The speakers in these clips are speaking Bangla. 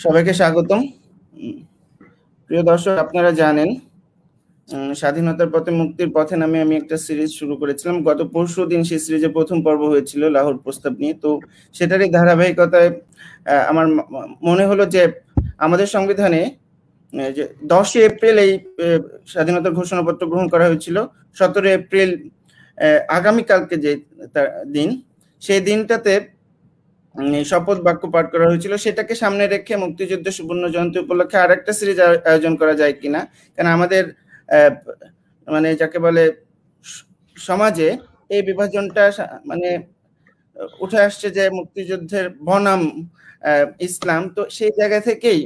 সবাইকে স্বাগতম। প্রিয় দর্শক, আপনারা জানেন স্বাধীনতার পথে মুক্তির পথে নামে আমি একটা সিরিজ শুরু করেছিলাম। গত পরশুদিন সেই সিরিজের প্রথম পর্ব হয়েছিল লাহোর প্রস্তাব নিয়ে। তো সেটারই ধারাবাহিকতায় আমার মনে হলো যে আমাদের সংবিধানে যে 10 এপ্রিল এই স্বাধীনতার ঘোষণাপত্র গ্রহণ করা হয়েছিল, 17 এপ্রিল আগামীকালকে যে দিন, সেই দিনটাতে শপথ বাক্য পাঠ করা হয়েছিল। সেটাকে সামনে রেখে মুক্তিযুদ্ধ সুবর্ণ জয়ন্তী উপলক্ষে আর একটা সিরিজ আয়োজন করা যায় কিনা, কারণ আমাদের মানে যাকে বলে সমাজে এই বিভাজনটা মানে উঠে আসছে যে মুক্তিযুদ্ধের বনাম ইসলাম। তো সেই জায়গা থেকেই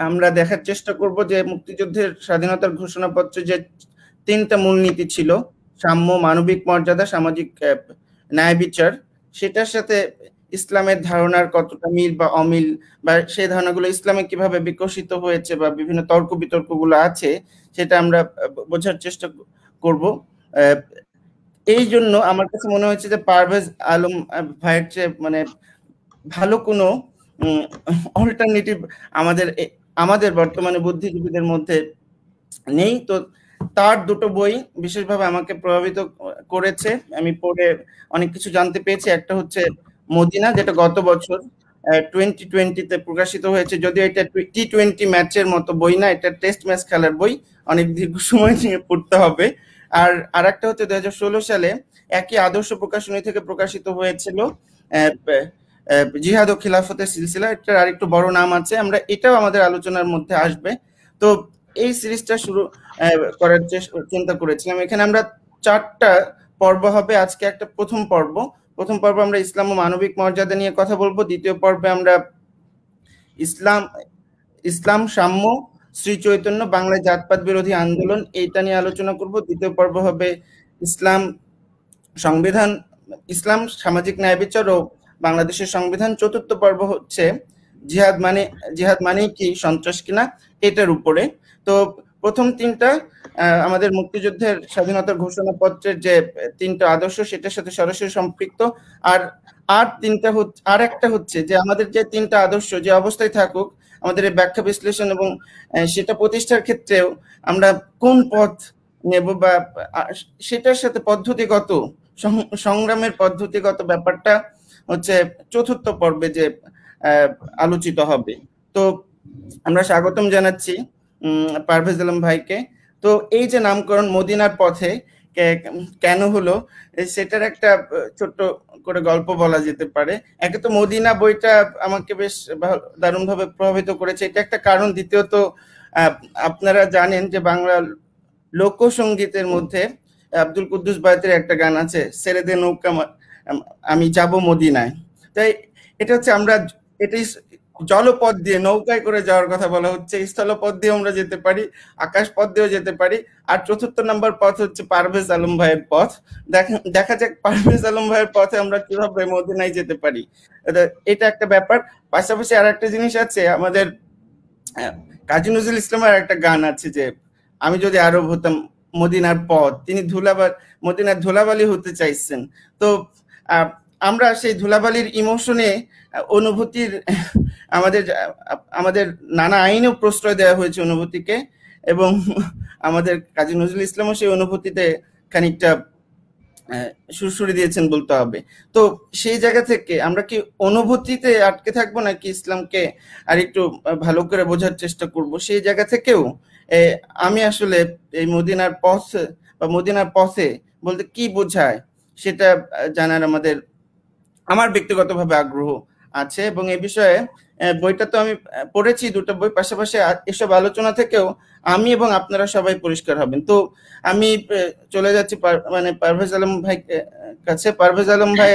আমরা দেখার চেষ্টা করব যে মুক্তিযুদ্ধের স্বাধীনতার ঘোষণাপত্রে যে 3টা মূলনীতি ছিল, সাম্য, মানবিক মর্যাদা, সামাজিক ন্যায় বিচার, সেটার সাথে ইসলামের ধারণার কতটা মিল বা অমিল, বা সেই ধারণাগুলো ইসলামে কিভাবে বিকশিত হয়েছে বা বিভিন্ন তর্ক বিতর্কগুলো আছে, সেটা আমরা বোঝার চেষ্টা করব। এই জন্য আমার কাছে মনে হয়েছে যে পারভেজ আলম ভাইয়ের চেয়ে মানে ভালো কোনো অল্টারনেটিভ আমাদের বর্তমানে বুদ্ধিজীবীদের মধ্যে নেই। তো তার দুটো বই বিশেষভাবে আমাকে প্রভাবিত করেছে, আমি পড়ে অনেক কিছু জানতে পেরেছি। একটা হচ্ছে মদিনা, যেটা গত বছর 2020-তে প্রকাশিত হয়েছে, যদিও এটা T20 ম্যাচের মতো বই না, এটা টেস্ট ম্যাচ খেলার বই, অনেক দীর্ঘ সময় নিয়ে পড়তে হবে। আর একটা হচ্ছে 2016 সালে একই আদর্শ প্রকাশনী থেকে প্রকাশিত হয়েছিল জিহাদ ও খিলাফতের সিলসিলা, এটার আরেকটু বড় নাম আছে, আমরা এটাও আমাদের আলোচনার মধ্যে আসবে। তো এই সিরিজটা শুরু করার চিন্তা করেছিলাম। এখানে আমরা 4টা পর্ব হবে। আজকে একটা প্রথম পর্ব আমরা ইসলাম ও মানবিক মর্যাদা নিয়ে কথা বলবো। দ্বিতীয় পর্বে আমরা ইসলাম, সাম্য, শ্রী চৈতন্য, বাংলায় জাতপাত বিরোধী আন্দোলন, এইটা নিয়ে আলোচনা করব। দ্বিতীয় পর্ব হবে ইসলাম, সংবিধান, ইসলাম, সামাজিক ন্যায় বিচার ও বাংলাদেশের সংবিধান। চতুর্থ পর্ব হচ্ছে জিহাদ মানে কি, সন্ত্রাস কিনা, এটার উপরে। তো প্রথম 3টা আমাদের মুক্তিযুদ্ধের স্বাধীনতার ঘোষণাপত্রের যে 3টা আদর্শ, সেটার সাথে সরাসরি সম্পৃক্ত। আর একটা হচ্ছে যে আমাদের যে 3টা আদর্শ যে অবস্থায় থাকুক, আমাদের ব্যাখ্যা বিশ্লেষণ এবং সেটা প্রতিষ্ঠার ক্ষেত্রেও আমরা কোন পথ নেব, বা সেটার সাথে পদ্ধতিগত সংগ্রামের পদ্ধতিগত ব্যাপারটা হচ্ছে চতুর্থ পর্বে যে আলোচিত হবে। তো আমরা স্বাগতম জানাচ্ছি পারভেজ আলম ভাইকে। তো এই যে নামকরণ মদিনার পথে কেন হলো, সেটার একটা ছোট্ট করে গল্প বলা যেতে পারে। একে তো মদিনা বইটা আমাকে বেশ দারুণভাবে প্রভাবিত করেছে, এটা একটা কারণ। দ্বিতীয়ত আপনারা জানেন যে বাংলা লোকসঙ্গীতের মধ্যে আব্দুল কুদ্দুস বায়তের একটা গান আছে, ছেড়ে দে নৌকা আমি যাব মদিনায়। তাই এটা হচ্ছে আমরা এটাই জলপথ দিয়ে নৌকায় করে যাওয়ার কথা বলা হচ্ছে, স্থলপথ দিয়ে আমরা যেতে পারি, আকাশ পথ দিয়েও যেতে পারি। আর চতুর্থ নাম্বার পথ হচ্ছে পারভেজ আলম ভাইয়ের পথ। দেখা যাক পারভেজ আলম ভাইয়ের পথে আমরা কিভাবে মদিনায় যেতে পারি, এটা একটা ব্যাপার। পাশাপাশি আর একটা জিনিস আছে, আমাদের কাজী নজরুল ইসলামের একটা গান আছে যে আমি যদি আরব হতাম মদিনার পথ, তিনি মদিনার ধুলাবালি হতে চাইছেন। তো আমরা সেই ধুলাবালির ইমোশনে অনুভূতির আমাদের নানা আইনেও প্রশ্রয় দেওয়া হয়েছে অনুভূতিকে, এবং আমাদের কাজী নজরুল ইসলামও সেই অনুভূতিতে খানিকটা সুরসুরি দিয়েছেন বলতে হবে। তো সেই জায়গা থেকে আমরা কি অনুভূতিতে আটকে থাকবো, নাকি ইসলামকে আর একটু ভালো করে বোঝার চেষ্টা করব? সেই জায়গা থেকেও আমি আসলে এই মদিনার পথে বলতে কি বোঝায় সেটা জানার আমার ব্যক্তিগতভাবে আগ্রহ আছে। এবং এই বিষয়ে বইটা তো আমি পড়েছি, 2টা বই, পাশাপাশি এসব আলোচনা থেকেও আমি এবং আপনারা সবাই পরিষ্কার হবেন। তো আমি চলে যাচ্ছি পারভেজ আলম ভাই কাছে। পারভেজ আলম ভাই,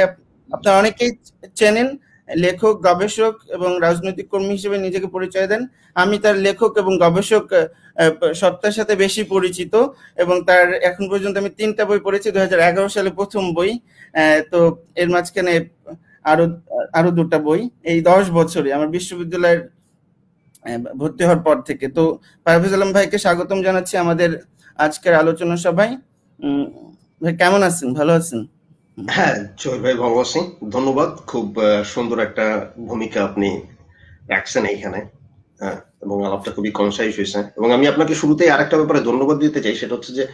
আপনারা অনেকেই চেনেন, লেখক, গবেষক এবং রাজনৈতিক কর্মী হিসেবে নিজেকে পরিচয় দেন। আমি তার লেখক এবং গবেষক সত্তার সাথে বেশি পরিচিত, এবং তার এখন পর্যন্ত আমি 3টা বই পড়েছি। 2011 সালে প্রথম বই, তো এর মাঝখানে আরো 2টা বই এই 10 বছরে আমার বিশ্ববিদ্যালয়ের ভর্তি হওয়ার পর থেকে। তো পারভেজ আলম ভাইকে স্বাগতম জানাচ্ছি আমাদের আজকের আলোচনা সভায়। ভাই কেমন আছেন? ভালো আছেন? হ্যাঁ, জহির ভাই ভালো আছি। ধন্যবাদ। খুব সুন্দর একটা ভূমিকা আপনি রাখছেন এইখানে। হ্যাঁ, এবং আলাপটা খুবই কনসাইজ হয়েছে। এবং আমি আপনাকে শুরুতেই আরেকটা ব্যাপারে ধন্যবাদ দিতে চাই, সেটা হচ্ছে যে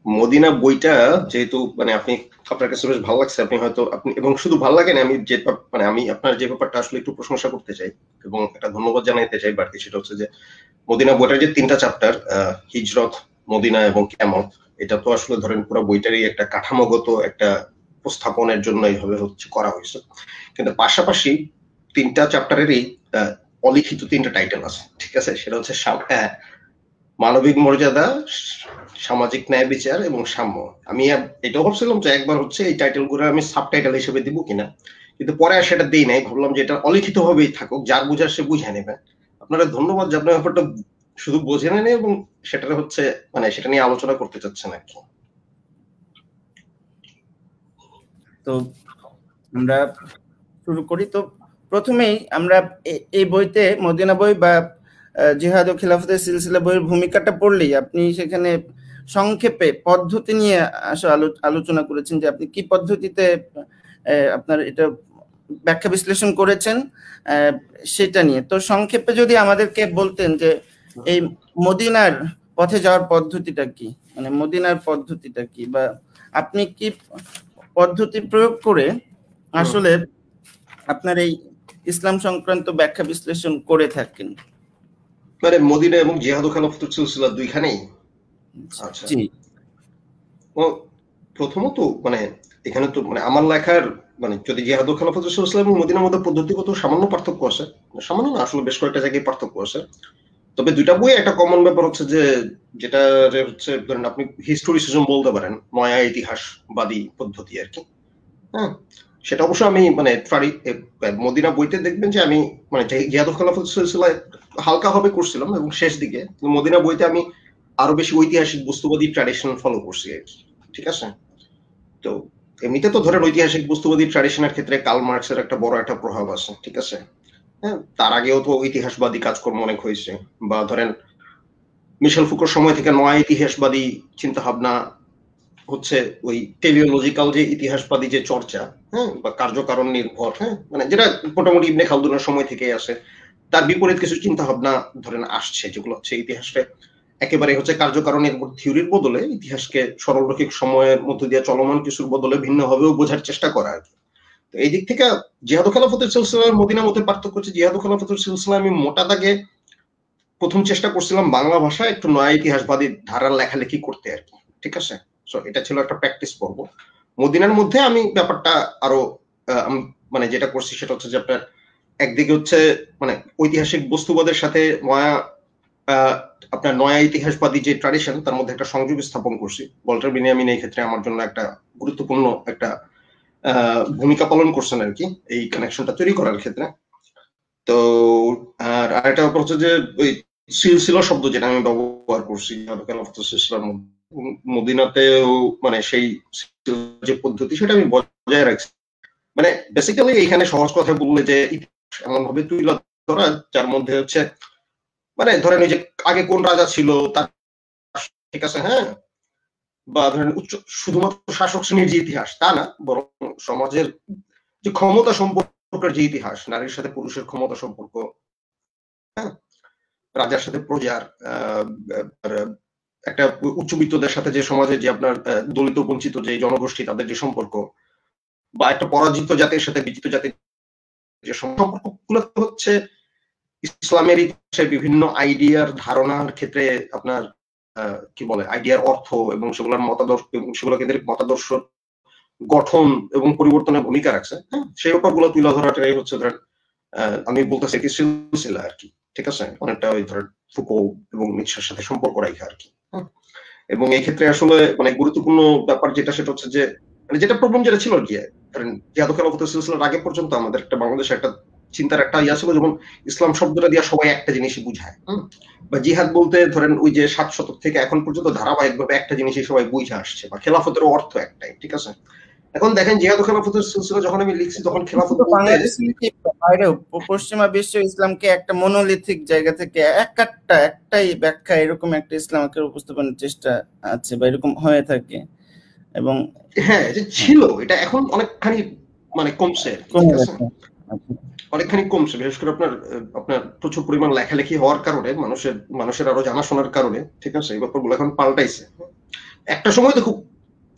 মদিনা বইটা যেহেতু মানে আপনি আপনার কাছে বেশ ভালো লাগছে, আপনি হয়তো আপনি এবং শুধু ভালো লাগে না, আমি যে মানে আমি আপনার যে ব্যাপারটা আসলে একটু প্রশংসা করতে চাই এবং একটা ধন্যবাদ জানাইতে চাই বাড়তি, সেটা হচ্ছে যে মদিনা বইটার যে ৩টা চ্যাপ্টার, হিজরত, মদিনা এবং কিয়ামত, এটা তো আসলে ধরেন পুরো বইটারই একটা কাঠামোগত একটা উপস্থাপনের জন্য এইভাবে হচ্ছে করা হয়েছে। কিন্তু পাশাপাশি ৩টা চ্যাপ্টারেরই অলিখিত ৩টা টাইটেল আছে, ঠিক আছে? সেটা হচ্ছে মানবিক মর্যাদা, সামাজিক ন্যায় বিচার এবং সাম্য। আমি এটাও ভাবছিলাম যে একবার হচ্ছে এই টাইটেল গুলো আমি সাবটাইটেল হিসেবে দিব কিনা, কিন্তু পরে আর সেটা দিই নাই। ভাবলাম যে এটা অলিখিত ভাবেই থাকুক, যার বুঝার সে বুঝে নেবে। আপনারা ধন্যবাদ যে আপনার ব্যাপারটা শুধু বোঝে নেন এবং সেটা হচ্ছে মানে সেটা নিয়ে আলোচনা করতে চাচ্ছেন আর কি। তো আমরা শুরু করি। তো প্রথমেই আমরা এই বইতে মদিনা বই বা জিহাদ ও খিলাফতের সিলসিলা বইয়ের ভূমিকাটা পড়লেই আপনি সেখানে সংক্ষেপে পদ্ধতি নিয়ে আলোচনা করেছেন যে আপনি কি পদ্ধতিতে আপনার এটা ব্যাখ্যা বিশ্লেষণ করেছেন সেটা নিয়ে। তো সংক্ষেপে যদি আমাদেরকে বলতেন যে এই মদিনার পথে যাওয়ার পদ্ধতিটা কি, মানে মদিনার পদ্ধতিটা কি, বা আপনি কি পদ্ধতি প্রয়োগ করে আসলে আপনার এই ইসলাম সংক্রান্ত ব্যাখ্যা বিশ্লেষণ করে থাকেন। মানে মদিনা এবং জিহাদ ও খিলাফতের সিলসিলা দুইখানেই? আচ্ছা। জি। প্রথমত মানে এখানে তো মানে আমার লেখার মানে যদি জিহাদ ও খিলাফতের সিলসিলা এবং মদিনার মধ্যে পদ্ধতিগত সামান্য পার্থক্য আছে, সামান্য না আসলে বেশ কয়েকটা জায়গায় পার্থক্য আছে। তবে দুইটা বই একটা কমন ব্যাপার হচ্ছে যে যেটা হচ্ছে ধরেন আপনি হিস্টোরিসিজম বলতে পারেন, নয়া ইতিহাসবাদী পদ্ধতি আর কি। হ্যাঁ, সেটা অবশ্য আমি মানে মদিনা বইতে দেখবেন যে আমি মানে জিহাদ ও খিলাফত সিলসিলায় হালকা ভাবে করছিলাম এবং শেষ দিকে, মদিনা বইতে আমি আরো বেশি ঐতিহাসিক বস্তুবাদী ট্র্যাডিশন ফলো করছি আর কি। ঠিক আছে? তো এমনিতে তো ধরেন ঐতিহাসিক বস্তুবাদী ট্র্যাডিশনের ক্ষেত্রে কার্ল মার্কসের একটা বড় একটা প্রভাব আছে, ঠিক আছে? হ্যাঁ, তার আগেও তো ইতিহাসবাদী কাজকর্ম অনেক হয়েছে। বা ধরেন মিশেল ফুকোর সময় থেকে নয়া ইতিহাসবাদী চিন্তা ভাবনা হচ্ছে ওই টেলিওলজিক্যাল যে ইতিহাসবাদী যে চর্চা, হ্যাঁ, বা কার্যকারণ নির্ভর, হ্যাঁ, মানে যেটা মোটামুটি ইবনে খালদুনের সময় থেকে আসে, তার বিপরীত কিছু চিন্তা ভাবনা ধরেন আসছে, যেগুলো হচ্ছে ইতিহাসকে একেবারে হচ্ছে কার্যকারণ নির্ভর থিওরির বদলে ইতিহাসকে সরলরৈখিক সময়ের মধ্য দিয়ে চলমান কিছুর বদলে ভিন্নভাবেও বোঝার চেষ্টা করা আর কি। তো এই দিক থেকে জিহাদ ও খিলাফতের সিলসিলার মদিনা মতের পার্থক্য হচ্ছে জিহাদ ও খিলাফতের সিলসিলা আমি মোটা দাগে প্রথম চেষ্টা করছিলাম বাংলা ভাষায় একটু নয়া ইতিহাসবাদী ধারার লেখালেখি করতে আর কি। ঠিক আছে? সো এটা ছিল একটা প্র্যাকটিস পর্ব। মদিনার মধ্যে আমি ব্যাপারটা আরো মানে যেটা করছি সেটা হচ্ছে যে আপনার একদিকে হচ্ছে মানে ঐতিহাসিক বস্তুবাদের সাথে নয়া আপনার নয়া ইতিহাসবাদী যে ট্র্যাডিশন তার মধ্যে একটা সংযোগ স্থাপন করছি। ওয়াল্টার বেনিয়ামিন এই ক্ষেত্রে আমার জন্য একটা গুরুত্বপূর্ণ একটা ভূমিকা পালন করছেন আর কি এই কানেকশনটা তৈরি করার ক্ষেত্রে। তো আর আরেকটা ব্যাপার হচ্ছে যে ওই সিলসিলা শব্দ যেটা আমি ব্যবহার করছি সিলসিলার মধ্যে, মদিনাতেও মানে সেই যে পদ্ধতি সেটা আমি বজায় রাখছি। মানে বেসিক্যালি এখানে সহজ কথা বললে যে এমন ভাবে তুলে ধরা যার মধ্যে হচ্ছে মানে ধরেন ওই যে আগে কোন রাজা ছিল তার, ঠিক আছে, হ্যাঁ, বা ধরেন শুধুমাত্র শাসক শ্রেণীর যে ইতিহাস তা না, বরং সমাজের যে ক্ষমতা সম্পর্কের যে ইতিহাস, নারীর সাথে পুরুষের ক্ষমতা সম্পর্ক, হ্যাঁ, রাজার সাথে প্রজার, একটা উচ্চবিত্তদের সাথে যে সমাজে যে আপনার দলিত বঞ্চিত যে জনগোষ্ঠী তাদের যে সম্পর্ক, বা একটা পরাজিত জাতির সাথে বিজিত জাতির যে সম্পর্কগুলো হচ্ছে ইসলামের ইতিহাসে বিভিন্ন আইডিয়ার ধারণার ক্ষেত্রে আপনার কি বলে আইডিয়ার অর্থ এবং সেগুলোর মতাদর্শ এবং সেগুলো কেন্দ্রিক মতাদর্শ গঠন এবং পরিবর্তনের ভূমিকা রাখছে। হ্যাঁ, সেই ব্যাপারগুলো তুলে ধরাটাই হচ্ছে ধরেন আমি বলতেছি কি সিলসিলা আর কি। ঠিক আছে? অনেকটা ওই ধরেন ফুকো এবং নিৎসের সাথে সম্পর্ক রাখা আর কি। এবং এই ক্ষেত্রে আসলে মানে গুরুত্বপূর্ণ ব্যাপার যেটা সেটা হচ্ছে যে মানে যেটা প্রবলেম যেটা ছিল আর কি, ধরেন জিহাদ ও খিলাফতের সিলসিলার আগে পর্যন্ত আমাদের একটা বাংলাদেশে একটা চিন্তার একটা ইয়া ছিল, যেমন ইসলাম শব্দটা দিয়ে সবাই একটা জিনিসই বুঝায়, বা জিহাদ বলতে ধরেন ওই যে 7 শতক থেকে এখন পর্যন্ত ধারাবাহিকভাবে একটা জিনিসই সবাই বুঝে আসছে, বা খেলাফতের অর্থ একটাই। ঠিক আছে? এখন দেখেন জিহাদ ও খিলাফতের সিলসিলা যখন আমি লিখছি তখন খেলাফত বলতে বাংলাদেশের বাইরেও পশ্চিমা বিশ্ব ইসলামকে একটা মনোলিথিক জায়গা থেকে একটাই ব্যাখ্যা এরকম একটা ইসলামকে উপস্থাপনের চেষ্টা আছে বা এরকম হয়ে থাকে। এবং হ্যাঁ যে ছিল এটা এখন অনেকখানি মানে কমছে, ঠিক আছে, অনেকখানি কমছে, বিশেষ করে আপনার প্রচুর পরিমাণ লেখালেখি হওয়ার কারণে মানুষের আরো জানাশোনার কারণে, ঠিক আছে, এই ব্যাপারগুলো এখন পাল্টাইছে। একটা সময় তো খুব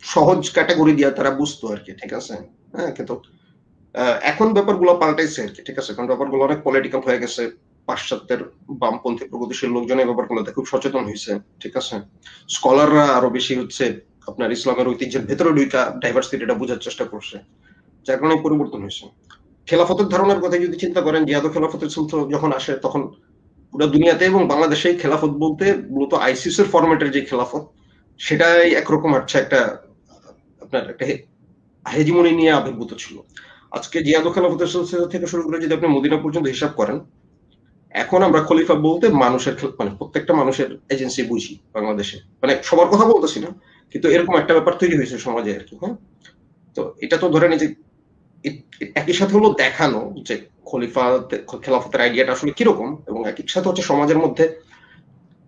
সহজ ক্যাটাগরি দিয়া তারা বুঝতো আর কি, ঠিক আছে, হ্যাঁ, কিন্তু এখন ব্যাপারগুলো পাল্টাইছে আর কি, ঠিক আছে, এখন ব্যাপারগুলো অনেক পলিটিক্যাল হয়ে গেছে, পাশ্চাত্যের বামপন্থী প্রগতিশীল লোকজন এই ব্যাপারগুলোতে খুব সচেতন হয়েছে, ঠিক আছে, স্কলাররা আরো বেশি হচ্ছে আপনার ইসলামের ঐতিহ্যের ভেতরে ঢুকা ডাইভার্সিটিটা বোঝার চেষ্টা করছে, যার কারণে পরিবর্তন হয়েছে। খেলাফতের ধারণার কথা যদি চিন্তা করেন, জিহাদ ও খেলাফতের সূত্র যখন আসে তখন পুরো দুনিয়াতে এবং বাংলাদেশে খেলাফত বলতে মূলত আইসিস এর ফরম্যাটের যে খেলাফত সেটাই একরকম হচ্ছে একটা আপনার একটা হেজিমনি নিয়ে আবির্ভূত ছিল। আজকে জিহাদ ও খেলাফতের সিলসিলা থেকে শুরু করে যদি আপনি মদিনা পর্যন্ত হিসাব করেন, এখন আমরা খলিফা বলতে মানুষের মানে প্রত্যেকটা মানুষের এজেন্সি বুঝি বাংলাদেশে, মানে সবার কথা বলতেছি না, কিন্তু এরকম একটা ব্যাপার তৈরি হয়েছে সমাজে আর কি। হ্যাঁ, তো এটা তো ধরেন যে একই সাথে হলো দেখানো যে খেলাফতের আইডিয়াটা আসলে কিরকম, এবং একই সাথে হচ্ছে সমাজের মধ্যে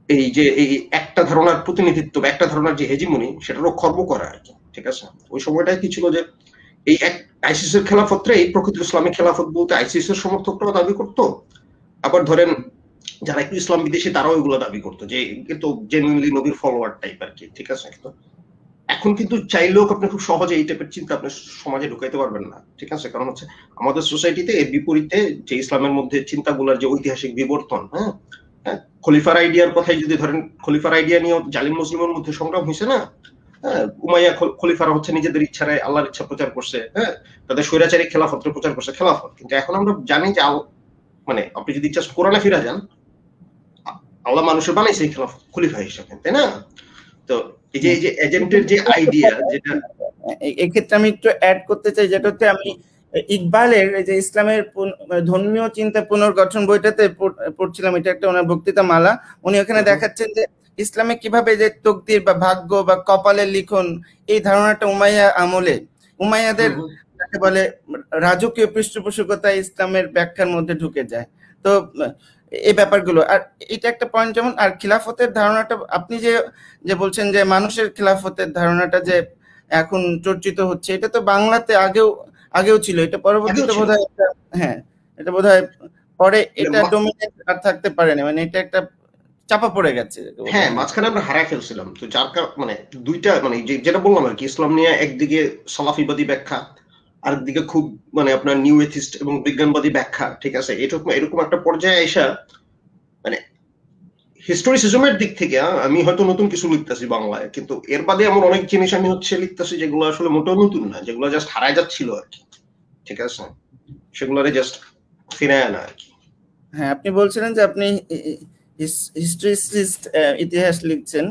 এই যে এই একটা ধারণার প্রতিনিধিত্ব বা একটা ধারণার যে হেজিমনি সেটারও খর্ব করা আর কি, ঠিক আছে। ওই সময়টাই কি ছিল যে এই এক আইসিস এর খেলাফতরে এই প্রকৃত ইসলামিক খেলাফত বলতে আইসিস এর সমর্থকরাও দাবি করতো, আবার ধরেন যারা একটু ইসলাম বিদেশী তারাও এগুলো দাবি করতো যে কিন্তু জেনুইনলি নবীর ফলোয়ার টাইপ আর কি, ঠিক আছে। এখন কিন্তু চাইলেও আপনি খুব সহজে এই টাইপের চিন্তা আপনি সমাজে ঢুকাইতে পারবেন না, ঠিক আছে, কারণ হচ্ছে আমাদের সোসাইটিতে এর বিপরীতে যে ইসলামের মধ্যে চিন্তাগুলোর যে ঐতিহাসিক বিবর্তন, হ্যাঁ, খলিফার আইডিয়ার কথাই যদি ধরেন, খলিফার আইডিয়া নিয়ে জালিম মুসলিমের মধ্যে সংগ্রাম হয়েছে না, উমাইয়া খলিফারা হচ্ছে নিজেদের ইচ্ছায় আল্লাহর ইচ্ছা প্রচার করছে, হ্যাঁ, তাদের স্বৈরাচারী খেলাফত প্রচার করছে খেলাফত, কিন্তু এখন আমরা জানি যে মানে আপনি যদি ইচ্ছা কোরআনে ফিরে যান, আল্লাহ মানুষের বানাইছে এই খেলাফত খলিফা হিসেবে, তাই না? তো এই যে এজেন্টের যে আইডিয়া, যেটা এক্ষেত্রে আমি একটু অ্যাড করতে চাই, যেটা হচ্ছে আমি ইকবালের যে ইসলামের ধর্মীয় চিন্তা পুনর্গঠন বইটাতে পড়ছিলাম, এটা একটা ওনার বক্তৃতা মালা, উনি ওখানে দেখাচ্ছেন যে ইসলামে কিভাবে যে তকদির বা ভাগ্য বা কপালের লিখন এই ধারণাটা উমাইয়া আমলে, উমাইয়াদের যাকে বলে রাজকীয় পৃষ্ঠপোষকতা ইসলামের ব্যাখ্যার মধ্যে ঢুকে যায়। তো এই ব্যাপারগুলো, আর এটা একটা পয়েন্ট। যেমন আর খিলাফতের ধারণাটা আপনি যে বলছেন যে মানুষের খিলাফতের ধারণাটা যে এখন চর্চিত হচ্ছে, এটা তো বাংলাতে আগেও ছিল, এটা পরবর্তীতে বোধহয় হ্যাঁ, এটা বোধহয় পরে এটা ডোমিনেট আর থাকতে পারে না, মানে এটা একটা চাপা পড়ে গেছে। হ্যাঁ, মাঝখানে আমরা হারায় ফেলছিলাম, তো যার মানে দুইটা মানে যেটা বললাম আর কি, ইসলাম নিয়ে একদিকে সালাফিবাদী ব্যাখ্যা, আরেকদিকে খুব মানে আপনার নিউ এথিস্ট এবং বিজ্ঞানবাদী ব্যাখ্যা, ঠিক আছে, এরকম একটা পর্যায়ে এসে মানে হিস্টোরিসিজমের দিক থেকে আমি হয়তো নতুন কিছু লিখতেছি বাংলায়, কিন্তু এর বাদে এমন অনেক জিনিস আমি হচ্ছে লিখতেছি যেগুলো আসলে মোটেও নতুন না, যেগুলো জাস্ট হারায় যাচ্ছিল আর কি, ঠিক আছে, সেগুলোরে জাস্ট ফিরে আনা আর কি। হ্যাঁ, আপনি বলছিলেন যে আপনি হিস্ট্রিসিস্ট ইতিহাস লিখছেন,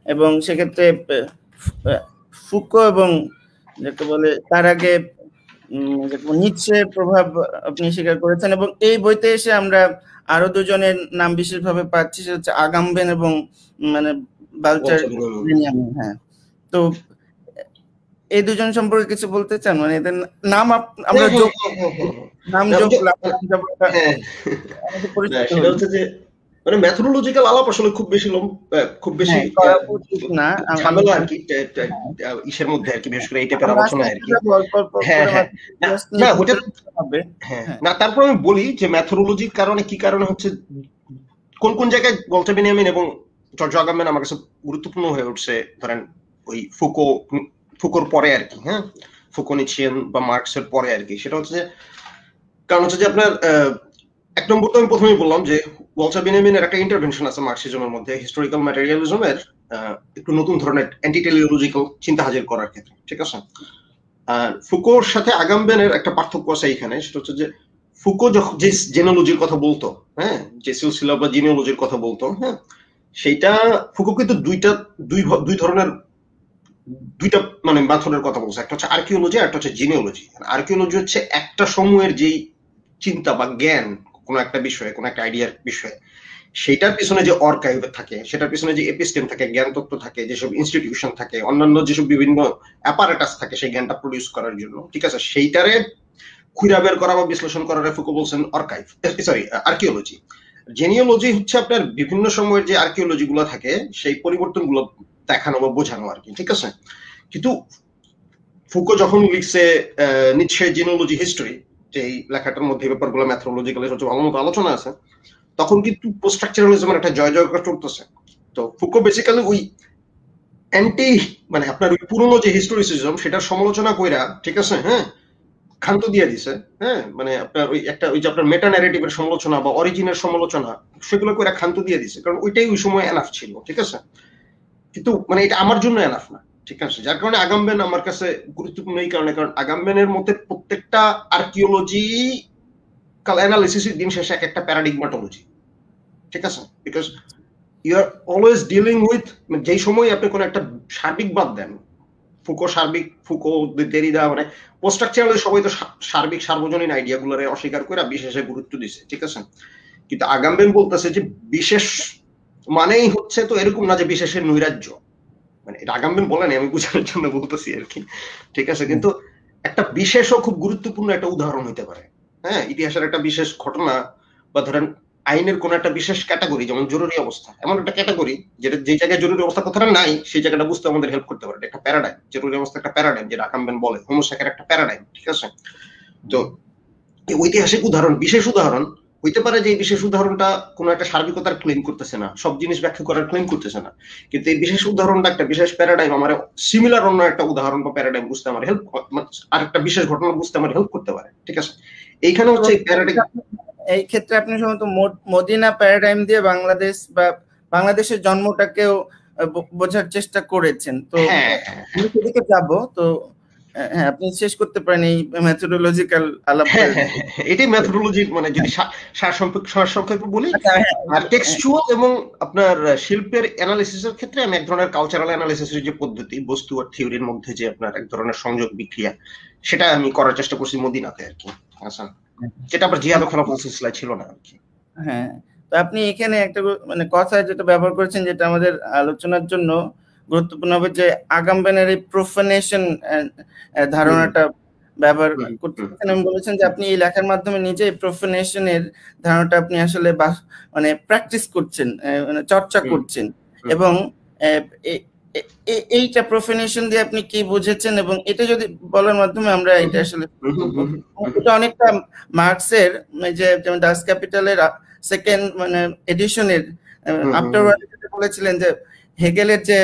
এবং সেক্ষেত্রে ফুকো এবং যাকে বলে তার আগে নিটশের প্রভাব আপনি স্বীকার করেছেন, এবং এই বইতে এসে আমরা আরো দুজনের নাম বিশেষভাবে পাচ্ছি, সেটা হচ্ছে আগামবেন এবং মানে বালচার। হ্যাঁ, তো এই দুজন সম্পর্কে কিছু বলতে চান? মানে এদের নাম আমরা সেটা হচ্ছে যে মানে মেথোডোলজিক্যাল আলাপ আসলে খুব বেশি না ঝামেলা আর কি ইসের মধ্যে আর কি, বিশেষ করে এই টাইপের আলোচনা আর কি। হ্যাঁ হ্যাঁ না ওটা হ্যাঁ না, তারপর আমি বলি যে মেথোডোলজির কারণে কি কারণে হচ্ছে কোন জায়গায় ওয়াল্টার বেনিয়ামিন এবং জর্জ আগামবেন আমার কাছে গুরুত্বপূর্ণ হয়ে উঠছে, ধরেন ওই ফুকোর পরে আর কি, হ্যাঁ, ফুকো নিচিয়ান বা মার্কসের পরে আর কি। সেটা হচ্ছে কারণ হচ্ছে যে আপনার এক নম্বর তো আমি প্রথমেই বললাম যে ওয়াল্টার বেনিয়ামিনের একটা ইন্টারভেনশন আছে মার্কসিজমের মধ্যে, হিস্টোরিক্যাল ম্যাটেরিয়ালিজমের একটু নতুন ধরনের অ্যান্টিটেলিওলজিক্যাল চিন্তা হাজির করার ক্ষেত্রে, ঠিক আছে। আর ফুকোর সাথে আগামবেনের একটা পার্থক্য আছে এইখানে, সেটা হচ্ছে যে ফুকো যখন যে জেনোলজির কথা বলতো, হ্যাঁ, যে সিলসিলা বা জিনিওলজির কথা বলতো, হ্যাঁ, সেইটা ফুকো কিন্তু দুই ধরনের দুইটা মানে মেথডের কথা বলছে, একটা হচ্ছে আর্কিওলজি আর একটা হচ্ছে জিনিওলজি। আর্কিওলজি হচ্ছে একটা সময়ের যেই চিন্তা বা জ্ঞান কোনো একটা বিষয়ে, কোনো একটা আইডিয়ার বিষয়ে, সেটার পিছনে যে আর্কাইভ থাকে, সেটার পিছনে যে এপিস্টেম থাকে, জ্ঞান তত্ত্ব থাকে, যেসব ইনস্টিটিউশন থাকে, অন্যান্য যেসব বিভিন্ন অ্যাপারেটাস থাকে সেই জ্ঞানটা প্রডিউস করার জন্য, ঠিক আছে, সেইটারে খুঁড়া বের করা বা বিশ্লেষণ করার ফুকো বলছেন আর্কাইভ, সরি আর্কিওলজি। জেনিওলজি হচ্ছে আপনার বিভিন্ন সময়ের যে আর্কিওলজি গুলো থাকে সেই পরিবর্তন গুলো দেখানো বা বোঝানো আর কি, ঠিক আছে। কিন্তু ফুকো যখন লিখছে নিটশে জিনোলজি হিস্টরি, যে এই লেখাটার মধ্যে ব্যাপারগুলো ম্যাথোলজিক্যালি সবচেয়ে ভালো মতো আলোচনা আছে, তখন কিন্তু পোস্ট স্ট্রাকচারালিজমের একটা জয় জয়কার চলতেছে। তো ফুকো বেসিক্যালি ওই অ্যান্টি মানে আপনার ওই পুরনো যে হিস্টোরিসিজম সেটার সমালোচনা কইরা, ঠিক আছে, হ্যাঁ, ক্ষান্ত দিয়ে দিছে, হ্যাঁ, মানে আপনার ওই একটা ওই যে আপনার মেটা ন্যারেটিভের সমালোচনা বা অরিজিনের সমালোচনা সেগুলো কইরা ক্ষান্ত দিয়ে দিছে, কারণ ওইটাই ওই সময় এনাফ ছিল, ঠিক আছে। কিন্তু মানে এটা আমার জন্য এনাফ না, ঠিক আছে। যার কারণে আগামবেন আমার কাছে গুরুত্বপূর্ণ এই কারণে, কারণ আগামবেনের মধ্যে প্রত্যেকটা আর্কিওলজি কাল অ্যানালিসিস দিন শেষে এক একটা প্যারাডিগমাটোলজি, ঠিক আছে। Because you are always dealing with, যেই সময় আপনি কোনো একটা সার্বিক বাদ দেন, ফুকো সার্বিক, ফুকো দেরিদা, মানে পোস্ট স্ট্রাকচারালি সবাই তো সার্বিক সার্বজনীন আইডিয়াগুলোরে অস্বীকার করে বিশেষে গুরুত্ব দিছে, ঠিক আছে। কিন্তু আগামবেন বলতেছে যে বিশেষ মানেই হচ্ছে তো এরকম না যে বিশেষের নৈরাজ্য, মানে এটা আগামবেন বলেন, আমি বোঝানোর জন্য বলতেছি আর কি, ঠিক আছে। কিন্তু একটা বিশেষও খুব গুরুত্বপূর্ণ একটা উদাহরণ হইতে পারে, হ্যাঁ, ইতিহাসের একটা বিশেষ ঘটনা বা ধরেন আইনের কোন একটা বিশেষ ক্যাটাগরি, যেমন জরুরি অবস্থা, এমন একটা ক্যাটাগরি যেটা যে জায়গায় জরুরি অবস্থা কথাটা নাই সেই জায়গাটা বুঝতে আমাদের হেল্প করতে পারে। একটা প্যারাডাইম, জরুরি অবস্থা একটা প্যারাডাইম, যেটা আগামবেন বলে হোমোসেকের একটা প্যারাডাইম, ঠিক আছে। তো ঐতিহাসিক উদাহরণ, বিশেষ উদাহরণ হইতে পারে যে এই বিশেষ উদাহরণটা কোনো একটা সার্বিকতার ক্লেম করতেছে না, সব জিনিস ব্যাখ্যা করার ক্লেম করতেছে না, কিন্তু এই বিশেষ উদাহরণটা একটা বিশেষ প্যারাডাইম আমার সিমিলার অন্য একটা উদাহরণ বা প্যারাডাইম বুঝতে আমার হেল্প, আর একটা বিশেষ ঘটনা বুঝতে আমার হেল্প করতে পারে, ঠিক আছে। এইখানে হচ্ছে এই ক্ষেত্রে আপনি সম্ভবত মদিনা প্যারাডাইম দিয়ে বাংলাদেশ বা বাংলাদেশের জন্মটাকেও বোঝার চেষ্টা করেছেন। তো আমি সেদিকে যাব, তো হ্যাঁ আপনি শেষ করতে পারেন এই মেথোডোলজিক্যাল আলাপ। এটাই মেথোডোলজি, মানে যদি সারসংক্ষেপে বলি, আর টেক্সচুয়াল এবং আপনার শিল্পের অ্যানালিসিসের ক্ষেত্রে আমি এক ধরনের কালচারাল অ্যানালিসিসের যে পদ্ধতি, বস্তু আর থিওরির মধ্যে যে আপনার এক ধরনের সংযোগ বিক্রিয়া, সেটা আমি করার চেষ্টা করছি মদিনাতে আর কি, আচ্ছা, যেটা আবার জিহাদ ও খেলাফত সিলসিলায় ছিল না আর কি। হ্যাঁ, তো আপনি এখানে একটা মানে কথা যেটা ব্যবহার করেছেন, যেটা আমাদের আলোচনার জন্য গুরুত্বপূর্ণ হবে, যে আগামবেনের এই প্রোফানেশন ধারণাটা ব্যবহার করতেছেন এবং বলেছেন যে আপনি এই লেখার মাধ্যমে নিজে প্রোফানেশনের ধারণাটা আপনি আসলে মানে প্র্যাকটিস করছেন, মানে চর্চা করছেন, এবং এইটা প্রোফানেশন দিয়ে আপনি কি বুঝেছেন, এবং এটা যদি বলার মাধ্যমে আমরা এটা আসলে এটা অনেকটা মার্কসের যে যেমন ডাস ক্যাপিটালের সেকেন্ড মানে এডিশনের আফটারওয়ার্ড বলেছিলেন যে হেগেলের যে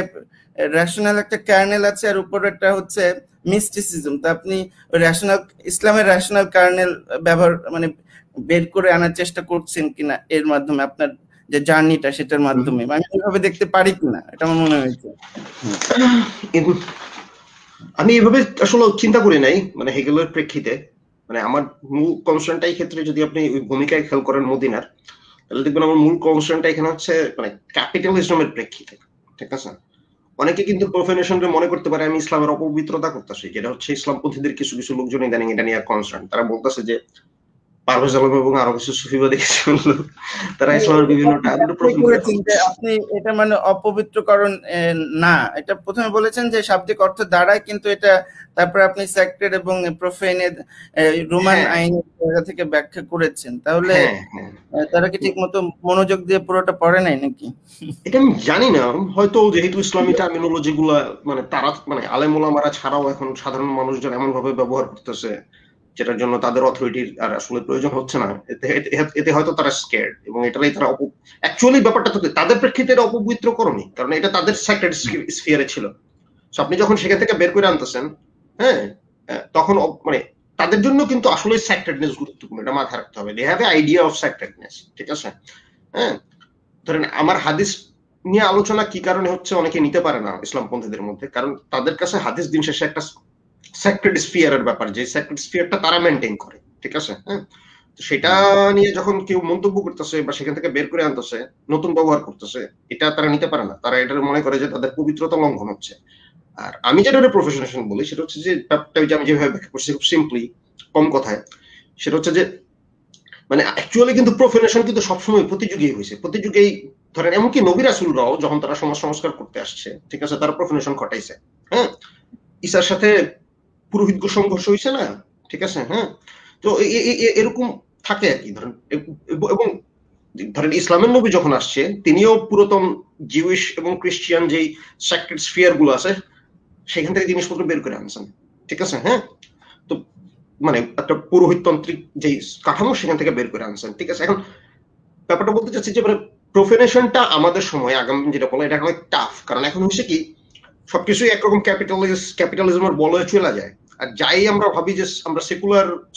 রেশনাল একটা কার্নেল আছে আর উপরেরটা হচ্ছে মিস্টিসিজম, তো আপনি রেশনাল ইসলামের রেশনাল কার্নেল ব্যবহার মানে বের করে আনার চেষ্টা করছেন কিনা এর মাধ্যমে, আপনার যে জার্নিটা সেটার মাধ্যমে আমি এইভাবে দেখতে পারি কিনা, এটা আমার মনে হয়েছে। আমি এইভাবে আসলে চিন্তা করি নাই, মানে হেগেলের প্রেক্ষিতে, মানে আমার মূল কনসার্নটা এই ক্ষেত্রে যদি আপনি ওই ভূমিকায় খেয়াল করেন মদিনার, তাহলে দেখবেন আমার মূল কনসার্নটা এখানে হচ্ছে মানে ক্যাপিটালিজমের প্রেক্ষিতে, ঠিক আছে। অনেকে কিন্তু প্রোফেনেশনকে মনে করতে পারে আমি ইসলামের অপবিত্রতা করতেছি, যেটা হচ্ছে ইসলামপন্থীদের কিছু কিছু লোকজন ইদানিং এটা নিয়ে কনসার্ন। তারা বলতেছে যে পারভেজ আলম এবং আরো কিছু সুফিবাদী কিছু লোক তারা ইসলামের বিভিন্ন আপনি এটা মানে অপবিত্রকরণ না, এটা প্রথমে বলেছেন যে শাব্দিক অর্থ দাঁড়ায়, কিন্তু এটা তারপরে আপনি সেক্রেড এবং প্রোফেনের রোমান আইনের জায়গা থেকে ব্যাখ্যা করেছেন, তাহলে তারা কি ঠিক মতো মনোযোগ দিয়ে পুরোটা পড়ে নাই নাকি? এটা আমি জানি না, হয়তো যেহেতু ইসলামী টার্মিনোলজি গুলা মানে তারা মানে আলেম ওলামারা ছাড়াও এখন সাধারণ মানুষজন এমন ভাবে ব্যবহার করতেছে যেটার জন্য তাদের অথরিটির আর আসলে প্রয়োজন হচ্ছে না, এতে হয়তো তারা স্কেয়ার্ড, এবং এটাই তারা অ্যাকচুয়ালি ব্যাপারটা তো তাদের প্রেক্ষিতে এটা অপবিত্র করনি, কারণ এটা তাদের সেক্রেড স্ফিয়ারে ছিল। সো আপনি যখন সেখান থেকে বের করে আনতেছেন, হ্যাঁ, তখন মানে তাদের জন্য কিন্তু আসলে সেক্রেডনেস গুরুত্বপূর্ণ, এটা মাথায় রাখতে হবে। They have a idea of sacredness, ঠিক আছে। হ্যাঁ, ধরেন আমার হাদিস নিয়ে আলোচনা কি কারণে হচ্ছে অনেকে নিতে পারে না ইসলামপন্থীদের মধ্যে, কারণ তাদের কাছে হাদিস দিন শেষে একটা সেক্রেড স্ফিয়ারের ব্যাপার, যে সেক্রেড স্ফিয়ারটা তারা মেনটেন করে, ঠিক আছে। হ্যাঁ, তো সেটা নিয়ে যখন কেউ মন্তব্য করতেছে বা সেখান থেকে বের করে আনতেছে, নতুন ব্যবহার করতেছে, এটা তারা নিতে পারে না। তারা এটা মনে করে যে তাদের পবিত্রতা লঙ্ঘন হচ্ছে। আর আমি যেটা প্রফেশনাল বলি সেটা হচ্ছে যে ব্যাপারটা আমি যেভাবে ব্যাখ্যা করছি খুব সিম্পলি, কম কথায়, সেটা হচ্ছে যে মানে অ্যাকচুয়ালি কিন্তু প্রফেশন কিন্তু সবসময় প্রতিযোগী হয়েছে, প্রতিযোগী। ধরেন এমনকি নবী রাসূলরাও যখন তারা সমাজ সংস্কার করতে আসছে, ঠিক আছে, তারা প্রফেশন ঘটাইছে। হ্যাঁ, ঈসার সাথে পুরোহিত সংঘর্ষ হয়েছে না, ঠিক আছে। হ্যাঁ, তো এরকম থাকে আর কি। ধরেন এবং ধরেন ইসলামের নবী যখন আসছে তিনিও পুরাতন জিউইশ এবং খ্রিস্টিয়ান যেই সেক্রেড স্ফিয়ার গুলো আছে সেখান থেকে জিনিসপত্র বের করে আনছেন, ঠিক আছে। হ্যাঁ, তো মানে একটা পুরোহিততান্ত্রিক যে কাঠামো সেখান থেকে বের করে আনছেন। ঠিক আছে, এখন ব্যাপারটা বলতে চাচ্ছি যে মানে প্রফেশনটা আমাদের সময় আগামী যেটা বলে এটা অনেক টাফ, কারণ এখন হচ্ছে কি সবকিছুই একরকম ক্যাপিটালিজমের বলয়ে চলে যায়। আর যাই আমরা ভাবি যে আমরা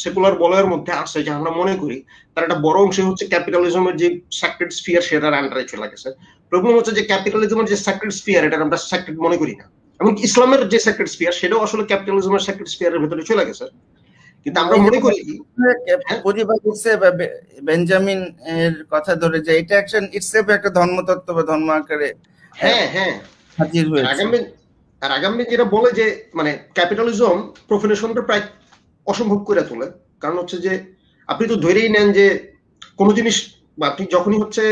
সেকুলার বলয়ের মধ্যে আছে, যা আমরা মনে করি তার একটা বড় অংশ হচ্ছে ক্যাপিটালিজমের যে স্যাক্রেড স্ফিয়ার সেটার আন্ডারে চলে গেছে। প্রবলেম হচ্ছে যে ক্যাপিটালিজমের যে স্যাক্রেড স্ফিয়ার এটা আমরা স্যাক্রেড মনে করি না, এমনকি ইসলামের যে স্যাক্রেড স্ফিয়ার সেটাও আসলে ক্যাপিটালিজমের স্যাক্রেড স্ফিয়ারের ভেতরে চলে গেছে। কিন্তু আমরা মনে করি বেঞ্জামিন এর কথা ধরে যে এটা একটা ধর্মতত্ত্ব বা ধর্ম আকারে হাজির হয়েছে। আর আগামী যেটা বলে যে মানে ক্যাপিটালিজম প্রফেশনটা প্রায় অসম্ভব করে তোলে, কারণ হচ্ছে যে আপনি তো ধরেই নেন যে কোন জিনিস আপনি যখনই হচ্ছে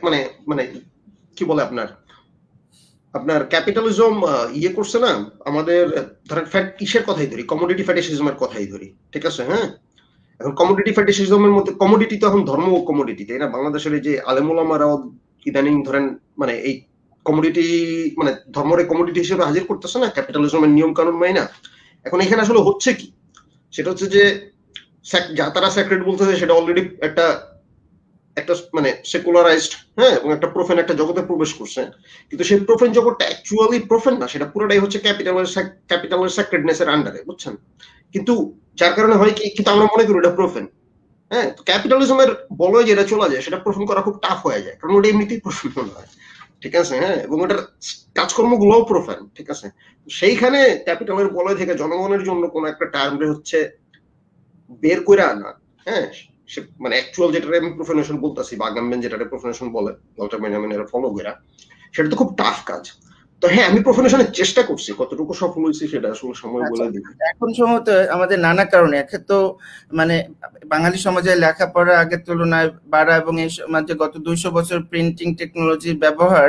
মানে মানে কি বলে আপনার ক্যাপিটালিজম ইয়ে করছে না, আমাদের ধরেন কিসের কথাই ধরি, কমোডিটি ফ্যাটিসিজমের কথাই ধরি। ঠিক আছে, হ্যাঁ, এখন কমোডিটি ফ্যাটিসিজমের মধ্যে কমোডিটি তো এখন ধর্ম ও কমোডিটি, তাই না? বাংলাদেশের এই যে আলেমুলামারাও ইদানিং ধরেন মানে এই কমোডিটি মানে ধর্মের কমোডিটি হিসেবে হাজির করতেছে না ক্যাপিটালিজমের নিয়ম কানুন মাইনা। এখন এখানে আসলে হচ্ছে কি, সেটা হচ্ছে যে যা তারা স্যাক্রেড বলতেছে সেটা অলরেডি একটা মানে সেকুলারাইজড, হ্যাঁ, এবং একটা প্রোফেন একটা জগতে প্রবেশ করছে। কিন্তু সেই প্রোফেন জগৎটা অ্যাকচুয়ালি প্রোফেন না, সেটা পুরোটাই হচ্ছে ক্যাপিটালের স্যাক্রেডনেসের আন্ডারে, বুঝছেন? কিন্তু যার কারণে হয় কি, কিন্তু আমরা মনে করি এটা প্রোফেন। হ্যাঁ, ক্যাপিটালিজমের বলয় যেটা চলে যায় সেটা প্রোফেন করা খুব টাফ হয়ে যায়, কারণ ওটা এমনিতেই প্রোফেন মনে হয়। ঠিক আছে, হ্যাঁ, এবং ওটার কাজকর্মগুলোও প্রোফেন। ঠিক আছে, সেইখানে ক্যাপিটালের বলয় থেকে জনগণের জন্য কোন একটা টার্ম হচ্ছে বের করে আনা, হ্যাঁ, মানে অ্যাকচুয়াল যেটা আমি প্রফেশন বলতাছি বা আগামবেন যেটা প্রফেশন বলে ওয়াল্টার বেঞ্জামিনের ফলো করা, সেটা তো খুব টাফ কাজ। তো হ্যাঁ, আমি প্রফেশনের চেষ্টা করছি, কতটুকু সফল হয়েছি সেটা আসলে সময় বলে দিবে। এখন সম্ভবত আমাদের নানা কারণে এক্ষেত্রে মানে বাঙালি সমাজে লেখাপড়া আগের তুলনায় বাড়া এবং এই সমাজে গত 200 বছর প্রিন্টিং টেকনোলজির ব্যবহার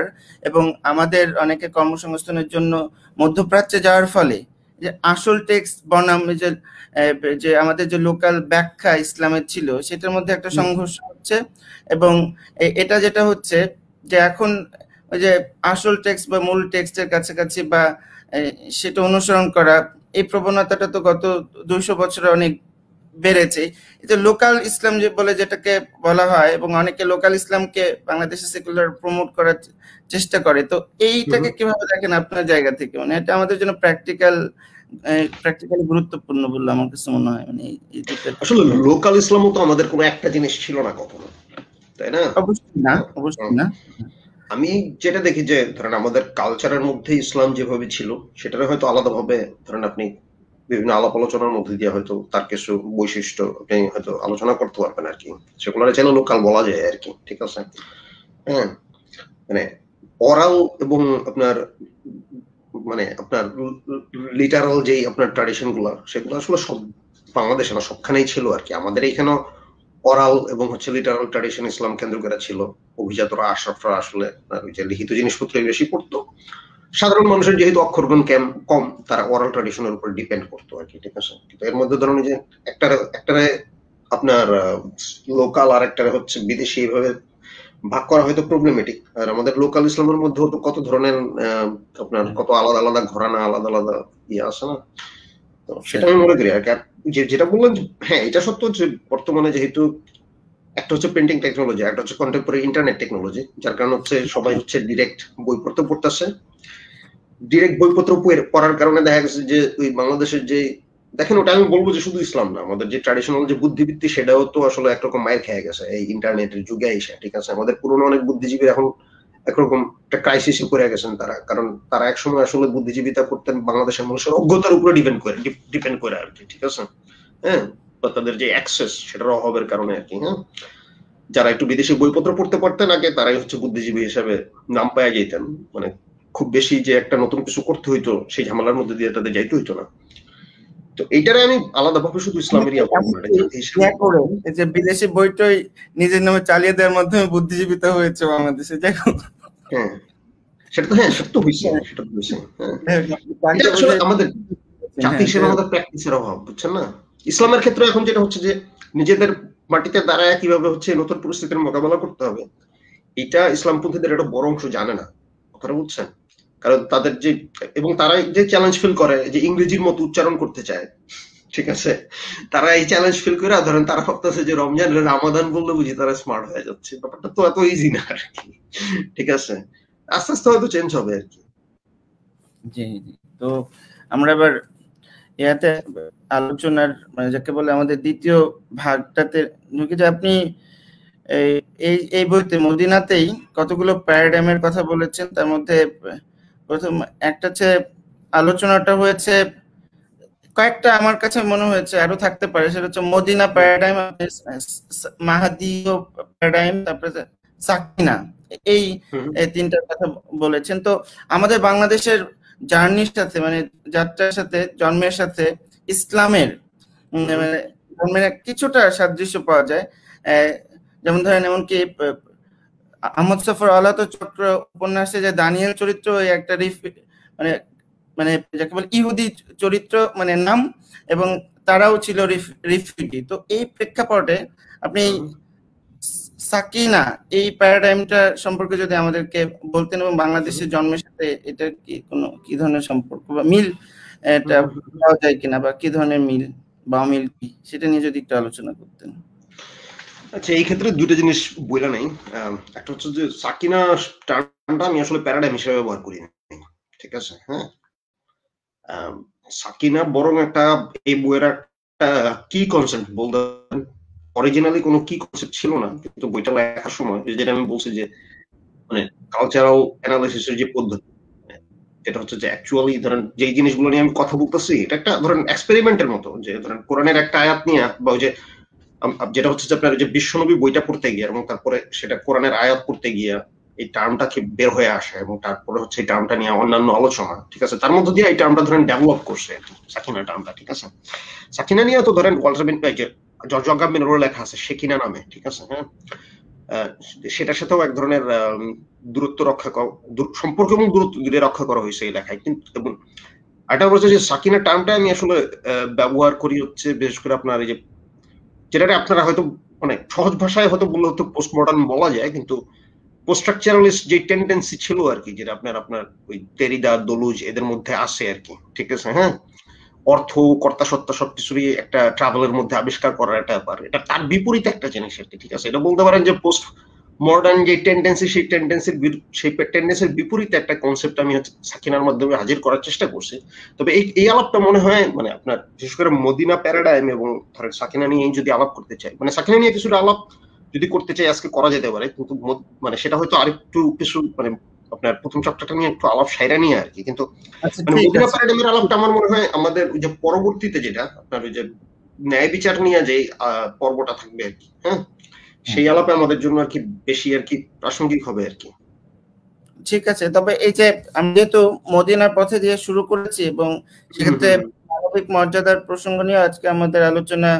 এবং আমাদের অনেকে কর্মসংস্থানের জন্য মধ্যপ্রাচ্যে যাওয়ার ফলে যে আসল টেক্সট বনাম যে আমাদের যে লোকাল ব্যাখ্যা ইসলামের ছিল সেটার মধ্যে একটা সংঘর্ষ হচ্ছে। এবং এটা যেটা হচ্ছে যে এখন ওই যে আসল টেক্সট বা মূল টেক্সটের কাছাকাছি বা সেটা অনুসরণ করা, এই প্রবণতাটা তো গত 200 বছরে অনেক বেড়েছে। এটা লোকাল ইসলাম যে বলে যেটাকে বলা হয়, এবং অনেকে লোকাল ইসলামকে বাংলাদেশে সেকুলার প্রমোট করার চেষ্টা করে। তো এইটাকে কিভাবে দেখেন আপনার জায়গা থেকে? মানে এটা আমাদের জন্য প্র্যাকটিক্যালি গুরুত্বপূর্ণ বলে আমার কাছে মনে হয়। মানে আসলে লোকাল ইসলামও তো আমাদের কোনো একটা জিনিস ছিল না কখনো, তাই না? অবশ্যই না। আমি যেটা দেখি যে ধরেন আমাদের কালচারের মধ্যে ইসলাম যেভাবে ছিল সেটার হয়তো আলাদাভাবে ধরেন আপনি বিভিন্ন আলাপ আলোচনার মধ্যে দিয়ে হয়তো তার কিছু বৈশিষ্ট্য আপনি হয়তো আলোচনা করতে পারবেন আর কি, সেগুলো চাইলে লোকাল বলা যায় আর কি। ঠিক আছে, হ্যাঁ, মানে অরাল এবং আপনার লিটারাল যেই আপনার ট্র্যাডিশন গুলা সেগুলো আসলে সব বাংলাদেশে না সবখানেই ছিল আর কি। আমাদের এইখানেও অরাল এবং হচ্ছে লিটারাল ট্র্যাডিশন ইসলাম কেন্দ্র করে ছিল। অভিজাতরা আশরাফরা আসলে ওই যে লিখিত জিনিসপত্র বেশি পড়তো, সাধারণ মানুষের যেহেতু অক্ষরগুণ কম তারা ওরাল ট্র্যাডিশনের উপর ডিপেন্ড করতো আর কি। ঠিক আছে, কিন্তু এর মধ্যে ধরুন যে একটারে আপনার লোকাল আর একটারে হচ্ছে বিদেশি, এইভাবে ভাগ করা হয়তো প্রবলেমেটিক। আর আমাদের লোকাল ইসলামের মধ্যে তো কত ধরনের আপনার কত আলাদা আলাদা ঘরানা, আলাদা আলাদা ইয়ে আছে না, তো সেটা আমি মনে করি আর কি। যেটা বললেন হ্যাঁ এটা সত্য যে বর্তমানে যেহেতু একটা হচ্ছে প্রিন্টিং টেকনোলজি, একটা হচ্ছে কন্টেম্পোরারি ইন্টারনেট টেকনোলজি, যার কারণে হচ্ছে সবাই হচ্ছে ডিরেক্ট বইপত্র পড়তেছে। ডিরেক্ট বইপত্র পড়ার কারণে দেখা গেছে যে ওই বাংলাদেশের যে দেখেন, ওটা আমি বলবো যে শুধু ইসলাম না, আমাদের যে ট্র্যাডিশনাল যে বুদ্ধিবৃত্তি সেটাও তো আসলে একরকম মায়ের খেয়ে গেছে এই ইন্টারনেটের যুগে এসে। ঠিক আছে, আমাদের পুরনো অনেক বুদ্ধিজীবী এখন একরকম একটা ক্রাইসিসে পড়ে গেছেন তারা, কারণ তারা একসময় আসলে বুদ্ধিজীবিতা করতেন বাংলাদেশের মানুষের অজ্ঞতার উপরে ডিপেন্ড করে আর কি। ঠিক আছে, হ্যাঁ, বা তাদের যে অ্যাক্সেস সেটার অভাবের কারণে আর কি। হ্যাঁ, যারা একটু বিদেশি বইপত্র পড়তে পারতেন আগে তারাই হচ্ছে বুদ্ধিজীবী হিসাবে নাম পাওয়া যেতেন। মানে খুব বেশি যে একটা নতুন কিছু করতে হইতো সেই ঝামেলার মধ্যে দিয়ে তাদের যাইতে হইতো না। তো এইটারে আমি আলাদাভাবে শুধু ইসলামেরই যে বিদেশি বইটাই নিজের নামে চালিয়ে দেওয়ার মাধ্যমে বুদ্ধিজীবিতা হয়েছে বাংলাদেশে। হ্যাঁ, সেটা তো হ্যাঁ সেটা তো হয়েছে, সেটা তো হয়েছে। এটা আসলে আমাদের জাতি হিসেবে আমাদের প্র্যাকটিসের অভাব, বুঝছেন না? ইসলামের ক্ষেত্রে এখন যেটা হচ্ছে যে নিজেদের মাটিতে দাঁড়ায় কিভাবে হচ্ছে নতুন পরিস্থিতির মোকাবেলা করতে হবে, এটা ইসলামপন্থীদের একটা বড় অংশ জানে না, কথাটা বুঝছেন? কারণ তাদের যে এবং তারা যে চ্যালেঞ্জ ফিল করে যে ইংরেজির মতো উচ্চারণ করতে চায়, ঠিক আছে, তারা এই চ্যালেঞ্জ ফিল করে ধরেন তারা ভাবতেছে যে রমজান রামাদান বললে বুঝি তারা স্মার্ট হয়ে যাচ্ছে। ব্যাপারটা তো এত ইজি না আর কি, ঠিক আছে, আস্তে আস্তে হয়তো চেঞ্জ হবে আর কি। জি জি। তো আমরা এবার ইয়াতে আলোচনার মানে যাকে বলে আমাদের দ্বিতীয় ভাগটাতে ঢুকে যে আপনি এই এই বইতে মদিনাতেই কতগুলো প্যারাডাইমের কথা বলেছেন। তার মধ্যে প্রথম একটা হচ্ছে আলোচনাটা হয়েছে, কয়েকটা আমার কাছে মনে হয়েছে আরো থাকতে পারে, সেটা হচ্ছে মদিনা প্যারাডাইম, মাহাদীয় প্যারাডাইম, তারপরে সাকিনা, এই তিনটার কথা বলেছেন। তো আমাদের বাংলাদেশের জার্নির সাথে মানে যাত্রার সাথে জন্মের সাথে ইসলামের মানে জন্মের কিছুটা সাদৃশ্য পাওয়া যায়। যেমন ধরেন এমনকি আহমদ সফর আলাত চক্র উপন্যাসে যে দানিয়েল চরিত্র একটা মানে মানে যাকে বলে ইহুদি চরিত্র মানে নাম, এবং তারাও ছিল রিফিউজি। তো এই প্রেক্ষাপটে আপনি সাকিনা এই প্যারাডাইমটা সম্পর্কে যদি আমাদেরকে বলতেন, এবং বাংলাদেশের জন্মের সাথে এটা কি ধরনের সম্পর্ক বা মিল এটা পাওয়া যায় কিনা, বা কি ধরনের মিল বা অমিল কি, সেটা নিয়ে যদি একটু আলোচনা করতেন। আচ্ছা, এই ক্ষেত্রে দুটো জিনিস বইলা নেই। একটা হচ্ছে যে সাকিনা টার্মটা আমি আসলে প্যারাডাইম হিসেবে ব্যবহার করি না, ঠিক আছে। হ্যাঁ, সাকিনা বরং একটা এই বইয়ের একটা কি কনসেপ্ট বলতে, অরিজিনালি কোনো কি কনসেপ্ট ছিল না, কিন্তু বইটা লেখার সময় যেটা আমি বলছি যে মানে কালচারাল অ্যানালিসিসের যে পদ্ধতি, যেটা হচ্ছে যে অ্যাকচুয়ালি ধরেন যে জিনিসগুলো নিয়ে আমি কথা বলতেছি এটা একটা ধরেন এক্সপেরিমেন্টের মতো, যে ধরেন কোরআনের একটা আয়াত নিয়ে বা ওই যে যেটা হচ্ছে যে আপনার যে বিশ্বনবী বইটা পড়তে গিয়ে এবং তারপরে সেটা কোরআনের আয়াত পড়তে গিয়ে এই টার্মটা কি বের হয়ে আসে, এবং তারপরে হচ্ছে এই টার্মটা নিয়ে অন্যান্য আলোচনা, ঠিক আছে, তার মধ্যে দিয়ে এই টার্মটা ধরেন ডেভেলপ করছে সাকিনা টার্মটা, ঠিক আছে। সাকিনা নিয়ে তো ধরেন ওয়ালটার জর্জ অগাম্বিনেরও লেখা আছে সেকিনা নামে, ঠিক আছে। হ্যাঁ, সেটার সাথেও এক ধরনের দূরত্ব রক্ষা সম্পর্ক এবং দূরত্ব রক্ষা করা হয়েছে এই লেখায়। কিন্তু এবং আরেকটা বলছে যে সাকিনা টার্মটা আমি আসলে ব্যবহার করি হচ্ছে বিশেষ করে আপনার এই যে যেটা আপনারা হয়তো মানে সহজ ভাষায় হয়তো বললে হয়তো পোস্ট মডার্ন বলা যায়, কিন্তু পোস্ট স্ট্রাকচারালিস্ট যে টেন্ডেন্সি ছিল আর কি, যেটা আপনার ওই টেরিদা দলুজ এদের মধ্যে আসে আর কি, ঠিক আছে। হ্যাঁ, অর্থ কর্তা সত্তা সবকিছুরই একটা ট্রাভেলের মধ্যে আবিষ্কার করার একটা ব্যাপার, এটা তার বিপরীত একটা জিনিস আর কি, ঠিক আছে। এটা বলতে পারেন যে পোস্ট মডার্ন যে টেন্ডেন্সি সেই টেন্ডেন্সির বিপরীতে একটা কনসেপ্ট আমি হচ্ছে সাকিনার মাধ্যমে হাজির করার চেষ্টা করছি। তবে এই আলাপটা মনে হয় মানে আপনার বিশেষ করে মদিনা প্যারাডাইম এবং ধরেন সাকিনা নিয়ে যদি আলাপ করতে চাই, মানে সাকিনা নিয়ে কিছুটা আলাপ যদি করতে চাই আজকে করা যেতে পারে, কিন্তু মানে সেটা হয়তো আরেকটু কিছু মানে আপনার প্রথম চ্যাপ্টারটা নিয়ে একটু আলাপ সাইরা নিয়ে আর কি। কিন্তু মানে মদিনা প্যারাডাইমের আলাপটা আমার মনে হয় আমাদের ওই যে পরবর্তীতে যেটা আপনার ওই যে ন্যায় বিচার নিয়ে যে পর্বটা থাকবে আর কি, হ্যাঁ, সেই আলাপে আমাদের জন্য আর কি বেশি আর কি প্রাসঙ্গিক হবে আর কি। ঠিক আছে। তবে এই যে আমি যেহেতু মদিনার পথে দিয়ে শুরু করেছি এবং সেক্ষেত্রে মানবিক মর্যাদার প্রসঙ্গ নিয়ে আজকে আমাদের আলোচনা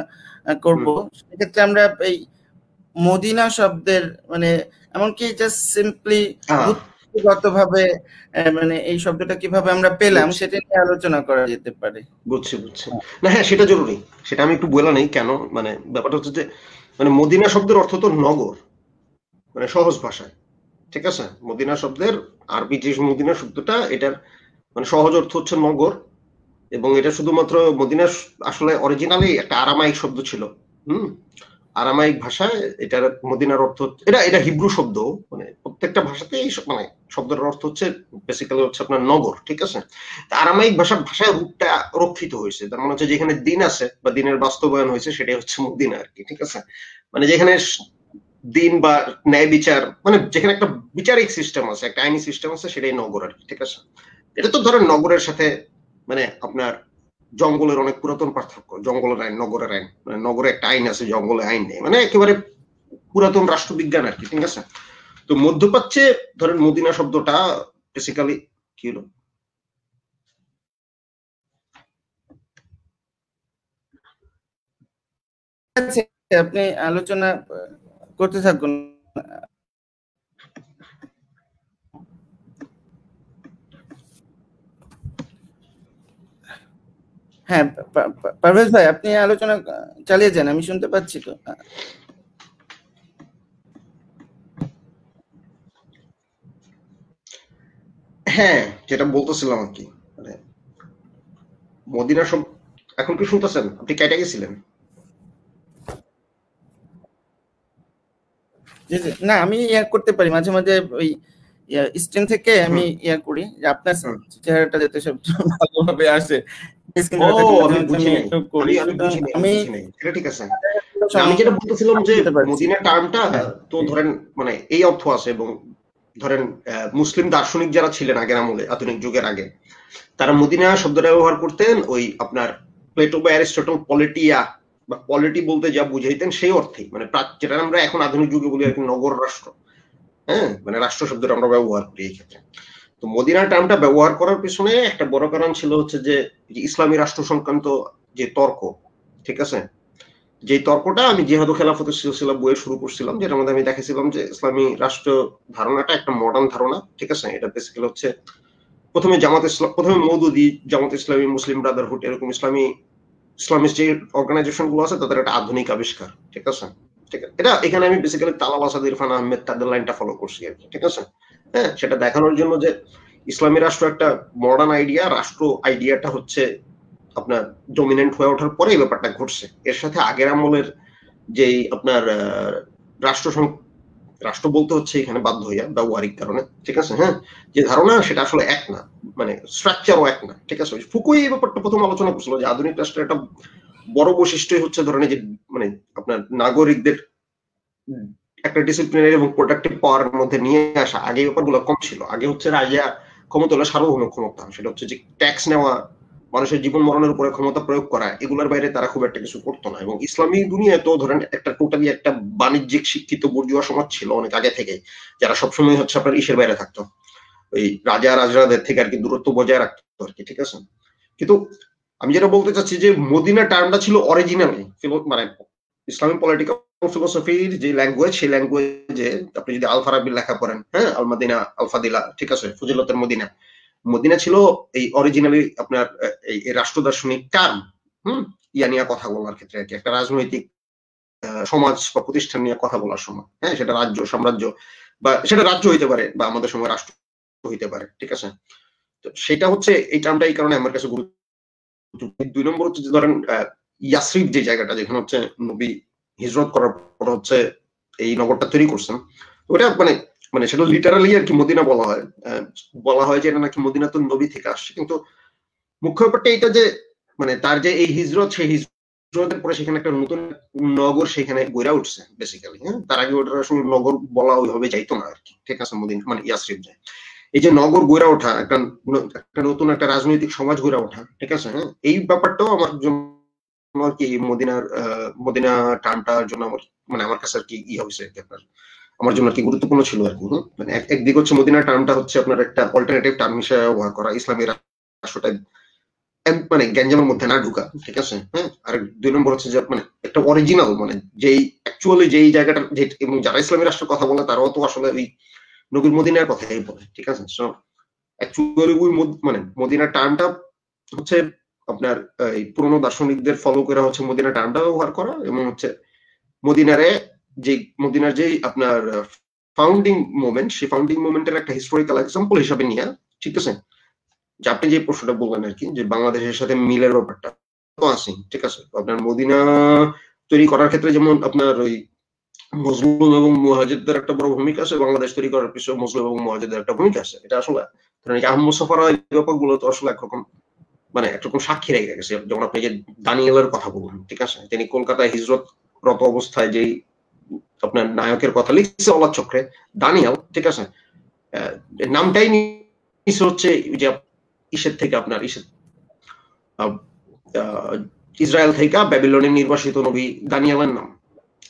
করব, সেক্ষেত্রে আমরা এই মদিনা শব্দের মানে এমনকি জাস্ট সিম্পলি ভাবে মানে এই শব্দটা কিভাবে আমরা পেলাম সেটা নিয়ে আলোচনা করা যেতে পারে। বুঝছি না, হ্যাঁ সেটা জরুরি, সেটা আমি একটু বলা নেই কেন। মানে ব্যাপারটা হচ্ছে যে মানে মদিনা শব্দের অর্থ তো নগর, মানে সহজ ভাষায়, ঠিক আছে। মদিনা শব্দের আরবি যে মদিনা শব্দটা এটার মানে সহজ অর্থ হচ্ছে নগর, এবং এটা শুধুমাত্র মদিনা আসলে অরিজিনালি একটা আরামাইক শব্দ ছিল। আরামাইক ভাষায় এটার মদিনার অর্থ এটা হিব্রু শব্দ, মানে প্রত্যেকটা ভাষাতেই মানে শব্দের অর্থ হচ্ছে বেসিক্যালি হচ্ছে আপনার নগর, ঠিক আছে। আরামাইক ভাষায় রূপটা রক্ষিত হয়েছে, তার মানে হচ্ছে যেখানে দিন আছে বা দিনের বাস্তবায়ন হয়েছে সেটাই হচ্ছে মদিনা আর কি, ঠিক আছে। মানে যেখানে দিন বা ন্যায় বিচার মানে যেখানে একটা বিচারিক সিস্টেম আছে, একটা আইনি সিস্টেম আছে, সেটাই নগর আর কি, ঠিক আছে। এটা তো ধরেন নগরের সাথে মানে আপনার জঙ্গলের অনেক পুরাতন পার্থক্য, জঙ্গলের আইন নগরের আইন, মানে নগরে একটা আইন আছে জঙ্গলে আইন নেই, মানে একেবারে পুরাতন রাষ্ট্রবিজ্ঞান আর কি, ঠিক আছে। তো মধ্যপ্রাচ্যে ধরেন মদিনা শব্দটা বেসিক্যালি কি হলো, আপনি আলোচনা করতে থাকুন। হ্যাঁ পারভেজ ভাই, আপনি আলোচনা চালিয়ে যান, আমি শুনতে পাচ্ছি তো। হ্যাঁ, যেটা বলতেছিলাম আর কি, মানে মদিনা সব এখন কি শুনতেছেন? আপনি কেটে গেছিলেন? না, আমি ইয়া করতে পারি মাঝে মাঝে, ওই স্ক্রিন থেকে আমি হুম ইয়া করি যে আপনার হুম। চেহারাটা যাতে সব ভালোভাবে আসে। ও, স্ক্রিনে থাকে মাঝে আমি মাঝে বুঝি আমি নাই, একটু করি, আমি বুঝি নাই, আমি আমি বুঝি নাই, সেটা ঠিক আছে। না, আমি যেটা বলতেছিলাম যে বুঝতে পারছি। মদিনা টার্মটা হ্যাঁ, তো ধরেন মানে এই অর্থ আছে, এবং ধরেন মুসলিম দার্শনিক যারা ছিলেন আগের আমলে, আধুনিক যুগের আগে, তারা মদিনা শব্দটা ব্যবহার করতেন ওই আপনার প্লেটো বা অ্যারিস্টটল পলিটিয়া বা পলিটি বলতে যা বুঝাইতেন সেই অর্থেই, মানে যেটা আমরা এখন আধুনিক যুগে বলি আর কি নগর রাষ্ট্র। হ্যাঁ, মানে রাষ্ট্র শব্দটা আমরা ব্যবহার করি এই ক্ষেত্রে। তো মদিনা টার্মটা ব্যবহার করার পিছনে একটা বড় কারণ ছিল হচ্ছে যে ইসলামী রাষ্ট্র সংক্রান্ত যে তর্ক, ঠিক আছে, যে তর্কটা আমি জিহাদু খেলাফতের সিলসিলা বইয়ে শুরু করছিলাম, যেটার মধ্যে আমি দেখেছিলাম যে ইসলামী রাষ্ট্র ধারণাটা একটা মডার্ন ধারণা, ঠিক আছে। এটা বেসিক্যালি হচ্ছে প্রথমে জামাত ইসলাম, প্রথমে মওদুদি, জামাত ইসলামী, মুসলিম ব্রাদারহুড, এরকম ইসলামিস্ট যে অর্গানাইজেশন গুলো আছে তাদের একটা আধুনিক আবিষ্কার, ঠিক আছে। ঠিক আছে, এটা এখানে আমি বেসিক্যালি তালাল আসাদ, ইরফান আহমেদ, তাদের লাইনটা ফলো করছি আর কি, ঠিক আছে। হ্যাঁ, সেটা দেখানোর জন্য যে ইসলামী রাষ্ট্র একটা মডার্ন আইডিয়া, রাষ্ট্র আইডিয়াটা হচ্ছে আপনার ডমিনেন্ট হয়ে ওঠার পরে এই ব্যাপারটা ঘটছে। এর সাথে আগের আমলের যেই আপনার রাষ্ট্র রাষ্ট্র বলতে হচ্ছে এখানে বাধ্য হইয়া ব্যবহারিক কারণে, ঠিক আছে। হ্যাঁ, যে ধারণা সেটা আসলে এক না, মানে স্ট্রাকচারও এক না, ঠিক আছে। ফুকুই এই ব্যাপারটা প্রথম আলোচনা করছিল যে আধুনিক রাষ্ট্রের একটা বড় বৈশিষ্ট্যই হচ্ছে ধরেন যে মানে আপনার নাগরিকদের একটা ডিসিপ্লিনারি এবং প্রোডাক্টিভ পাওয়ার মধ্যে নিয়ে আসা। আগে এই ব্যাপারগুলো কম ছিল। আগে হচ্ছে রাজা ক্ষমতা হলো সার্বভৌম ক্ষমতা, সেটা হচ্ছে যে ট্যাক্স নেওয়া, মানুষের জীবন মরণের উপরে ক্ষমতা প্রয়োগ করা, এগুলোর বাইরে তারা খুব একটা কিছু করতো না। এবং ইসলামী দুনিয়ায় তো ধরেন একটা টোটালি একটা বাণিজ্যিক শিক্ষিত বর্জুয়া সমাজ ছিল অনেক আগে থেকে, যারা সবসময় হচ্ছে আপনার ইসের বাইরে থাকতো, ওই রাজা রাজরাদের থেকে আর কি দূরত্ব বজায় রাখতো আর কি, ঠিক আছে। কিন্তু আমি যেটা বলতে চাচ্ছি যে মদিনা টার্মটা ছিল অরিজিনালি মানে ইসলামিক পলিটিক্যাল ফিলোসফির যে ল্যাঙ্গুয়েজ, সেই ল্যাঙ্গুয়েজে আপনি যদি আল ফারাবির লেখা পড়েন, হ্যাঁ, আল মাদিনা আল ফাদিলা, ঠিক আছে, ফজিলতের মদিনা, মদিনা ছিল এই অরিজিনালি আপনার এই রাষ্ট্র দার্শনিক টার্ম। ইয়া নিয়ে কথা বলার ক্ষেত্রে আর কি, একটা রাজনৈতিক সমাজ বা প্রতিষ্ঠান নিয়ে কথা বলার সময়, হ্যাঁ, সেটা রাজ্য সাম্রাজ্য বা সেটা রাজ্য হইতে পারে বা আমাদের সময় রাষ্ট্র হইতে পারে, ঠিক আছে। তো সেটা হচ্ছে এই টার্মটা এই কারণে আমার কাছে গুরুত্ব। দুই নম্বর হচ্ছে যে ধরেন ইয়াসরিফ যে জায়গাটা, যেখানে হচ্ছে নবী হিজরত করার পর হচ্ছে এই নগরটা তৈরি করছেন, ওটা মানে মানে সেটা লিটারালি আর কি মদিনা বলা হয়। বলা হয় যে এটা নাকি মদিনা তো নবী থেকে আসছে, কিন্তু মুখ্য ব্যাপারটা এটা যে মানে তার যে এই হিজরত, সেই হিজরতের পরে সেখানে একটা নতুন নগর সেখানে গড়ে উঠছে বেসিক্যালি। হ্যাঁ, তার আগে ওটা আসলে নগর বলা ওইভাবে যাইতো না আর কি, ঠিক আছে। মদিনা মানে ইয়াসরিফ যায়, এই যে নগর গড়ে ওঠা, একটা নতুন একটা রাজনৈতিক সমাজ গড়ে ওঠা, ঠিক আছে। হ্যাঁ, এই ব্যাপারটাও আমার জন্য আর কি মদিনা টার্মটার জন্য আমার মানে আমার কাছে আর কি হয়েছে আপনার, আমার জন্য আর কি গুরুত্বপূর্ণ ছিল আর কি। মানে একদিক হচ্ছে মদিনা টার্মটা হচ্ছে আপনার একটা অল্টারনেটিভ টার্ম হিসেবে ব্যবহার করা, ইসলামী রাষ্ট্রটা মানে গ্যাঞ্জামের মধ্যে না ঢুকা, ঠিক আছে। হ্যাঁ, আর দুই নম্বর হচ্ছে যে মানে একটা অরিজিনাল মানে যেই অ্যাকচুয়ালি যেই জায়গাটা, এবং যারা ইসলামী রাষ্ট্র কথা বলে তারাও তো আসলে ওই নবীর মদিনার কথাই বলে, ঠিক আছে। সো অ্যাকচুয়ালি ওই মানে মদিনা টার্মটা হচ্ছে আপনার এই পুরনো দার্শনিকদের ফলো করে হচ্ছে মদিনা টার্মটা ব্যবহার করা, এবং হচ্ছে মদিনারে যে মদিনার যে আপনার ফাউন্ডিং মোমেন্ট, সেই ফাউন্ডিং মোমেন্টের একটা হিস্টোরিক্যাল এক্সাম্পল হিসাবে নিয়ে, ঠিক আছে, যে আপনি যে প্রশ্নটা বললেন আর কি, যে বাংলাদেশের সাথে মিলের ব্যাপারটা তো আছে, ঠিক আছে। আপনার মদিনা তৈরি করার ক্ষেত্রে যেমন আপনার ওই মজলুম এবং মুহাজিরদের একটা বড় ভূমিকা আছে, বাংলাদেশ তৈরি করার পিছনে মজলুম এবং মুহাজিরদের একটা ভূমিকা আছে। এটা আসলে আহমদ সফারা এই ব্যাপারগুলো তো আসলে একরকম মানে একরকম সাক্ষী রেখে গেছে। যেমন আপনি যে দানিয়েলের কথা বললেন, ঠিক আছে, তিনি কলকাতায় হিজরতরত অবস্থায় যেই আপনার নায়কের কথা লিখছে অলাদ চক্রে, দানিয়েল, ঠিক আছে, নামটাই নিচে হচ্ছে যে ইসের থেকে আপনার ইসরায়েল থেকে ব্যাবিলনে নির্বাসিত নবী দানিয়েলের নাম,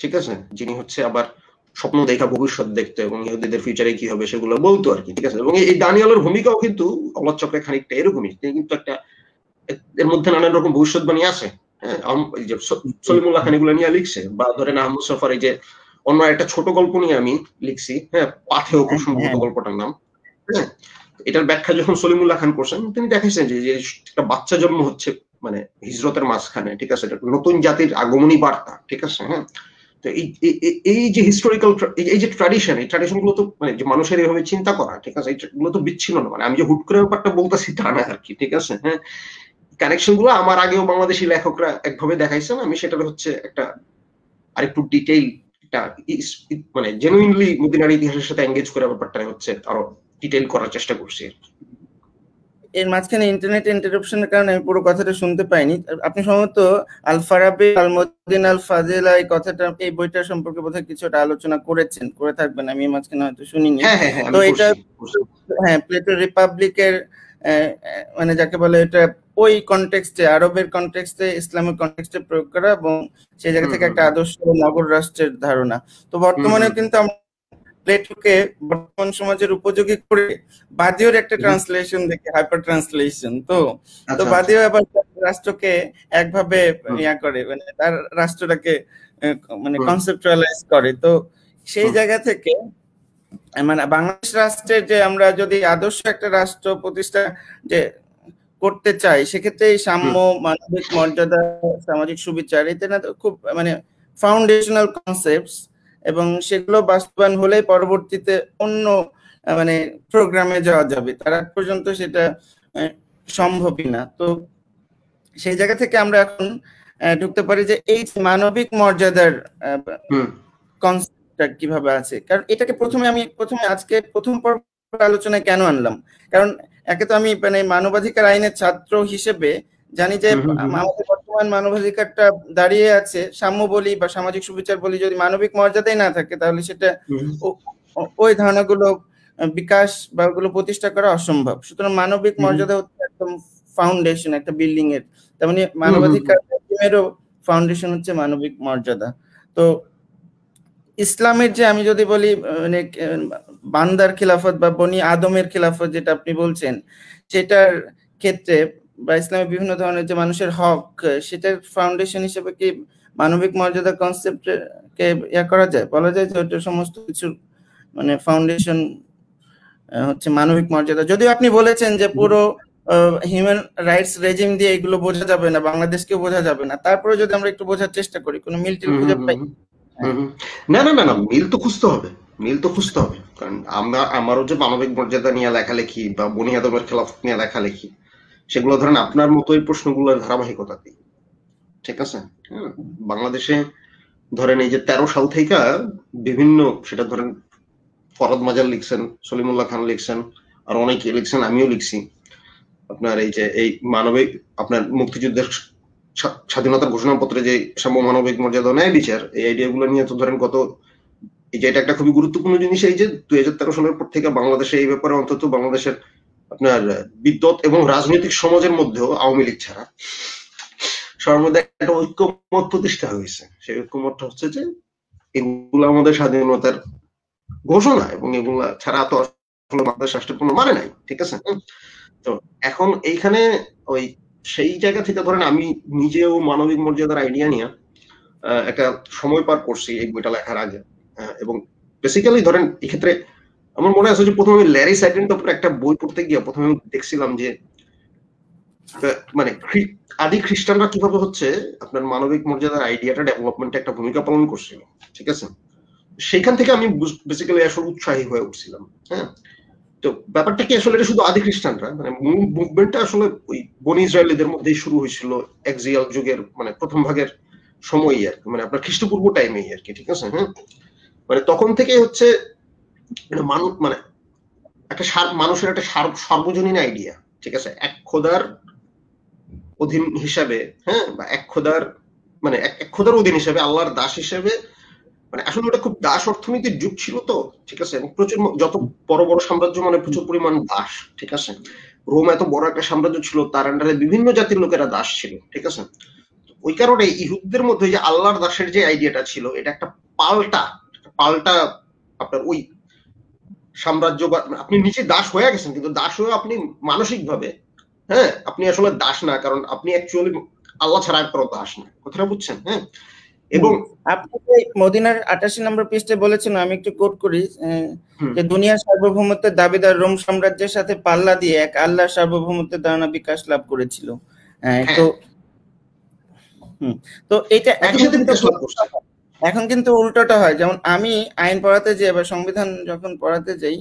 ঠিক আছে, যিনি হচ্ছে আবার স্বপ্ন দেখা ভবিষ্যৎ দেখতো এবং ইহুদিদের ফিউচারে কি হবে সেগুলো বলতো আর কি, ঠিক আছে। এবং এই দানিয়েলের ভূমিকাও কিন্তু অলাদ চক্রে খানিকটা এরকমই, তিনি কিন্তু একটা এর মধ্যে নানান রকম ভবিষ্যৎবাণী আছে। হ্যাঁ, সলিমুল্লাহ খান এগুলো নিয়ে লিখছে, বা ধরেন আহমদ সফার এই যে অন্য একটা ছোট গল্প নিয়ে আমি লিখছি, হ্যাঁ, পাথেয় খুব সম্ভবত গল্পটার নাম। হ্যাঁ, এটার ব্যাখ্যা যখন সলিমুল্লাহ খান করছেন, তিনি দেখাইছেন যে একটা বাচ্চা জন্ম হচ্ছে মানে হিজরতের মাঝখানে, ঠিক আছে, নতুন জাতির আগমনী বার্তা, ঠিক আছে। হ্যাঁ, তো এই যে হিস্টোরিক্যাল এই যে ট্র্যাডিশন, এই ট্র্যাডিশন গুলো তো মানে যে মানুষের এইভাবে চিন্তা করা, ঠিক আছে, এগুলো তো বিচ্ছিন্ন না, মানে আমি যে হুট করে ব্যাপারটা বলতেছি তা না আর কি, ঠিক আছে। হ্যাঁ, কানেকশন গুলো আমার আগেও বাংলাদেশি লেখকরা একভাবে দেখাইছেন, আমি সেটার হচ্ছে একটা আরেকটু ডিটেইল মানে জেনুইনলি মদিনার ইতিহাসের সাথে এঙ্গেজ করে ব্যাপারটা হচ্ছে আরো ডিটেইল করার চেষ্টা করছি। এর মাঝখানে ইন্টারনেট ইন্টারাপশনের কারণে আমি পুরো কথাটা শুনতে পাইনি। আপনি সম্ভবত আল ফারাবি আল মদিনা আল ফাজিলা এই কথাটা, এই বইটা সম্পর্কে বোধহয় কিছুটা আলোচনা করেছেন, করে থাকবেন, আমি মাঝখানে হয়তো শুনিনি। তো এটা হ্যাঁ প্লেটো রিপাবলিকের মানে যাকে বলে এটা ওই কনটেক্সটে, আরবের কনটেক্সটে, ইসলামিক কনটেক্সটে প্রয়োগ করা এবং সেই জায়গা থেকে একটা আদর্শ নগর রাষ্ট্রের ধারণা। তো বর্তমানে কিন্তু আমরা প্লেটোকে বর্তমান সমাজের উপযোগী করে বাদিওর একটা ট্রান্সলেশন দেখি, হাইপার ট্রান্সলেশন। তো বাদিও আবার রাষ্ট্রকে একভাবে ইয়া করে, মানে তার রাষ্ট্রটাকে মানে কনসেপচুয়ালাইজ করে। তো সেই জায়গা থেকে মানে বাংলাদেশ রাষ্ট্রের যে আমরা যদি আদর্শ একটা রাষ্ট্র প্রতিষ্ঠা যে করতে চাই, সেক্ষেত্রে এই সাম্য, মানবিক মর্যাদা, সামাজিক সুবিচার, এটা না খুব মানে ফাউন্ডেশনাল কনসেপ্টস, এবং সেগুলো বাস্তবায়ন হলে পরবর্তীতে অন্য মানে প্রোগ্রামে যাওয়া যাবে, তার আগ পর্যন্ত সেটা সম্ভবই না। তো সেই জায়গা থেকে আমরা এখন ঢুকতে পারি যে এই মানবিক মর্যাদার কনসেপ্টটা কিভাবে আছে। কারণ এটাকে আমি প্রথমে আজকে প্রথম পর্ব আলোচনায় কেন আনলাম, কারণ একে তো আমি মানে মানবাধিকার আইনের ছাত্র হিসেবে জানি যে আমাদের বর্তমান মানবাধিকারটা দাঁড়িয়ে আছে সাম্য বলি বা সামাজিক সুবিচার বলি, যদি মানবিক মর্যাদাই না থাকে তাহলে সেটা ওই ধারণাগুলো বিকাশ বা ওগুলো প্রতিষ্ঠা করা অসম্ভব। সুতরাং মানবিক মর্যাদা হচ্ছে একদম ফাউন্ডেশন একটা বিল্ডিং এর, তেমনি মানে মানবাধিকারেরও ফাউন্ডেশন হচ্ছে মানবিক মর্যাদা। তো ইসলামের যে আমি যদি বলি মানে বান্দার খিলাফত বা বনি আদমের খিলাফত যেটা আপনি বলছেন, সেটার ক্ষেত্রে বা ইসলামের বিভিন্ন ধরনের যে মানুষের হক, সেটার ফাউন্ডেশন হিসেবে কি মানবিক মর্যাদা কনসেপ্টকে ইয়া করা যায়, বলা যায় যে ওটা সমস্ত কিছু মানে ফাউন্ডেশন হচ্ছে মানবিক মর্যাদা। যদিও আপনি বলেছেন যে পুরো হিউম্যান রাইটস রেজিম দিয়ে এগুলো বোঝা যাবে না, বাংলাদেশকেও বোঝা যাবে না, তারপরে যদি আমরা একটু বোঝার চেষ্টা করি, কোনো মিল টিল খুঁজে পাই? না না না না, মিল তো খুঁজতে হবে, মিল তো খুঁজতে হবে, কারণ আমারও যে মানবিক মর্যাদা নিয়ে লেখালেখি বা বনি আদমের খেলাফত নিয়ে লেখালেখি, সেগুলো ধরেন আপনার মতো এই প্রশ্নগুলোর ধারাবাহিকতাতেই, ঠিক আছে। বাংলাদেশে ধরেন এই যে 13 সাল থেকে বিভিন্ন, সেটা ধরেন ফরদ মাজার লিখছেন, সলিমুল্লাহ খান লিখছেন, আর অনেকে লিখছেন, আমিও লিখছি, আপনার এই যে এই মানবিক আপনার মুক্তিযুদ্ধের স্বাধীনতার ঘোষণাপত্রে যে সাম্য, মানবিক মর্যাদা, ন্যায় বিচার, এই আইডিয়াগুলো নিয়ে তো ধরেন কত, এই যে এটা একটা খুবই গুরুত্বপূর্ণ জিনিস, এই যে 2013 সালের পর থেকে বাংলাদেশে এই ব্যাপারে অন্তত বাংলাদেশের আপনার বিদ্যুৎ এবং রাজনৈতিক সমাজের মধ্যেও আওয়ামী লীগ ছাড়া সবার মধ্যে একটা ঐক্যমত প্রতিষ্ঠা হয়েছে। সেই ঐক্যমতটা হচ্ছে যে এগুলো আমাদের স্বাধীনতার ঘোষণা, এবং এগুলা ছাড়া তো আসলে বাংলাদেশ রাষ্ট্রের কোনো মানে নাই, ঠিক আছে। তো এখন এইখানে ওই সেই জায়গা থেকে ধরেন আমি নিজেও মানবিক মর্যাদার আইডিয়া নিয়ে একটা সময় পার করছি এই বইটা লেখার আগে, এবং বেসিক্যালি ধরেন এক্ষেত্রে আমার মনে আছে যে প্রথমে ল্যারি সাইডেন্টের উপর একটা বই পড়তে গিয়ে প্রথমে দেখছিলাম যে মানে আদি খ্রিস্টানরা কিভাবে হচ্ছে আপনার মানবিক মর্যাদার আইডিয়াটা ডেভেলপমেন্টে একটা ভূমিকা পালন করছিল, ঠিক আছে। সেইখান থেকে আমি বেসিক্যালি আসলে উৎসাহী হয়ে উঠছিলাম। হ্যাঁ, তো ব্যাপারটা কি আসলে এটা শুধু আদি খ্রিস্টানরা, মানে মূল মুভমেন্টটা আসলে ওই বনি ইসরায়েলিদের মধ্যেই শুরু হয়েছিল এক্সিয়াল যুগের মানে প্রথম ভাগের সময়ই আর কি, মানে আপনার খ্রিস্টপূর্ব টাইমেই আর কি, ঠিক আছে। হ্যাঁ, মানে তখন থেকে হচ্ছে মানুষ মানে একটা মানুষের একটা সার্বজনীন আইডিয়া, ঠিক আছে, এক খোদার অধীন হিসাবে, হ্যাঁ, বা এক খোদার মানে এক খোদার অধীন হিসাবে, আল্লাহর দাস হিসেবে, মানে আসলে ওটা খুব দাস অর্থনীতির যুগ ছিল তো, ঠিক আছে। এবং প্রচুর যত বড় বড় সাম্রাজ্য মানে প্রচুর পরিমাণ দাস, ঠিক আছে। রোম এত বড় একটা সাম্রাজ্য ছিল, তার আন্ডারে বিভিন্ন জাতির লোকেরা দাস ছিল, ঠিক আছে। ওই কারণে ইহুদিদের মধ্যে যে আল্লাহর দাসের যে আইডিয়াটা ছিল, এটা একটা পাল্টা আপনার ওই সাম্রাজ্য, বা আপনি নিচে দাস হয়ে গেছেন, কিন্তু দাস হয়ে আপনি মানসিক ভাবে, হ্যাঁ, আপনি আসলে দাস না, কারণ আপনি অ্যাকচুয়ালি আল্লাহ ছাড়া আর কারো দাস না, কথাটা বুঝছেন। হ্যাঁ, এবং আপনি মদিনার 88 নম্বর পৃষ্ঠে বলেছেন, আমি একটু কোট করি, যে দুনিয়ার সার্বভৌমত্বের দাবিদার রোম সাম্রাজ্যের সাথে পাল্লা দিয়ে এক আল্লাহর সার্বভৌমত্বের ধারণা বিকাশ লাভ করেছিল। তো এটা এখন কিন্তু উল্টোটা হয়, যেমন আমি আইন পড়াতে যাই বা সংবিধান যখন পড়াতে যাই,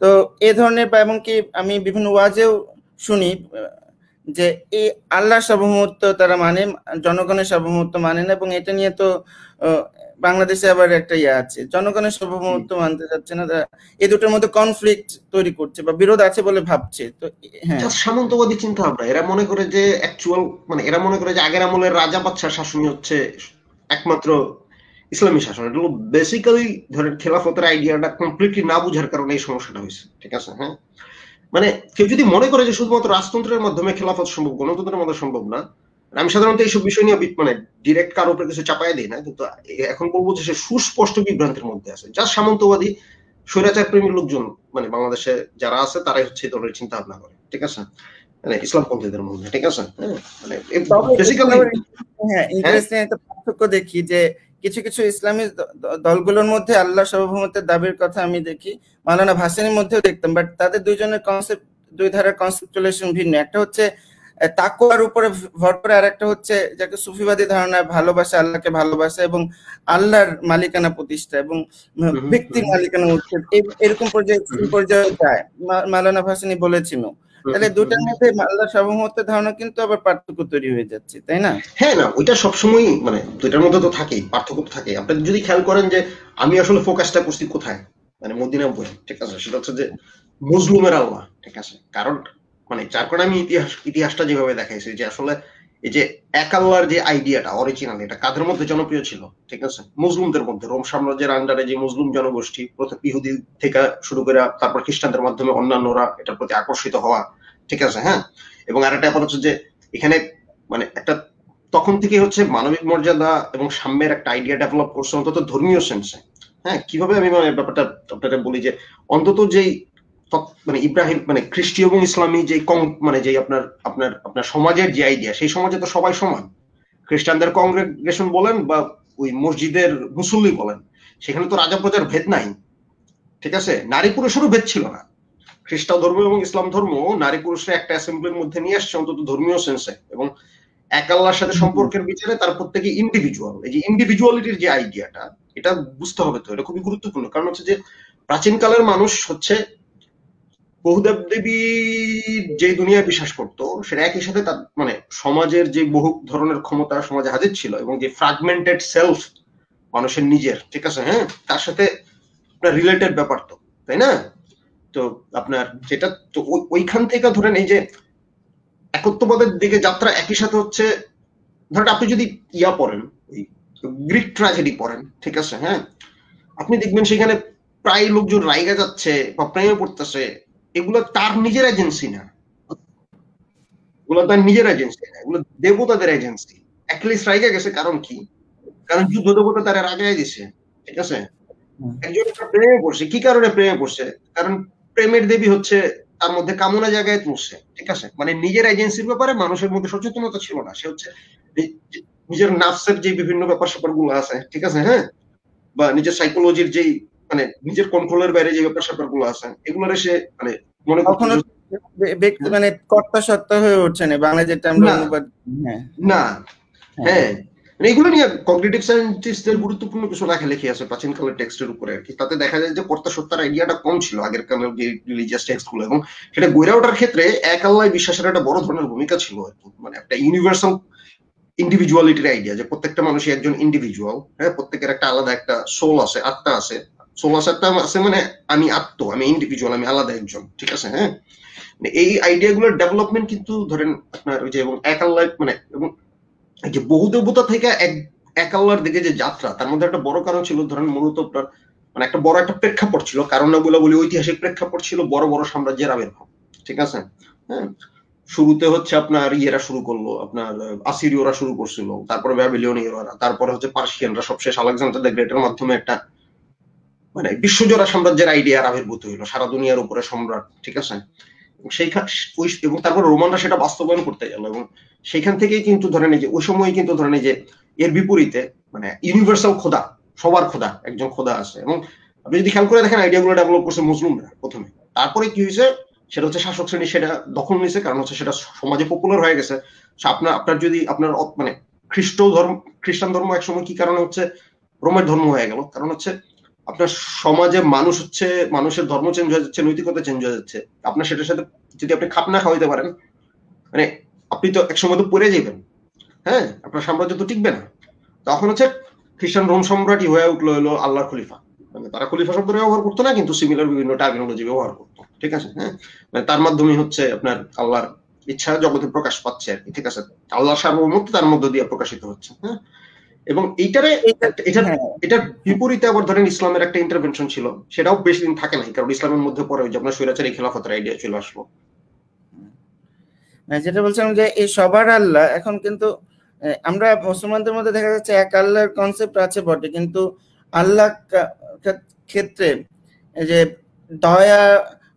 তো এ ধরনের বা এমনকি আমি বিভিন্ন ওয়াজেও শুনি যে এই আল্লাহর সার্বভৌমত্ব তারা মানে, জনগণের সার্বভৌমত্ব মানে না, এবং এটা নিয়ে তো বাংলাদেশে আবার একটা ইয়ে আছে, জনগণের সার্বভৌমত্ব মানতে যাচ্ছে না, এই দুটোর মধ্যে কনফ্লিক্ট তৈরি করছে বা বিরোধ আছে বলে ভাবছে। তো হ্যাঁ, সামন্তবাদী চিন্তা ভাবনা। এরা মনে করে যে অ্যাকচুয়াল মানে এরা মনে করে যে আগের আমলের রাজা বাদশাহ শাসনই হচ্ছে একমাত্র ইসলামী শাসন। এটা হলো বেসিক্যালি ধরেন খেলাফতের আইডিয়াটা কমপ্লিটলি না বুঝার কারণে এই সমস্যাটা হয়েছে, ঠিক আছে? হ্যাঁ, মানে কেউ যদি মনে করে যে শুধুমাত্র রাজতন্ত্রের মাধ্যমে খেলাফত সম্ভব, গণতন্ত্রের মাধ্যমে সম্ভব না, আমি সাধারণত এইসব বিষয় নিয়ে মানে ডিরেক্ট কারোর উপরে কিছু চাপাই দিই না, কিন্তু এখন বলবো যে সে সুস্পষ্ট বিভ্রান্তির মধ্যে আছে। যা সামন্তবাদী স্বৈরাচার প্রেমী লোকজন মানে বাংলাদেশে যারা আছে তারাই হচ্ছে এই ধরনের চিন্তা ভাবনা করে, ঠিক আছে? মানে ইসলামপন্থীদের মধ্যে, ঠিক আছে? মানে বেসিক্যালি হ্যাঁ, ইন্টারেস্টিং একটা পার্থক্য দেখি যে কিছু কিছু ইসলামী দলগুলোর মধ্যে আল্লাহ সার্বভৌমত্বের দাবির কথা আমি দেখি, মাওলানা ভাসানীর মধ্যেও দেখতাম, বাট তাদের দুইজনের কনসেপ্ট, দুই ধারার কনসেপ্টুয়ালাইজেশন ভিন্ন। একটা হচ্ছে তাকওয়ার উপরে ভর করে, আর একটা হচ্ছে যাকে সুফিবাদী ধারণা, ভালোবাসা, আল্লাহকে ভালোবাসা এবং আল্লাহর মালিকানা প্রতিষ্ঠা এবং ব্যক্তির মালিকানা উচ্ছেদ, এরকম পর্যায়ে যায় মাওলানা ভাসানী বলেছিল। তাহলে দুটার মধ্যে আল্লাহ সার্বভৌমত্বের ধারণা কিন্তু আবার পার্থক্য তৈরি হয়ে যাচ্ছে, তাই না? হ্যাঁ, না ওইটা সবসময় মানে দুইটার মধ্যে তো থাকেই, পার্থক্য তো থাকে। আপনি যদি খেয়াল করেন যে আমি আসলে ফোকাসটা করছি কোথায়, মানে মদিনা বই, ঠিক আছে? সেটা হচ্ছে যে মজলুমের আল্লাহ, ঠিক আছে? কারণ মানে যার কারণে আমি ইতিহাসটা যেভাবে দেখাইছি যে আসলে এই যে এক আল্লাহর যে আইডিয়াটা অরিজিনাল, এটা কাদের মধ্যে জনপ্রিয় ছিল, ঠিক আছে? মুসলিমদের মধ্যে। রোম সাম্রাজ্যের আন্ডারে যে মুসলিম জনগোষ্ঠী, প্রথম ইহুদি থেকে শুরু করে তারপর খ্রিস্টানদের মাধ্যমে অন্যান্যরা এটার প্রতি আকর্ষিত হওয়া, ঠিক আছে? হ্যাঁ, এবং আরেকটা ব্যাপার হচ্ছে যে এখানে মানে একটা তখন থেকে হচ্ছে মানবিক মর্যাদা এবং সাম্যের একটা আইডিয়া ডেভেলপ করছে, অন্তত ধর্মীয় সেন্সে। হ্যাঁ, কিভাবে আমি মানে ব্যাপারটা আপনাকে বলি যে অন্তত যেই মানে ইব্রাহিম মানে খ্রিস্টীয় এবং ইসলামী যে মানে যে আপনার আপনার আপনার সমাজের যে আইডিয়া, সেই সমাজে তো সবাই সমান। খ্রিস্টানদের কংগ্রেগেশন বলেন বা ওই মসজিদের মুসল্লি বলেন, সেখানে তো রাজা প্রজার ভেদ নাই, ঠিক আছে? নারী পুরুষেরও ভেদ ছিল না। খ্রিস্টান ধর্ম এবং ইসলাম ধর্ম নারী পুরুষের একটা অ্যাসেম্বলির মধ্যে নিয়ে আসছে, অন্তত ধর্মীয় সেন্সে। এবং এক আল্লাহর সাথে সম্পর্কের বিচারে তার প্রত্যেকে ইন্ডিভিজুয়াল। এই যে ইন্ডিভিজুয়ালিটির যে আইডিয়াটা, এটা বুঝতে হবে। তো এটা খুবই গুরুত্বপূর্ণ, কারণ হচ্ছে যে প্রাচীনকালের মানুষ হচ্ছে বহুদেব দেবী যে দুনিয়ায় বিশ্বাস করতো, সেটা একই সাথে তার মানে সমাজের যে বহু ধরনের ক্ষমতা সমাজে হাজির ছিল এবং যে ফ্র্যাগমেন্টেড সেলফ মানুষের নিজের, ঠিক আছে? হ্যাঁ, তার সাথে আপনার রিলেটেড ব্যাপার তো, তাই না? তো আপনার যেটা তো ওইখান থেকে ধরেন এই যে একত্ববাদের দিকে যাত্রা একই সাথে হচ্ছে, ধরেন আপনি যদি ইয়া পড়েন, ওই গ্রিক ট্র্যাজেডি পড়েন, ঠিক আছে? হ্যাঁ, আপনি দেখবেন সেখানে প্রায় লোকজন রাইগা যাচ্ছে বা প্রেমে পড়তেছে, এগুলো তার নিজের এজেন্সি না, এগুলো তার নিজের এজেন্সি না, এগুলো দেবতাদের এজেন্সি। অ্যাটলিস্ট রাইগা গেছে, কারণ কি? কারণ যুদ্ধ দেবতা তারা রাগাই দিছে, ঠিক আছে? একজন প্রেমে পড়ছে, কি কারণে প্রেমে পড়ছে? কারণ প্রেমের দেবী হচ্ছে তার মধ্যে কামনা জায়গায় পড়ছে, ঠিক আছে? মানে নিজের এজেন্সির ব্যাপারে মানুষের মধ্যে সচেতনতা ছিল না। সে হচ্ছে নিজের নার্ভসের যে বিভিন্ন ব্যাপার স্যাপার গুলো আছে, ঠিক আছে? হ্যাঁ, বা নিজের সাইকোলজির যেই মানে নিজের কন্ট্রোলের বাইরে যে ব্যাপার স্যাপার গুলো আছে, এগুলোর সে মানে মনে করতো ব্যক্তি মানে কর্তা সত্তা হয়ে উঠছে না, বাংলা যেটা আমরা অনুবাদ। হ্যাঁ, না, হ্যাঁ, মানে এগুলো নিয়ে কগনিটিভ সায়েন্টিস্টদের গুরুত্বপূর্ণ কিছু লেখালেখি আছে প্রাচীনকালের টেক্সটের উপরে আর কি। তাতে দেখা যায় যে কর্তা সত্তার আইডিয়াটা কম ছিল আগের কালের যে রিলিজিয়াস টেক্সট গুলো, এবং সেটা গড়ে ওঠার ক্ষেত্রে এক আল্লাহ বিশ্বাসের একটা বড় ধরনের ভূমিকা ছিল আর কি। মানে একটা ইউনিভার্সাল ইন্ডিভিজুয়ালিটির আইডিয়া, যে প্রত্যেকটা মানুষই একজন ইন্ডিভিজুয়াল। হ্যাঁ, প্রত্যেকের একটা আলাদা একটা সোল আছে, আত্মা আছে। সোল আছে, আত্মা আছে, মানে আমি আমি ইন্ডিভিজুয়াল, আমি আলাদা একজন, ঠিক আছে? হ্যাঁ, এই আইডিয়া গুলোর ডেভেলপমেন্ট কিন্তু ধরেন আপনার ওই যে এবং এক আল্লাহ মানে এবং যে বহু দেবতা থেকে এক আল্লাহর দিকে যে যাত্রা, তার মধ্যে একটা বড় কারণ ছিল ধরেন মূলত মানে একটা বড় একটা প্রেক্ষাপট ছিল, কারণ না বলে বলি ঐতিহাসিক প্রেক্ষাপট ছিল বড় বড় সাম্রাজ্যের আবির্ভাব, ঠিক আছে? হ্যাঁ, শুরুতে হচ্ছে আপনার ইয়েরা শুরু করলো, আপনার আসিরীয়রা শুরু করছিল, তারপরে ব্যাবিলনীয়রা, তারপরে হচ্ছে পার্সিয়ানরা, সবশেষ আলেকজান্ডার দ্য গ্রেটের মাধ্যমে একটা মানে বিশ্বজোড়া সাম্রাজ্যের আইডিয়ার আবির্ভূত হইলো, সারা দুনিয়ার উপরে সম্রাট, ঠিক আছে? এবং তারপর রোমানরা সেটা বাস্তবায়ন করতে গেল, এবং সেখান থেকেই কিন্তু ধরেন এই যে ওই সময় কিন্তু ধরেন এই যে এর বিপরীতে মানে ইউনিভার্সাল খোদা, সবার খোদা, একজন খোদা আছে। এবং আপনি যদি খেয়াল করে দেখেন আইডিয়া গুলো ডেভেলপ করছে মুসলিমরা প্রথমে, তারপরে কি হয়েছে সেটা হচ্ছে শাসক শ্রেণী সেটা দখল নিয়েছে, কারণ হচ্ছে সেটা সমাজে পপুলার হয়ে গেছে। আপনার যদি আপনার মানে খ্রিস্টান ধর্ম একসময় কি কারণে হচ্ছে রোমের ধর্ম হয়ে গেল। কারণ হচ্ছে আপনার সমাজে মানুষ হচ্ছে, মানুষের ধর্ম চেঞ্জ হয়ে যাচ্ছে, নৈতিকতা চেঞ্জ হয়ে যাচ্ছে। আপনার সেটার সাথে যদি আপনি খাপ না খাওয়াইতে পারেন, মানে আপনি তো একসময় তো পড়ে যাবেন, হ্যাঁ, আপনার সাম্রাজ্য তো টিকবে না। তখন হচ্ছে খ্রিস্টান রোম সম্রাটই হয়ে উঠলো হলো আল্লাহর খলিফা। মানে তারা খলিফা শব্দ ব্যবহার করতো না, কিন্তু সিমিলার বিভিন্ন টার্মিনোলজি ব্যবহার করতো, ঠিক আছে, হ্যাঁ। মানে তার মাধ্যমে হচ্ছে আপনার আল্লাহর ইচ্ছা জগতে প্রকাশ পাচ্ছে আর কি, ঠিক আছে, আল্লাহর সার্বভৌমত্ব তার মধ্য দিয়ে প্রকাশিত হচ্ছে, হ্যাঁ। এবং এইটারে এটার বিপরীতে আবার ধরেন ইসলামের একটা ইন্টারভেনশন ছিল, সেটাও বেশি দিন থাকে নাই, কারণ ইসলামের মধ্যে পরে ওই যে আপনার স্বৈরাচারী খেলাফতের আইডিয়া চলে আসলো। যেটা বলছিলাম যে এই সবার আল্লাহ, এখন কিন্তু আমরা মুসলমানদের মধ্যে দেখা যাচ্ছে এক আল্লাহর কনসেপ্ট আছে বটে, কিন্তু আল্লাহ ক্ষেত্রে যে দয়া,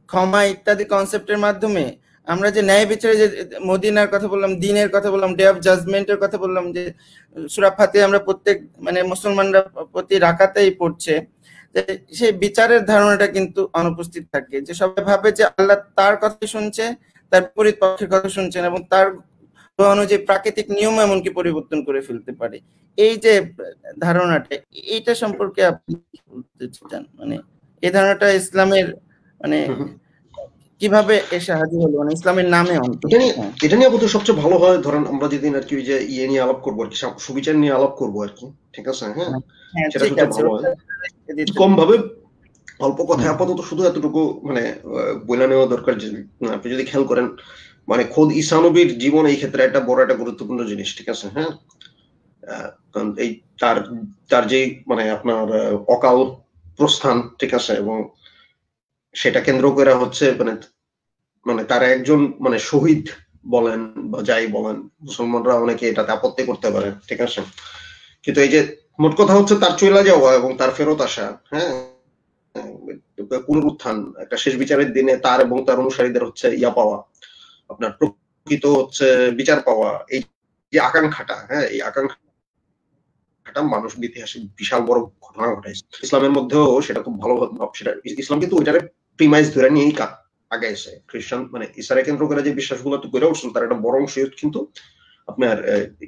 ক্ষমা ইত্যাদি কনসেপ্টের মাধ্যমে আমরা যে ন্যায় বিচারে যে মদিনার কথা বললাম, দিনের কথা বললাম, ডে অফ জাজমেন্টের কথা বললাম, যে সূরা ফাতিহা আমরা প্রত্যেক মানে মুসলমানরা প্রতি রাকাতেই পড়ছে, যে সেই বিচারের ধারণাটা কিন্তু অনুপস্থিত থাকে। যে সবাই ভাবে যে আল্লাহ তার কথা শুনছে, তার বিপরীত পক্ষের কথা শুনছেন, এবং তার অনুযায়ী প্রাকৃতিক নিয়ম এমনকি পরিবর্তন করে ফেলতে পারে। এই যে ধারণাটা, এইটা সম্পর্কে আপনি বলতে চান, মানে এই ধারণাটা ইসলামের মানে কিভাবে এসে হাজির হলো, মানে ইসলামের নামে অন্তত? এটা নিয়ে বোধহয় সবচেয়ে ভালো হয় ধরেন আমরা যেদিন আর কি ওই যে ইয়ে নিয়ে আলাপ করবো আর কি, সুবিচার নিয়ে আলাপ করবো আর কি, ঠিক আছে, হ্যাঁ, সেটা সবচেয়ে ভালো হয়। কম ভাবে অল্প কথায় আপাতত শুধু এতটুকু মানে বলে নেওয়া দরকার যে আপনি যদি খেয়াল করেন, মানে খোদ ঈসা নবীর জীবন এই ক্ষেত্রে একটা বড় একটা গুরুত্বপূর্ণ জিনিস, ঠিক আছে, হ্যাঁ। কারণ এই তার যে মানে আপনার অকাল প্রস্থান, ঠিক আছে, এবং সেটা কেন্দ্র করে হচ্ছে মানে তার একজন মানে শহীদ বলেন বা যাই বলেন, মুসলমানরা অনেকে এটাতে আপত্তি করতে পারে, ঠিক আছে, কিন্তু এই যে মোট কথা হচ্ছে তার চলে যাওয়া এবং তার ফেরত আসা, হ্যাঁ, পুনরুত্থান, একটা শেষ বিচারের দিনে তার এবং তার অনুসারীদের হচ্ছে ইয়া পাওয়া, আপনার প্রকৃত হচ্ছে বিচার পাওয়া, এই যে আকাঙ্ক্ষাটা, হ্যাঁ, এই আকাঙ্ক্ষাটা মানুষ ইতিহাসে বিশাল বড় ঘটনা ঘটাইছে। ইসলামের মধ্যেও সেটা খুব ভালো, সেটা ইসলাম কিন্তু ওইটারে প্রিমাইজ ধরে নিয়েই আগে এসে খ্রিস্টান মানে ইসরায়েল কেন্দ্র করে যে বিশ্বাসগুলো তো গড়ে উঠছিল তার একটা বড় অংশ কিন্তু আপনার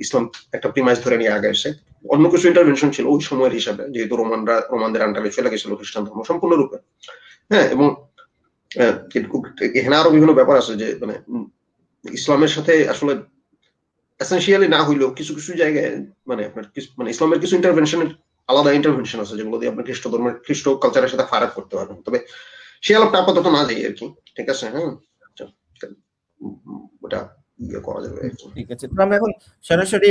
ইসলাম একটা প্রিমাইজ ধরে নিয়ে আগে এসে। অন্য কিছু ইন্টারভেনশন ছিল ওই সময়ের হিসাবে, যেহেতু রোমানদের আন্ডারে চলে গেছিল খ্রিস্টান ধর্ম সম্পূর্ণরূপে, হ্যাঁ। এবং এখানে আরো বিভিন্ন ব্যাপার আছে যে মানে ইসলামের সাথে আসলে এসেনশিয়ালি না হইলেও কিছু কিছু জায়গায় মানে আপনার মানে ইসলামের কিছু ইন্টারভেনশনের আলাদা ইন্টারভেনশন আছে যেগুলো দিয়ে আপনি খ্রিস্ট কালচারের সাথে ফারাক করতে পারবেন। তবে সে আলাপটা আপাতত না যাই আর কি, ঠিক আছে, হ্যাঁ, ওটা করা যাবে। ঠিক আছে, তো আমরা এখন সরাসরি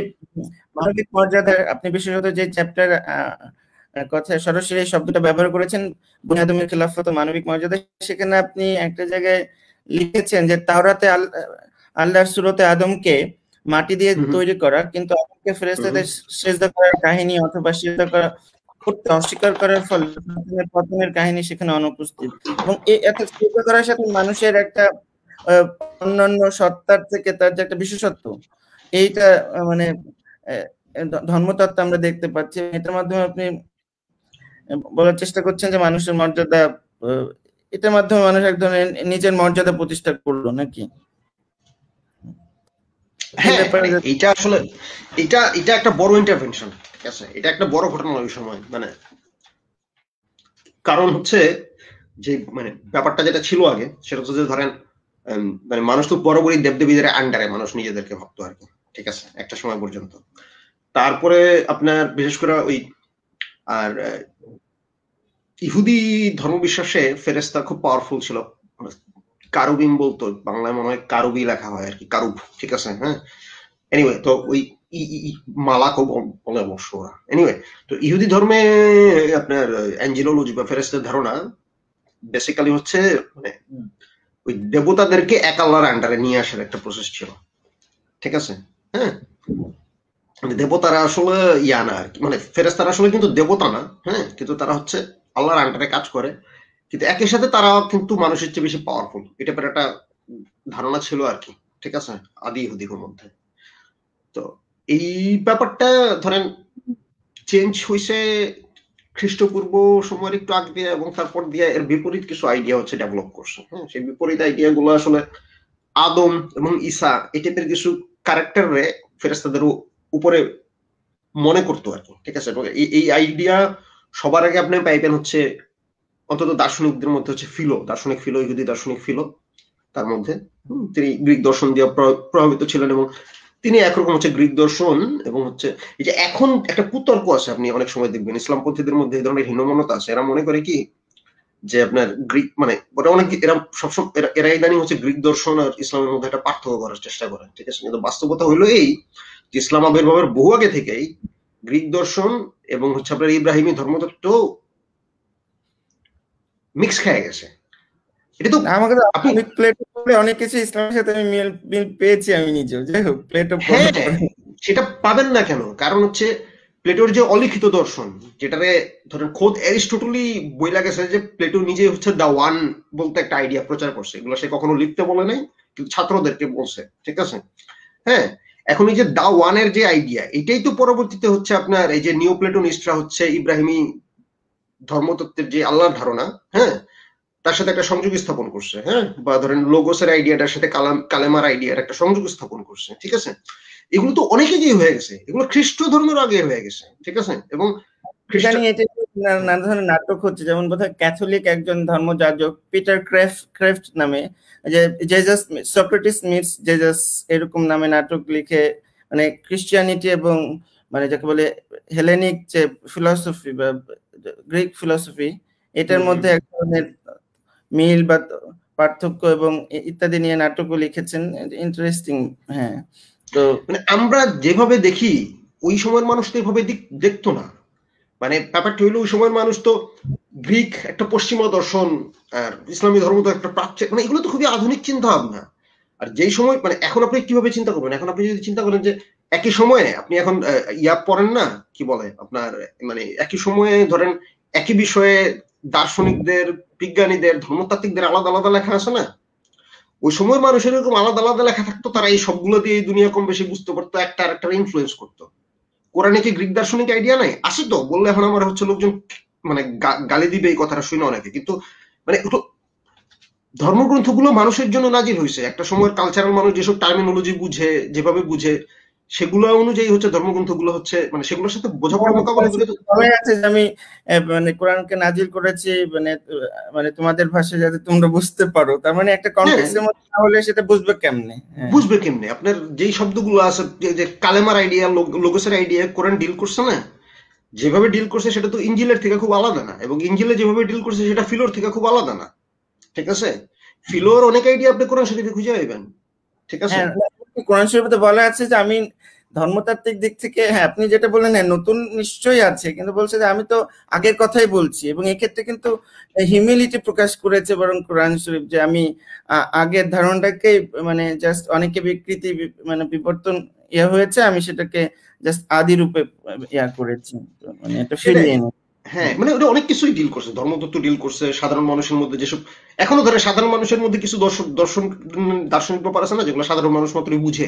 মানবিক মর্যাদার, আপনি বিশেষত যে চ্যাপ্টার কথা সরাসরি এই শব্দটা ব্যবহার করেছেন, বনী আদমের খিলাফত মানবিক মর্যাদা, সেখানে আপনি একটা জায়গায় লিখেছেন যে তাওরাতে আল্লাহর সূরতে আদমকে মাটি দিয়ে তৈরি করা, কিন্তু আদমকে ফেরেশতাদের সিজদা করার কাহিনী অথবা সিজদা করতে অস্বীকার করার ফলে পতনের কাহিনী সেখানে অনুপস্থিত। এবং এত সিজদা করার সাথে মানুষের একটা অন্যান্য সত্তার থেকে তার যে একটা বিশেষত্ব, এইটা মানে ধর্মতত্ত্ব আমরা দেখতে পাচ্ছি। এটার মাধ্যমে আপনি বলার চেষ্টা করছেন যে মানুষের মর্যাদা, এটার মাধ্যমে মানুষ এক ধরনের নিজের মর্যাদা প্রতিষ্ঠা করলো নাকি? হ্যাঁ, এটা আসলে এটা একটা বড় ইন্টারভেনশন, ঠিক আছে, এটা একটা বড় ঘটনা ওই সময়। মানে কারণ হচ্ছে যে মানে ব্যাপারটা যেটা ছিল আগে সেটা হচ্ছে যে ধরেন মানে মানুষ তো বরাবরই দেবদেবীদের আন্ডারে মানুষ নিজেদেরকে ভাবতো আর কি, ঠিক আছে, একটা সময় পর্যন্ত। তারপরে আপনার বিশেষ করে ওই আর ইহুদি ধর্মবিশ্বাসে ফেরেশতা খুব পাওয়ারফুল ছিল, কারুবিন বলতো, বাংলায় মনে হয় কারুবি লেখা হয় আর কি, কারুব, ঠিক আছে, হ্যাঁ। এনিওয়ে, তো ওই মালাকও বলে অবশ্য ওরা। এনিওয়ে, তো ইহুদি ধর্মে আপনার অ্যাঞ্জেলোলজি বা ফেরেশতার ধারণা বেসিক্যালি হচ্ছে মানে ওই দেবতাদেরকে এক আল্লাহর আন্ডারে নিয়ে আসার একটা প্রসেস ছিল, ঠিক আছে, হ্যাঁ। দেবতারা আসলে ইয়া না আর কি, মানে ফেরেশতারা আসলে কিন্তু দেবতা না, হ্যাঁ, কিন্তু তারা হচ্ছে আল্লাহর আন্ডারে কাজ করে, কিন্তু একই সাথে তারা কিন্তু মানুষের চেয়ে বেশি পাওয়ারফুল, এটা একটা ধারণা ছিল আর কি, ঠিক আছে, আদি ইহুদিদের মধ্যে। তো এই ব্যাপারটা ধরেন চেঞ্জ হয়েছে খ্রিস্টপূর্ব সময়ের একটু আগে দিয়ে, এবং তারপর দিয়ে এর বিপরীত কিছু আইডিয়া হচ্ছে ডেভেলপ করছে, হ্যাঁ। সেই বিপরীত আইডিয়া গুলো আসলে আদম এবং ঈসা এই টাইপের কিছু ক্যারেক্টারে ফেরেশতাদের উপরে মনে করতো আর কি, ঠিক আছে। এবং এই আইডিয়া সবার আগে আপনি পাইবেন হচ্ছে অন্তত দার্শনিকদের মধ্যে হচ্ছে দার্শনিক ফিলো, ইহুদি দার্শনিক ফিলো, তার মধ্যে তিনি গ্রিক দর্শন দিয়ে প্রভাবিত ছিলেন, এবং তিনি একরকম হচ্ছে গ্রিক দর্শন এবং হচ্ছে এই যে এখন একটা কুতর্ক আছে, আপনি অনেক সময় দেখবেন ইসলামপন্থীদের মধ্যে এই ধরনের হীনমন্যতা আছে। এরা মনে করে কি যে আপনার গ্রিক মানে ওটা অনেক এরা সবসময় এরা ইদানিং হচ্ছে গ্রিক দর্শন আর ইসলামের মধ্যে একটা পার্থক্য করার চেষ্টা করে, ঠিক আছে। কিন্তু বাস্তবতা হইলো এই যে ইসলাম আবির্ভাবের বহু আগে থেকেই গ্রিক দর্শন এবং হচ্ছে আপনার ইব্রাহিমী ধর্মতত্ত্ব মিক্স খেয়ে গেছে। এটা তো আমাকে তো আপনি আমি প্লেটো পড়ে অনেক কিছু ইসলামের সাথে আমি মিল পেয়েছি আমি নিজেও। যাই হোক, প্লেটো পড়ার হ্যাঁ, পরে সেটা পাবেন না কেন? কারণ হচ্ছে প্লেটোর যে অলিখিত দর্শন, যেটারে ধরেন খোদ অ্যারিস্টটলই বইলা গেছে যে প্লেটো নিজে হচ্ছে দা ওয়ান বলতে একটা আইডিয়া প্রচার করছে, এগুলো সে কখনো লিখতে বলে নাই, কিন্তু ছাত্রদেরকে বলছে, ঠিক আছে। হ্যাঁ, এখন এই যে দা ওয়ানের যে আইডিয়া, এটাই তো পরবর্তীতে হচ্ছে আপনার এই যে নিও প্লেটোনিস্টরা হচ্ছে ইব্রাহিমী ধর্মতত্ত্বের যে আল্লাহর ধারণা, হ্যাঁ, তার সাথে একটা সংযোগ স্থাপন করছে, হ্যাঁ, বা ধরেন লোগোসের আইডিয়াটার সাথে কালেমার আইডিয়ার একটা সংযোগ স্থাপন করছে, ঠিক আছে। এগুলো তো অনেক আগেই হয়ে গেছে, এগুলো খ্রিস্ট ধর্মের আগে হয়ে গেছে, ঠিক আছে। এবং খ্রিস্ট জানি এটা নানা ধরনের নাটক হচ্ছে, যেমন বোধহয় ক্যাথলিক একজন ধর্মযাজক পিটার ক্রেফট নামে, যে জেজাস সক্রেটিস মিটস জেজাস এরকম নামে নাটক লিখে, মানে ক্রিশ্চিয়ানিটি এবং মানে যাকে বলে হেলেনিক যে ফিলসফি বা গ্রিক ফিলসফি, এটার মধ্যে এক ধরনের মিল বা পার্থক্য এবং ইত্যাদি নিয়ে নাটকও লিখেছেন। ইন্টারেস্টিং। হ্যাঁ, তো মানে আমরা যেভাবে দেখি ওই সময়ের মানুষ তো এইভাবে দেখতো না। মানে ব্যাপারটা হইলো ওই সময়ের মানুষ তো গ্রিক একটা পশ্চিমা দর্শন আর ইসলামী ধর্ম তো একটা প্রাচ্য, মানে এগুলো তো খুবই আধুনিক চিন্তা ভাবনা। আর যেই সময় মানে এখন আপনি কিভাবে চিন্তা করবেন, এখন আপনি যদি চিন্তা করেন যে একই সময়ে আপনি এখন ইয়া পড়েন না, কি বলে আপনার, মানে একই সময়ে ধরেন একই বিষয়ে দার্শনিকদের, বিজ্ঞানীদের, ধর্মতাত্ত্বিকদের আলাদা আলাদা লেখা আছে না, ওই সময়ের মানুষের এরকম আলাদা আলাদা লেখা থাকতো, তারা এই সবগুলো দিয়ে এই দুনিয়া কম বেশি বুঝতে পারতো, একটা আর একটা ইনফ্লুয়েন্স করতো। কোরআনে কি গ্রিক দার্শনিক আইডিয়া নাই? আছে তো, বললে এখন আমার হচ্ছে লোকজন মানে গালি দিবে এই কথাটা শুনে অনেকে, কিন্তু মানে ধর্মগ্রন্থগুলো মানুষের জন্য নাজিল হয়েছে। একটা সময়ের কালচারাল মানুষ যেসব টার্মিনোলজি বুঝে, যেভাবে বুঝে, সেগুলো অনুযায়ী হচ্ছে ধর্মগ্রন্থগুলো হচ্ছে মানে সেগুলোর সাথে বোঝাপড়া মোকাবেলা করে তো বলা আছে যে আমি মানে কোরআনকে নাজিল করেছি মানে মানে তোমাদের ভাষায় যাতে তোমরা বুঝতে পারো। তার মানে একটা কনটেক্সটের মধ্যে না হলে সেটা বুঝবে কেমনে? বুঝবে কেমনে? আপনার যেই শব্দগুলো আছে, যে কালেমার আইডিয়া, লোগোসের আইডিয়া কোরআন ডিল করছে না, যেভাবে ডিল করছে সেটা তো ইঞ্জিলের থেকে খুব আলাদা না, এবং ইঞ্জিলে যেভাবে ডিল করছে সেটা ফিলোর থেকে খুব আলাদা না, ঠিক আছে। ফিলোর অনেক আইডিয়া আপনি কোরআন শরীফে খুঁজে পাবেন, ঠিক আছে। কোরআন শরীফে বলা আছে যে আমি ধর্মতাত্ত্বিক দিক থেকে, হ্যাঁ আপনি যেটা বললেন হ্যাঁ নতুন নিশ্চয়ই আছে, কিন্তু বলছে যে আমি তো আগের কথাই বলছি, এবং এক্ষেত্রে কিন্তু হিউমিলিটি প্রকাশ করেছে বরং কোরআন শরীফ, যে আমি আগের ধারণাটাকে মানে জাস্ট অনেকে বিকৃতি মানে বিবর্তন ইয়ে হয়েছে, আমি সেটাকে জাস্ট আদি রূপে ইয়া করেছি, মানে এটা ফিরিয়ে এনে। হ্যাঁ, মানে ওটা অনেক কিছুই ডিল করছে, ধর্মতত্ত্ব ডিল করছে, সাধারণ মানুষের মধ্যে যেসব এখনো ধরে সাধারণ মানুষের মধ্যে কিছু দার্শনিক ব্যাপার আছে না, যেগুলো সাধারণ মানুষ মাত্রই বুঝে,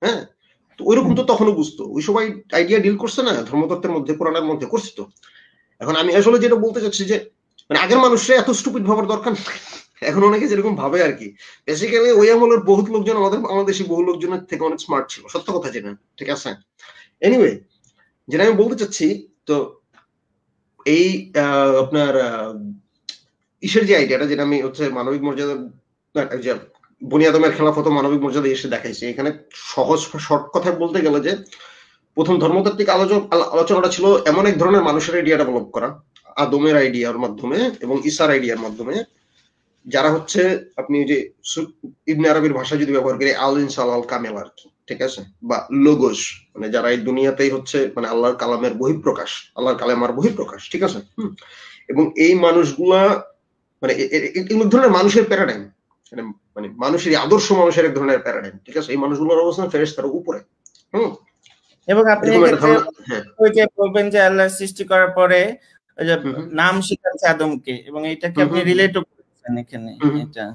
হ্যাঁ, তো ওইরকম তো তখনও বুঝতো, ওই সবাই আইডিয়া ডিল করছে না ধর্মতত্ত্বের মধ্যে, কোরআনের মধ্যে করছে তো। এখন আমি আসলে যেটা বলতে চাচ্ছি যে মানে আগের মানুষরা এত স্টুপিড ভাবার দরকার, এখন অনেকে যেরকম ভাবে আর কি। বেসিক্যালি ওই আমলের বহুত লোকজন আমাদের দেশে বহু লোকজনের থেকে অনেক স্মার্ট ছিল, সত্য কথা যেটা, ঠিক আছে। এনিওয়ে, যেটা আমি বলতে চাচ্ছি, তো এই আপনার ইসের যে আইডিয়াটা, যেটা আমি হচ্ছে মানবিক মর্যাদা, বনি আদমের খেলাফত মানবিক মর্যাদা এসে দেখাইছে, এখানে সহজ শর্ট কথায় বলতে গেলে যে প্রথম ধর্মতাত্ত্বিক আলোচনাটা ছিল এমন এক ধরনের মানুষের আইডিয়া ডেভেলপ করা, আদমের আইডিয়ার মাধ্যমে এবং ঈসার আইডিয়ার মাধ্যমে, যারা হচ্ছে আপনি যে ইবনে আরবির ভাষা যদি ব্যবহার করি আল ইনসাল আল কামেল আর কি, ঠিক আছে, বা লোগোস, মানে যারা এই দুনিয়াতেই হচ্ছে মানে আল্লাহর কালামের বহিঃপ্রকাশ, আল্লাহর কালামার বহিঃপ্রকাশ, ঠিক আছে। এবং এই মানুষগুলা মানে এক ধরনের মানুষের প্যারাডাইম, মানে মানুষের আদর্শ মানুষের এক ধরনের প্যারাডাইম, ঠিক আছে। এই মানুষগুলোর অবস্থান ফেরেশতার উপরে। এবং আপনি বলবেন যে আল্লাহ সৃষ্টি করার পরে নাম শিখাচ্ছে আদমকে, এবং এইটাকে আপনি রিলেটও করেছেন এখানে। এটা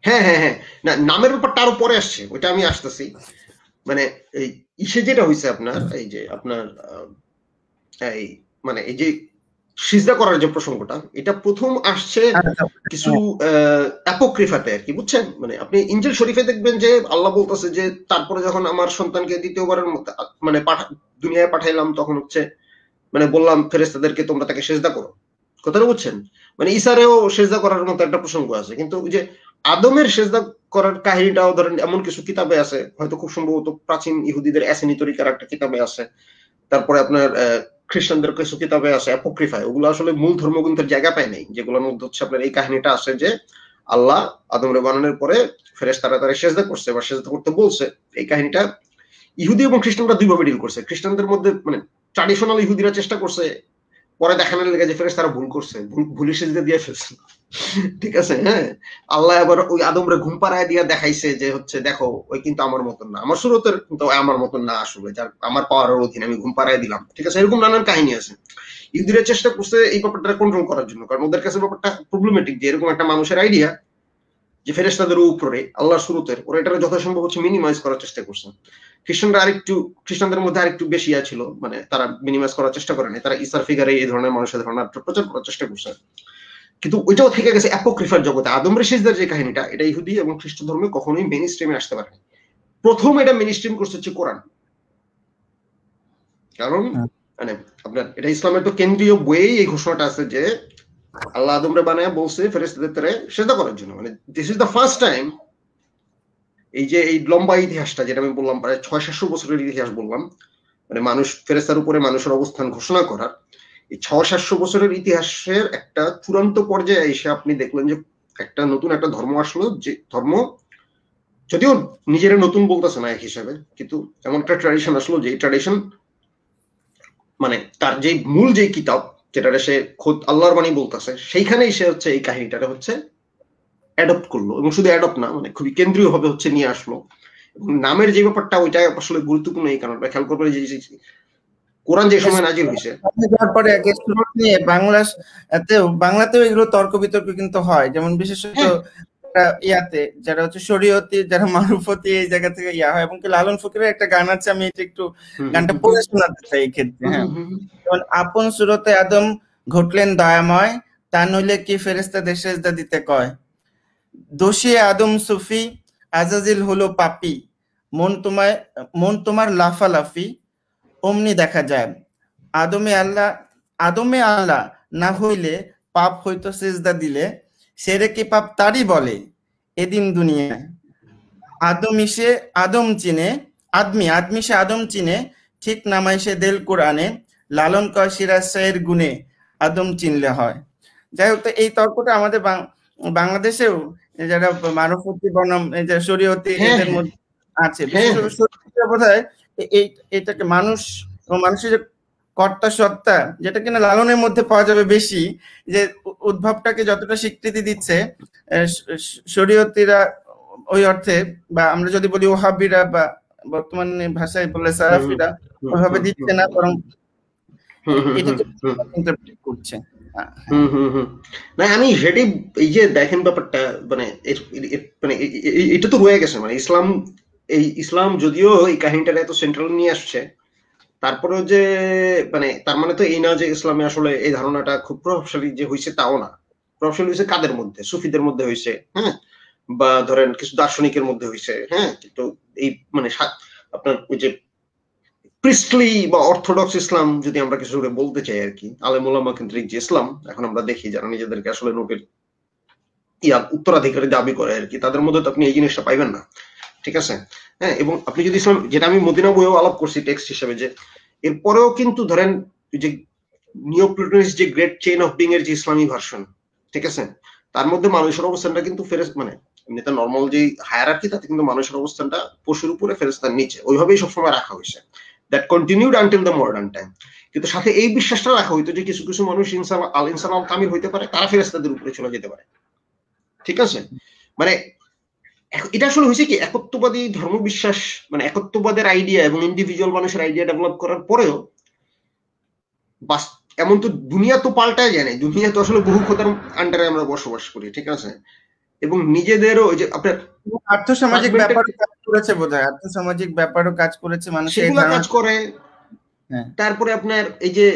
হ্যাঁ হ্যাঁ হ্যাঁ, না নামের ব্যাপারটা আরো পরে আসছে, ওইটা আমি আসতেছি। মানে এই ইসে যেটা হয়েছে আপনার, এই যে আপনার এই মানে এই যে সিজদা করার যে প্রসঙ্গটা, এটা প্রথম আসছে কিছু অ্যাপোক্রিফাতে আর কি, বুঝছেন? মানে আপনি ইনজিল শরীফে দেখবেন যে আল্লাহ বলতেছে যে তারপরে যখন আমার সন্তানকে দ্বিতীয়বারের মতো মানে দুনিয়ায় পাঠাইলাম, তখন হচ্ছে মানে বললাম ফেরেশতাদেরকে তোমরা তাকে সিজদা করো। কথাটা বুঝছেন? মানে ঈসারেও সিজদা করার মতো একটা প্রসঙ্গ আছে, কিন্তু ওই যে আদমের সিজদা করার কাহিনীটাও ধরেন এমন কিছু কিতাবে আছে, হয়তো খুব সম্ভবত প্রাচীন ইহুদিদের এসেনি তরিকার একটা কিতাবে আছে, তারপরে আপনার খ্রিস্টানদের কিছু কিতাবে আছে অ্যাপোক্রিফায়, ওগুলো আসলে মূল ধর্মগ্রন্থের জায়গা পায় নাই, যেগুলোর মধ্যে হচ্ছে আপনার এই কাহিনীটা আছে যে আল্লাহ আদমরে বানানোর পরে ফেরেশতারা তারা সিজদা করছে বা সিজদা করতে বলছে। এই কাহিনীটা ইহুদি এবং খ্রিস্টানরা দুইভাবে ডিল করছে। খ্রিস্টানদের মধ্যে মানে ট্র্যাডিশনাল ইহুদিরা চেষ্টা করছে পরে দেখানোর লেগে যে ফেরেশতারা ভুল করছে, ভুলি সিজদা দিয়ে ফেলছে, ঠিক আছে? হ্যাঁ, আল্লাহ আবার ওই আদমরে ঘুম পাড়ায় দিয়ে দেখাইছে যে হচ্ছে দেখো ওই কিন্তু আমার মতন না, আমার সুরতের কিন্তু আমার মতন না, আসলে যার আমার পাওয়ারের অধীনে আমি ঘুম পাড়ায় দিলাম, ঠিক আছে? এরকম নানান কাহিনী আছে। ইহুদিরা চেষ্টা করছে এই ব্যাপারটা কন্ট্রোল করার জন্য, কারণ ওদের কাছে ব্যাপারটা প্রবলেমেটিক যে এরকম একটা মানুষের আইডিয়া যে ফেরেশতাদের উপরে আল্লাহর সুরতের, ওরা এটা যথাসম্ভব হচ্ছে মিনিমাইজ করার চেষ্টা করছে। খ্রিস্টানদের মধ্যে আরেকটু বেশি ছিল, মানে তারা মিনিমাইজ করার চেষ্টা করেনি, তারা ঈসার ফিগারে এই ধরনের মানুষের ধারণা প্রচার করার চেষ্টা করছে, কিন্তু ওইটাও থেকে গেছে অ্যাপোক্রিফার জগতে। আদম রে সিজদার যে কাহিনীটা, এটা ইহুদি এবং খ্রিস্ট ধর্মে কখনোই মেইন স্ট্রিমে আসতে পারেনি। প্রথম এটা মেইন স্ট্রিম করছে হচ্ছে কোরআন, কারণ মানে আপনার এটা ইসলামের তো কেন্দ্রীয় বইয়েই এই ঘোষণাটা আছে যে আল্লাহ আদম রে বানায় বলছে ফেরেশতাদের সিজদা করার জন্য। মানে this is the first time এই যে এই লম্বা ইতিহাসটা যেটা আমি বললাম, প্রায় 600-700 বছরের ইতিহাস বললাম, মানে মানুষ ফেরেশতার উপরে মানুষের অবস্থান ঘোষণা করার এই 600-700 বছরের ইতিহাসের একটা চূড়ান্ত পর্যায়ে এসে আপনি দেখলেন যে একটা নতুন একটা ধর্ম আসলো, যে ধর্ম যদিও নিজেরা নতুন বলতেছে না এক হিসাবে, কিন্তু এমন একটা ট্র্যাডিশন আসলো যে ট্র্যাডিশন মানে তার যে মূল যে কিতাব যেটা সে খোদ আল্লাহর বাণী বলতেছে, সেইখানেই সে হচ্ছে এই কাহিনীটা হচ্ছে অ্যাডপ্ট করলো, এবং শুধু অ্যাডপ্ট না মানে খুবই কেন্দ্রীয় ভাবে হচ্ছে নিয়ে আসলো। এবং নামের যে ব্যাপারটা ওইটা আসলে গুরুত্বপূর্ণ, এই কারণে খেয়াল করবেন যে কোরআন যে সময় নাজিল হয়েছে তারপরে নিয়ে বাংলাতেও এগুলো তর্ক বিতর্ক কিন্তু হয়, যেমন বিশেষত ইয়াতে যারা হচ্ছে শরীয়তি, যারা মারুফতি, এই জায়গা থেকে ইয়া হয়। এবং লালন ফকিরের একটা গান আছে, আমি এটা একটু গানটা পড়ে শোনাতে চাই এই ক্ষেত্রে। হ্যাঁ, যেমন আপন সুরতে আদম ঘটলেন দয়াময়, তা নইলে কি ফেরেশতাদের সিজদা দিতে কয়। দোষী আদম সুফি, আজাজিল হলো পাপী, মন তোমার লাফালাফি, অমনি দেখা যায়। আদমে আল্লাহ না হইলে পাপ হইতো সিজদা দিলে, সেরে কি পাপ তারই বলে এদিন দুনিয়ায়। আদমি সে আদম চিনে, ঠিক নামাই সে দেল কোরআনে, লালন কয় সিরাজ শাহের গুণে আদম চিনলে হয়। যাই হোক, এই তর্কটা আমাদের বাংলাদেশেও যারা মানবপতি বনাম শরীয়তি এদের মধ্যে আছে। বোধহয় এটাকে মানুষ এবং মানুষের যে কর্তা সত্তা, যেটা কিনা লালনের মধ্যে পাওয়া যাবে বেশি, যে উদ্ভবটাকে যতটা স্বীকৃতি দিচ্ছে শরীয়তিরা ওই অর্থে, বা আমরা যদি বলি ওহাবিরা বা বর্তমান ভাষায় বলে সালাফিরা, ওইভাবে দিচ্ছে না, বরং এটাকে ইন্টারপ্রেট করছে। না আমি সেটাই, এই যে দেখেন ব্যাপারটা মানে মানে এটা তো রয়ে গেছে, মানে ইসলাম যদিও এই কাহিনীটা এত সেন্ট্রাল নিয়ে আসছে, তারপরেও যে মানে তার মানে তো এই না যে ইসলামে আসলে এই ধারণাটা খুব প্রভাবশালী যে হয়েছে তাও না। প্রভাবশালী হয়েছে কাদের মধ্যে? সুফিদের মধ্যে হয়েছে, হ্যাঁ, বা ধরেন কিছু দার্শনিকের মধ্যে হয়েছে, হ্যাঁ, কিন্তু এই মানে আপনার ওই যে প্রিস্টলি বা অর্থোডক্স ইসলাম যদি আমরা কিছু বলতে চাই আর কি, আলেম ওলামা কেন্দ্রিক যে ইসলাম এখন আমরা দেখি, যারা নিজেদেরকে আসলে নোবেল উত্তরাধিকারী দাবি করে আর কি, তাদের মধ্যে তো আপনি এই জিনিসটা পাইবেন না, ঠিক আছে? হ্যাঁ, এবং আপনি যদি ইসলাম, যেটা আমি মদিনা বইয়েও আলাপ করছি টেক্সট হিসেবে, যে এরপরেও কিন্তু ধরেন যে নিওপ্লুটোনিস্ট যে গ্রেট চেইন অফ বিং এর যে ইসলামী ভার্সন, ঠিক আছে, তার মধ্যে মানুষের অবস্থানটা কিন্তু মানে এমনিতে নর্মাল যে হায়ারার্কি, তাতে কিন্তু মানুষের অবস্থানটা পশুর উপরে, ফেরেশতার নিচে, ওইভাবেই সবসময় রাখা হয়েছে। That continued until the modern time. কিন্তু সাথে এই বিশ্বাসটা রাখা হইতো যে কিছু কিছু মানুষ ইনসান আল কামিল হইতে পারে, তারা ফেরেশতাদের উপরে চলে যেতে পারে, ঠিক আছে? মানে এটা আসলে হয়েছে কি, একত্ববাদী ধর্মবিশ্বাস মানে একত্ববাদের আইডিয়া এবং ইন্ডিভিজুয়াল মানুষের আইডিয়া ডেভেলপ করার পরেও এমন তো দুনিয়া তো পাল্টায় যায় না, দুনিয়া তো আসলে বহু খোদার আন্ডারে আমরা বসবাস করি, ঠিক আছে? এবং নিজেদেরও ওই যে আপনার আর্থসামাজিক ব্যাপার কাজ করেছে, বোধহয় আর্থসামাজিক ব্যাপারও কাজ করেছে, মানুষ সেগুলো কাজ করে। তারপরে আপনার এই যে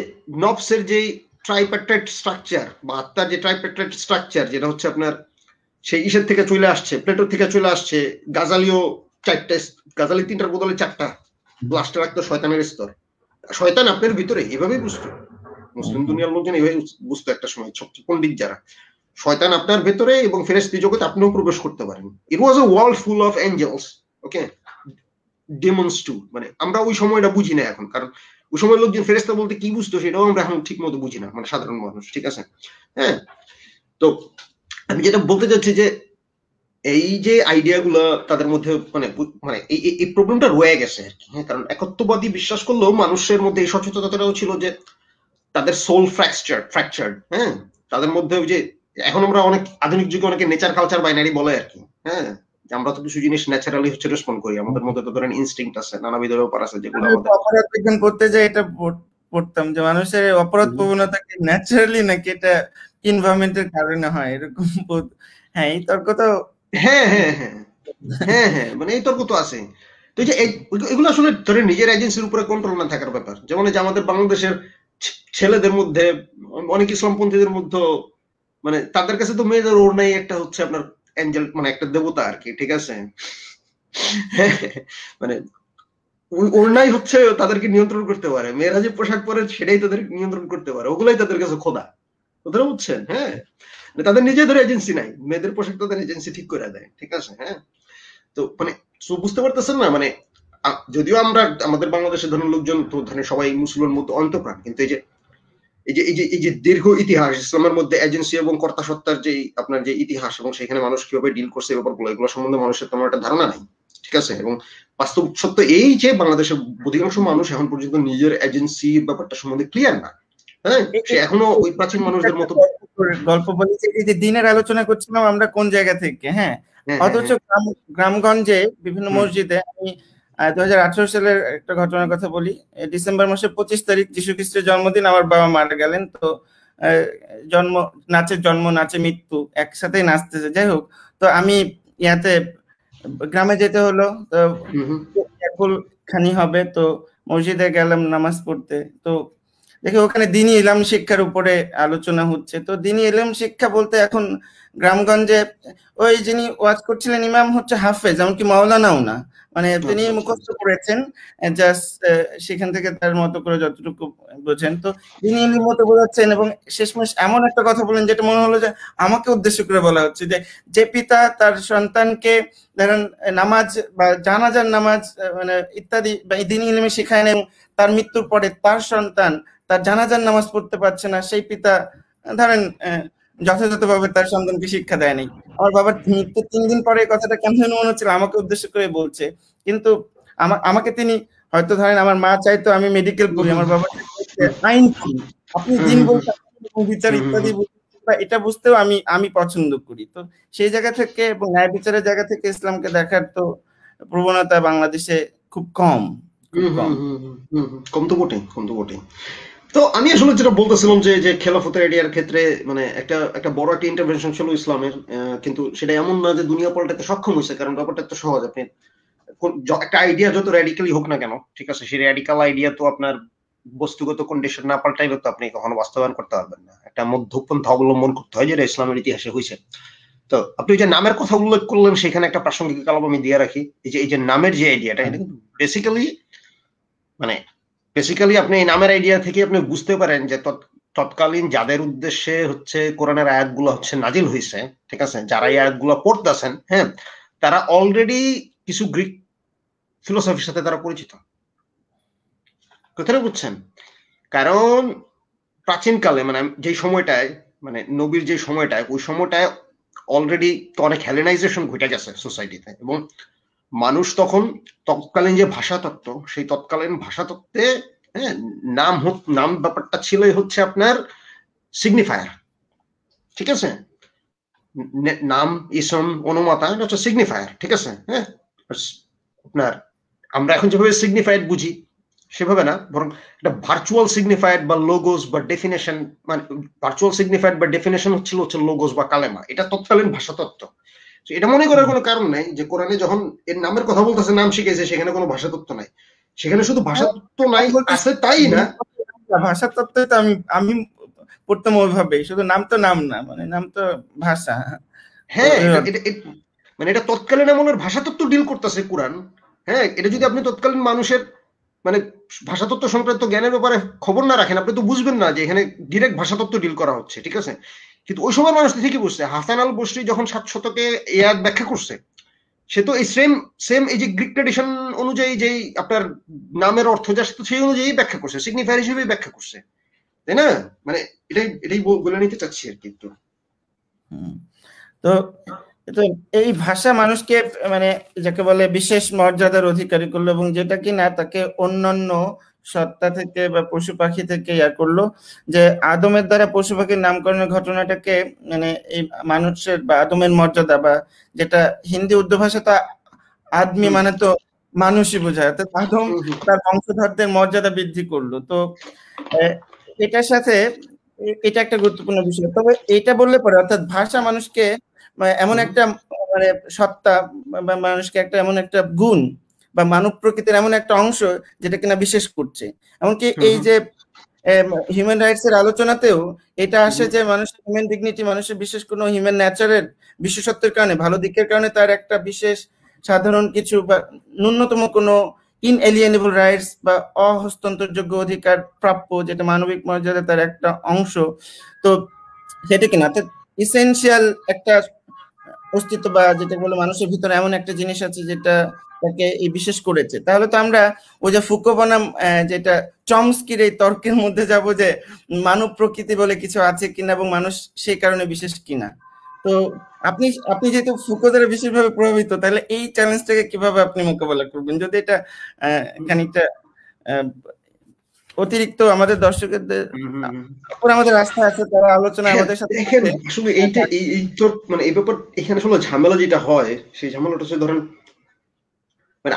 নফসের যে ট্রাইপ্যাট্রাইট স্ট্রাকচার বা আত্মার যে ট্রাইপ্যাট্রাইট স্ট্রাকচার, যেটা হচ্ছে আপনার সেই ইসের থেকে চলে আসছে, প্লেটোর থেকে চলে আসছে, গাজালিও গাজালি 3টার বদলে 4টা, লাস্টে রাখতো শয়তানের স্তর। শয়তান আপনার ভিতরে, এভাবেই বুঝতো মুসলিম দুনিয়ার লোকজন, এভাবে বুঝতো একটা সময় সবচেয়ে পণ্ডিত যারা। শয়তান আপনার ভেতরে এবং ফেরেশতা জগতে আপনিও প্রবেশ করতে পারেন। It was a world full of angels, okay, demons too. মানে আমরা ওই সময়টা বুঝি না এখন, কারণ ওই সময় লোকজন ফেরেশতা বলতে কি বুঝতো সেটাও আমরা এখন ঠিক মতো বুঝি না, মানে সাধারণ মানুষ, ঠিক আছে? হ্যাঁ, তো আমি যেটা বলতে চাচ্ছি যে এই যে আইডিয়া গুলো তাদের মধ্যে মানে মানে এই প্রবলেমটা রয়ে গেছে আর কি। হ্যাঁ, কারণ একত্ববাদী বিশ্বাস করলেও মানুষের মধ্যে এই সচেতনতাটাও ছিল যে তাদের সোল ফ্র্যাকচার্ড। হ্যাঁ, তাদের মধ্যে ওই যে এখন আমরা অনেক আধুনিক যুগে অনেকে নেচার কালচার বাইনারি বলে আর কি। হ্যাঁ, আমরা তো কিছু জিনিস ন্যাচারালি হচ্ছে রেসপন্ড করি, আমাদের মধ্যে তো ধরেন ইনস্টিংক্ট আছে, নানাবিধ ব্যাপার আছে যেগুলো আমাদের। অপরাধ বিজ্ঞান পড়তে যাই এটা পড়তাম যে মানুষের অপরাধ প্রবণতা কি ন্যাচারালি নাকি এটা এনভায়রনমেন্টের কারণে হয়, এরকম। হ্যাঁ, এই তর্ক তো হ্যাঁ হ্যাঁ হ্যাঁ হ্যাঁ হ্যাঁ মানে এই তর্ক তো আছে। তো এই যে এগুলো আসলে ধরে নিজের এজেন্সির উপরে কন্ট্রোল না থাকার ব্যাপার। যেমন এই যে আমাদের বাংলাদেশের ছেলেদের মধ্যে অনেক ইসলামপন্থীদের মধ্যে মানে তাদের কাছে তো মেয়েদের ওড়নাই একটা হচ্ছে আপনার অ্যাঞ্জেল, মানে একটা দেবতা আর কি, ঠিক আছে? মানে ওই ওড়নাই হচ্ছে তাদেরকে নিয়ন্ত্রণ করতে পারে, মেয়েরা যে পোশাক পরে সেটাই তাদের নিয়ন্ত্রণ করতে পারে, ওগুলাই তাদের কাছে খোদা। ওদের বুঝছেন? হ্যাঁ, তাদের নিজেদের এজেন্সি নাই, মেয়েদের পোশাক তাদের এজেন্সি ঠিক করে দেয়, ঠিক আছে? হ্যাঁ, তো মানে বুঝতে পারতেছেন না, মানে যদিও আমরা আমাদের বাংলাদেশের ধরনের লোকজন তো ধরেন সবাই মুসলমান মতো অন্তপ্রাণ, কিন্তু এই যে দীর্ঘ ইতিহাস ইসলামের মধ্যে এজেন্সি এবং কর্তা সত্তার যে আপনার যে ইতিহাস এবং সেখানে মানুষ কিভাবে ডিল করছে এই ব্যাপারগুলো, এগুলো সম্বন্ধে মানুষের তেমন একটা ধারণা নাই, ঠিক আছে? এবং বাস্তব সত্য এই যে বাংলাদেশের অধিকাংশ মানুষ এখন পর্যন্ত নিজের এজেন্সির ব্যাপারটা সম্বন্ধে ক্লিয়ার না। হ্যাঁ, সে এখনো ওই প্রাচীন মানুষদের মতো গল্প বলেছে। এই যে দিনের আলোচনা করছিলাম আমরা কোন জায়গা থেকে, হ্যাঁ, অথচ গ্রামগঞ্জে বিভিন্ন মসজিদে, আমি 2018 সালের একটা ঘটনার কথা বলি। ডিসেম্বর মাসের 25 তারিখ যীশু খ্রিস্টের জন্মদিন, আমার বাবা মারা গেলেন। তো জন্ম নাচে মৃত্যু একসাথেই নাচতেছে। যাই হোক, তো আমি ইয়াতে গ্রামে যেতে হলো, তো খানি হবে, তো মসজিদে গেলাম নামাজ পড়তে। তো দেখি ওখানে দ্বীনি ইলম শিক্ষার উপরে আলোচনা হচ্ছে। তো দ্বীনি ইলম শিক্ষা বলতে এখন গ্রামগঞ্জে ওই যিনি ওয়াজ করছিলেন ইমাম হচ্ছে হাফেজ, এমনকি মাওলানাও না, মানে তিনি মুখস্থ করেছেন জাস্ট, সেখান থেকে তার মতো করে যতটুকু বোঝেন। তো তিনি ইলম মতো বোঝাচ্ছেন এবং শেষমেশ এমন একটা কথা বলেন যেটা মনে হলো যে আমাকে উদ্দেশ্য করে বলা হচ্ছে, যে পিতা তার সন্তানকে ধরেন নামাজ বা জানাজার নামাজ মানে ইত্যাদি দ্বীনি ইলমে শেখায় না, এবং তার মৃত্যুর পরে তার সন্তান তার জানাজার নামাজ পড়তে পারছে না, সেই পিতা ধরেন যথাযথভাবে তার সন্তানকে শিক্ষা দেয় নাই। আমার বাবার মৃত্যুর 3 দিন পরে কথাটা কেমন মনে হচ্ছিল আমাকে উদ্দেশ্য করে বলছে, কিন্তু আমাকে তিনি হয়তো ধরেন আমার মা চাইতো আমি মেডিকেল পড়ি, আমার বাবা আইন পড়ি, আপনি দিন বলতে বিচার ইত্যাদি এটা বুঝতেও আমি পছন্দ করি। তো সেই জায়গা থেকে এবং ন্যায় বিচারের জায়গা থেকে ইসলামকে দেখার তো প্রবণতা বাংলাদেশে খুব কম। কম তো বটে। তো আমি আসলে যেটা বলতেছিলাম যে খেলাফতের আইডিয়ার ক্ষেত্রে মানে একটা বড় একটা ইন্টারভেনশন ছিল ইসলামের, কিন্তু সেটা এমন না যে দুনিয়া পাল্টাতে সক্ষম হয়েছে, কারণ ব্যাপারটা তো সহজ। আপনি একটা আইডিয়া যত র্যাডিক্যালি হোক না কেন, ঠিক আছে, সেই র্যাডিক্যাল আইডিয়া তো আপনার বস্তুগত কন্ডিশন না পাল্টাইলে তো আপনি কখনো বাস্তবায়ন করতে পারবেন না। একটা মধ্যপন্থা অবলম্বন করতে হয়, যেটা ইসলামের ইতিহাসে হয়েছে। তো আপনি যে নামের কথা উল্লেখ করলেন সেখানে একটা প্রাসঙ্গিক কালাম আমি দিয়ে রাখি। এই যে নামের যে আইডিয়াটা, এটা কিন্তু বেসিক্যালি আপনি এই নামের আইডিয়া থেকে আপনি বুঝতে পারেন যে তৎকালীন যাদের উদ্দেশ্যে হচ্ছে কোরআনের আয়াতগুলো হচ্ছে নাজিল হয়েছে, ঠিক আছে, যারা এই আয়াতগুলো পড়তেছেন, হ্যাঁ, তারা অলরেডি কিছু গ্রিক ফিলোসফির সাথে তারা পরিচিত। কথাটা বুঝছেন? কারণ প্রাচীনকালে মানে যে সময়টায় মানে নবীর যে সময়টায়, ওই সময়টায় অলরেডি তো অনেক হেলেনাইজেশন ঘটে গেছে সোসাইটিতে, এবং মানুষ তখন তৎকালীন যে ভাষাতত্ত্ব, সেই তৎকালীন ভাষাতত্ত্বে হ্যাঁ নাম ব্যাপারটা ছিল হচ্ছে আপনার সিগনিফায়ার, ঠিক আছে? নাম, ইসম, অনুমাতা, এটা হচ্ছে সিগনিফায়ার, ঠিক আছে? হ্যাঁ, আপনার আমরা এখন যেভাবে সিগনিফায়ার বুঝি সেভাবে না, বরং একটা ভার্চুয়াল সিগনিফায়ার বা লোগোস বা ডেফিনেশন, মানে ভার্চুয়াল সিগনিফায়ার বা ডেফিনেশন হচ্ছে লোগোস বা কালেমা। এটা তৎকালীন ভাষাতত্ত্ব। এটা মনে করার কোনো কারণ নাই যে কোরআনে যখন এর নামের কথা বলতেছে, নাম শিখেছে, সেখানে কোনো ভাষাতত্ত্ব নাই। সেখানে শুধু ভাষাতত্ত্ব নাই আছে তাই না, ভাষাতত্ত্বে তো আমি পড়তাম ওইভাবে, শুধু নাম তো নাম না, মানে নাম তো ভাষা। হ্যাঁ, মানে এটা তৎকালীন আমলের ভাষাতত্ত্ব ডিল করতেছে কোরআন। হ্যাঁ, এটা যদি আপনি তৎকালীন মানুষের মানে ভাষাতত্ত্ব সংক্রান্ত জ্ঞানের ব্যাপারে খবর না রাখেন, আপনি তো বুঝবেন না যে এখানে ডিরেক্ট ভাষাতত্ত্ব ডিল করা হচ্ছে, ঠিক আছে? কিন্তু ওই সময় মানুষ ঠিকই বুঝছে। হাসান আল বসরি যখন 7 শতকে এই আয়াত ব্যাখ্যা করছে, সে তো এই সেম এই যে গ্রিক ট্র্যাডিশন অনুযায়ী যেই আপনার নামের অর্থ যা সেই অনুযায়ী ব্যাখ্যা করছে, সিগনিফায়ার হিসেবে ব্যাখ্যা করছে, তাই না? মানে এটাই বলে নিতে চাচ্ছি আর কি একটু। তো তো এই ভাষা মানুষকে মানে যাকে বলে বিশেষ মর্যাদার অধিকারী করলো, এবং যেটা কিনা তাকে অন্যান্য সত্তা থেকে বা পশু পাখি থেকে ইয়া করলো, যে আদমের দ্বারা পশু পাখির নামকরণের ঘটনাটাকে মানে এই মানুষের বা আদমের মর্যাদা, বা যেটা হিন্দি উর্দু ভাষা তো আদমি মানে তো মানুষই বোঝায়, তো আদম তার বংশধরদের মর্যাদা বৃদ্ধি করলো। তো এটার সাথে এটা একটা গুরুত্বপূর্ণ বিষয়। তবে এটা বললে পরে, অর্থাৎ ভাষা মানুষকে এমন একটা মানে সত্তা বা মানুষকে একটা এমন একটা গুণ বা মানব প্রকৃতির এমন একটা অংশ যেটা কিনা বিশেষ করছে। এমনকি এই যে হিউম্যান রাইটস এর আলোচনাতেও এটা আসে যে মানুষের হিউম্যান ডিগনিটি, মানুষের বিশেষ কোনো হিউম্যান ন্যাচারের বিশেষত্বের কারণে, ভালো দিকের কারণে তার একটা বিশেষ সাধারণ কিছু বা ন্যূনতম কোনো ইনএলিয়েনেবল রাইটস বা অহস্তান্তরযোগ্য অধিকার প্রাপ্য, যেটা মানবিক মর্যাদা তার একটা অংশ। তো সেটা কিনা অর্থাৎ ইসেনশিয়াল একটা অস্তিত্ব, বা যেটা বলে মানুষের ভিতরে এমন একটা জিনিস আছে যেটা তাকে এই বিশেষ করেছে। তাহলে তো আমরা ওই যে ফুকো বনাম যেটা চমস্কির এই তর্কের মধ্যে যাব যে মানব প্রকৃতি বলে কিছু আছে কিনা এবং মানুষ সেই কারণে বিশেষ কিনা। তো আপনি যেহেতু ফুকো দ্বারা বিশেষভাবে প্রভাবিত, তাহলে এই চ্যালেঞ্জটাকে কিভাবে আপনি মোকাবেলা করবেন, যদি এটা খানিকটা অতিরিক্ত আমাদের দর্শকদের উপর আমাদের আস্থা আছে, তারা আলোচনা আমাদের সাথে আসলে এইটা এই তোর মানে এই ব্যাপার এখানে আসলে ঝামেলা যেটা হয়, সেই ঝামেলাটা হচ্ছে ধরেন মানে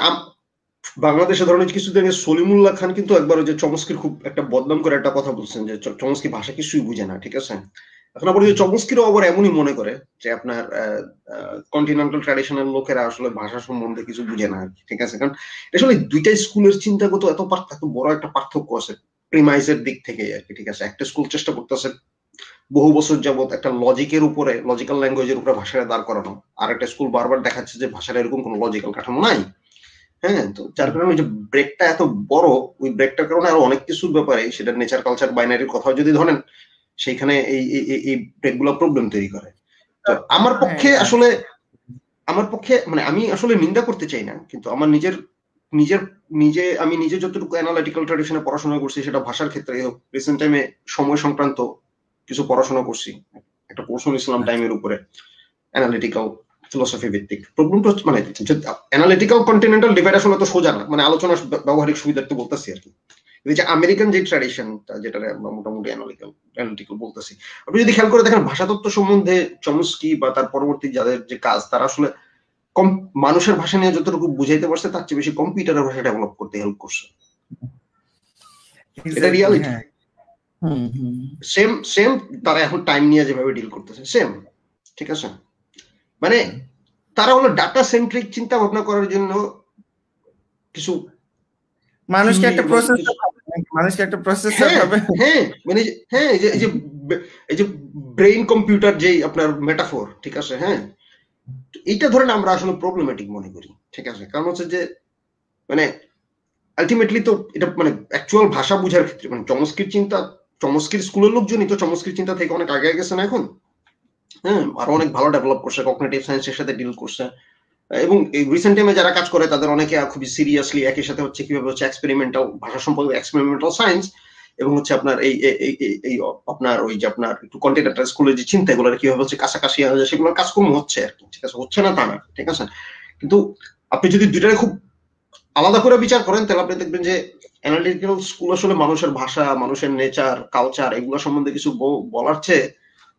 বাংলাদেশে ধরেন কিছুদিন আগে সলিমুল্লাহ খান কিন্তু একবার ওই যে চমস্কির খুব একটা বদনাম করে একটা কথা বলছেন যে চমস্কি ভাষা কিছুই বুঝে না, ঠিক আছে? এখন আবার ওই চমস্কিরও আবার এমনই মনে করে যে আপনার কন্টিনেন্টাল ট্র্যাডিশনাল লোকেরা আসলে ভাষা সম্বন্ধে কিছু বুঝে না, ঠিক আছে? কারণ আসলে দুইটা স্কুলের চিন্তাগত এত বড় একটা পার্থক্য আছে প্রিমাইজের দিক থেকে আর কি, ঠিক আছে? একটা স্কুল চেষ্টা করতেছে বহু বছর যাবত একটা লজিকের উপরে, লজিক্যাল ল্যাঙ্গুয়েজের উপরে ভাষাটা দাঁড় করানো, আর একটা স্কুল বারবার দেখাচ্ছে যে ভাষার এরকম কোনো লজিক্যাল কাঠামো নাই। হ্যাঁ, তো যার কারণে যে ব্রেকটা এত বড়, ওই ব্রেকটার কারণে আরো অনেক কিছুর ব্যাপারে সেটা নেচার কালচার বাইনারির কথা যদি ধরেন, সেইখানে এই ব্রেকগুলো প্রবলেম তৈরি করে। তো আমার পক্ষে মানে আমি আসলে নিন্দা করতে চাই না, কিন্তু আমার আমি নিজে যতটুকু অ্যানালিটিক্যাল ট্র্যাডিশনে পড়াশোনা করছি, সেটা ভাষার ক্ষেত্রে হোক, রিসেন্ট টাইমে সময় সংক্রান্ত কিছু পড়াশোনা করছি, একটা কোর্স ইসলাম টাইমের উপরে অ্যানালিটিক্যাল ফিলোসফি ভিত্তিক। প্রবলেমটা মানে অ্যানালিটিক্যাল কন্টিনেন্টাল ডিভাইড আসলে তো সোজা না, মানে আলোচনার ব্যবহারিক সুবিধার্থে বলতেছি আর কি। এই যে আমেরিকান যে ট্র্যাডিশনটা, যেটা আমরা মোটামুটি অ্যানালিটিক্যাল বলতেছি, আপনি যদি খেয়াল করে দেখেন ভাষাতত্ত্ব সম্বন্ধে চমস্কি বা তার পরবর্তী যাদের যে কাজ, তারা আসলে মানুষের ভাষা নিয়ে যতটুকু বুঝাইতে পারছে তার চেয়ে বেশি কম্পিউটারের ভাষা ডেভেলপ করতে হেল্প করছে। এটা রিয়ালিটি। সেম তারা এখন টাইম নিয়ে যেভাবে ডিল করতেছে সেম, ঠিক আছে? মানে তারা হলো ডাটা সেন্ট্রিক চিন্তা ভাবনা করার জন্য কিছু মানুষকে একটা প্রসেসর হবে। হ্যাঁ, মানে হ্যাঁ, এই যে ব্রেইন কম্পিউটার যেই আপনার মেটাফোর, ঠিক আছে? হ্যাঁ, এইটা ধরেন আমরা আসলে প্রবলেমেটিক মনে করি, ঠিক আছে? কারণ হচ্ছে যে মানে আলটিমেটলি তো এটা মানে অ্যাকচুয়াল ভাষা বোঝার ক্ষেত্রে মানে চমস্কির স্কুলের লোকজনই তো চমস্কির চিন্তা থেকে অনেক আগে গেছে না এখন। হ্যাঁ, আরো অনেক ভালো ডেভেলপ করছে, কগনিটিভ সায়েন্সের সাথে ডিল করছে, এবং রিসেন্ট টাইমে যারা কাজ করে তাদের অনেকে খুবই সিরিয়াসলি একই সাথে হচ্ছে কিভাবে হচ্ছে এক্সপেরিমেন্টাল ভাষা সম্পর্কে এক্সপেরিমেন্টাল সায়েন্স এবং হচ্ছে আপনার এই আপনার ওই যে আপনার একটু কন্টিনেন্টাল স্কুলের যে চিন্তা এগুলো কিভাবে হচ্ছে কাছাকাছি সেগুলোর কাজকর্ম হচ্ছে আর কি, ঠিক আছে? হচ্ছে না তা না, ঠিক আছে? কিন্তু আপনি যদি দুইটারে খুব আলাদা করে বিচার করেন, তাহলে আপনি দেখবেন যে অ্যানালিটিক্যাল স্কুল আসলে মানুষের ভাষা, মানুষের নেচার, কালচার এগুলো সম্বন্ধে কিছু বলার চেয়ে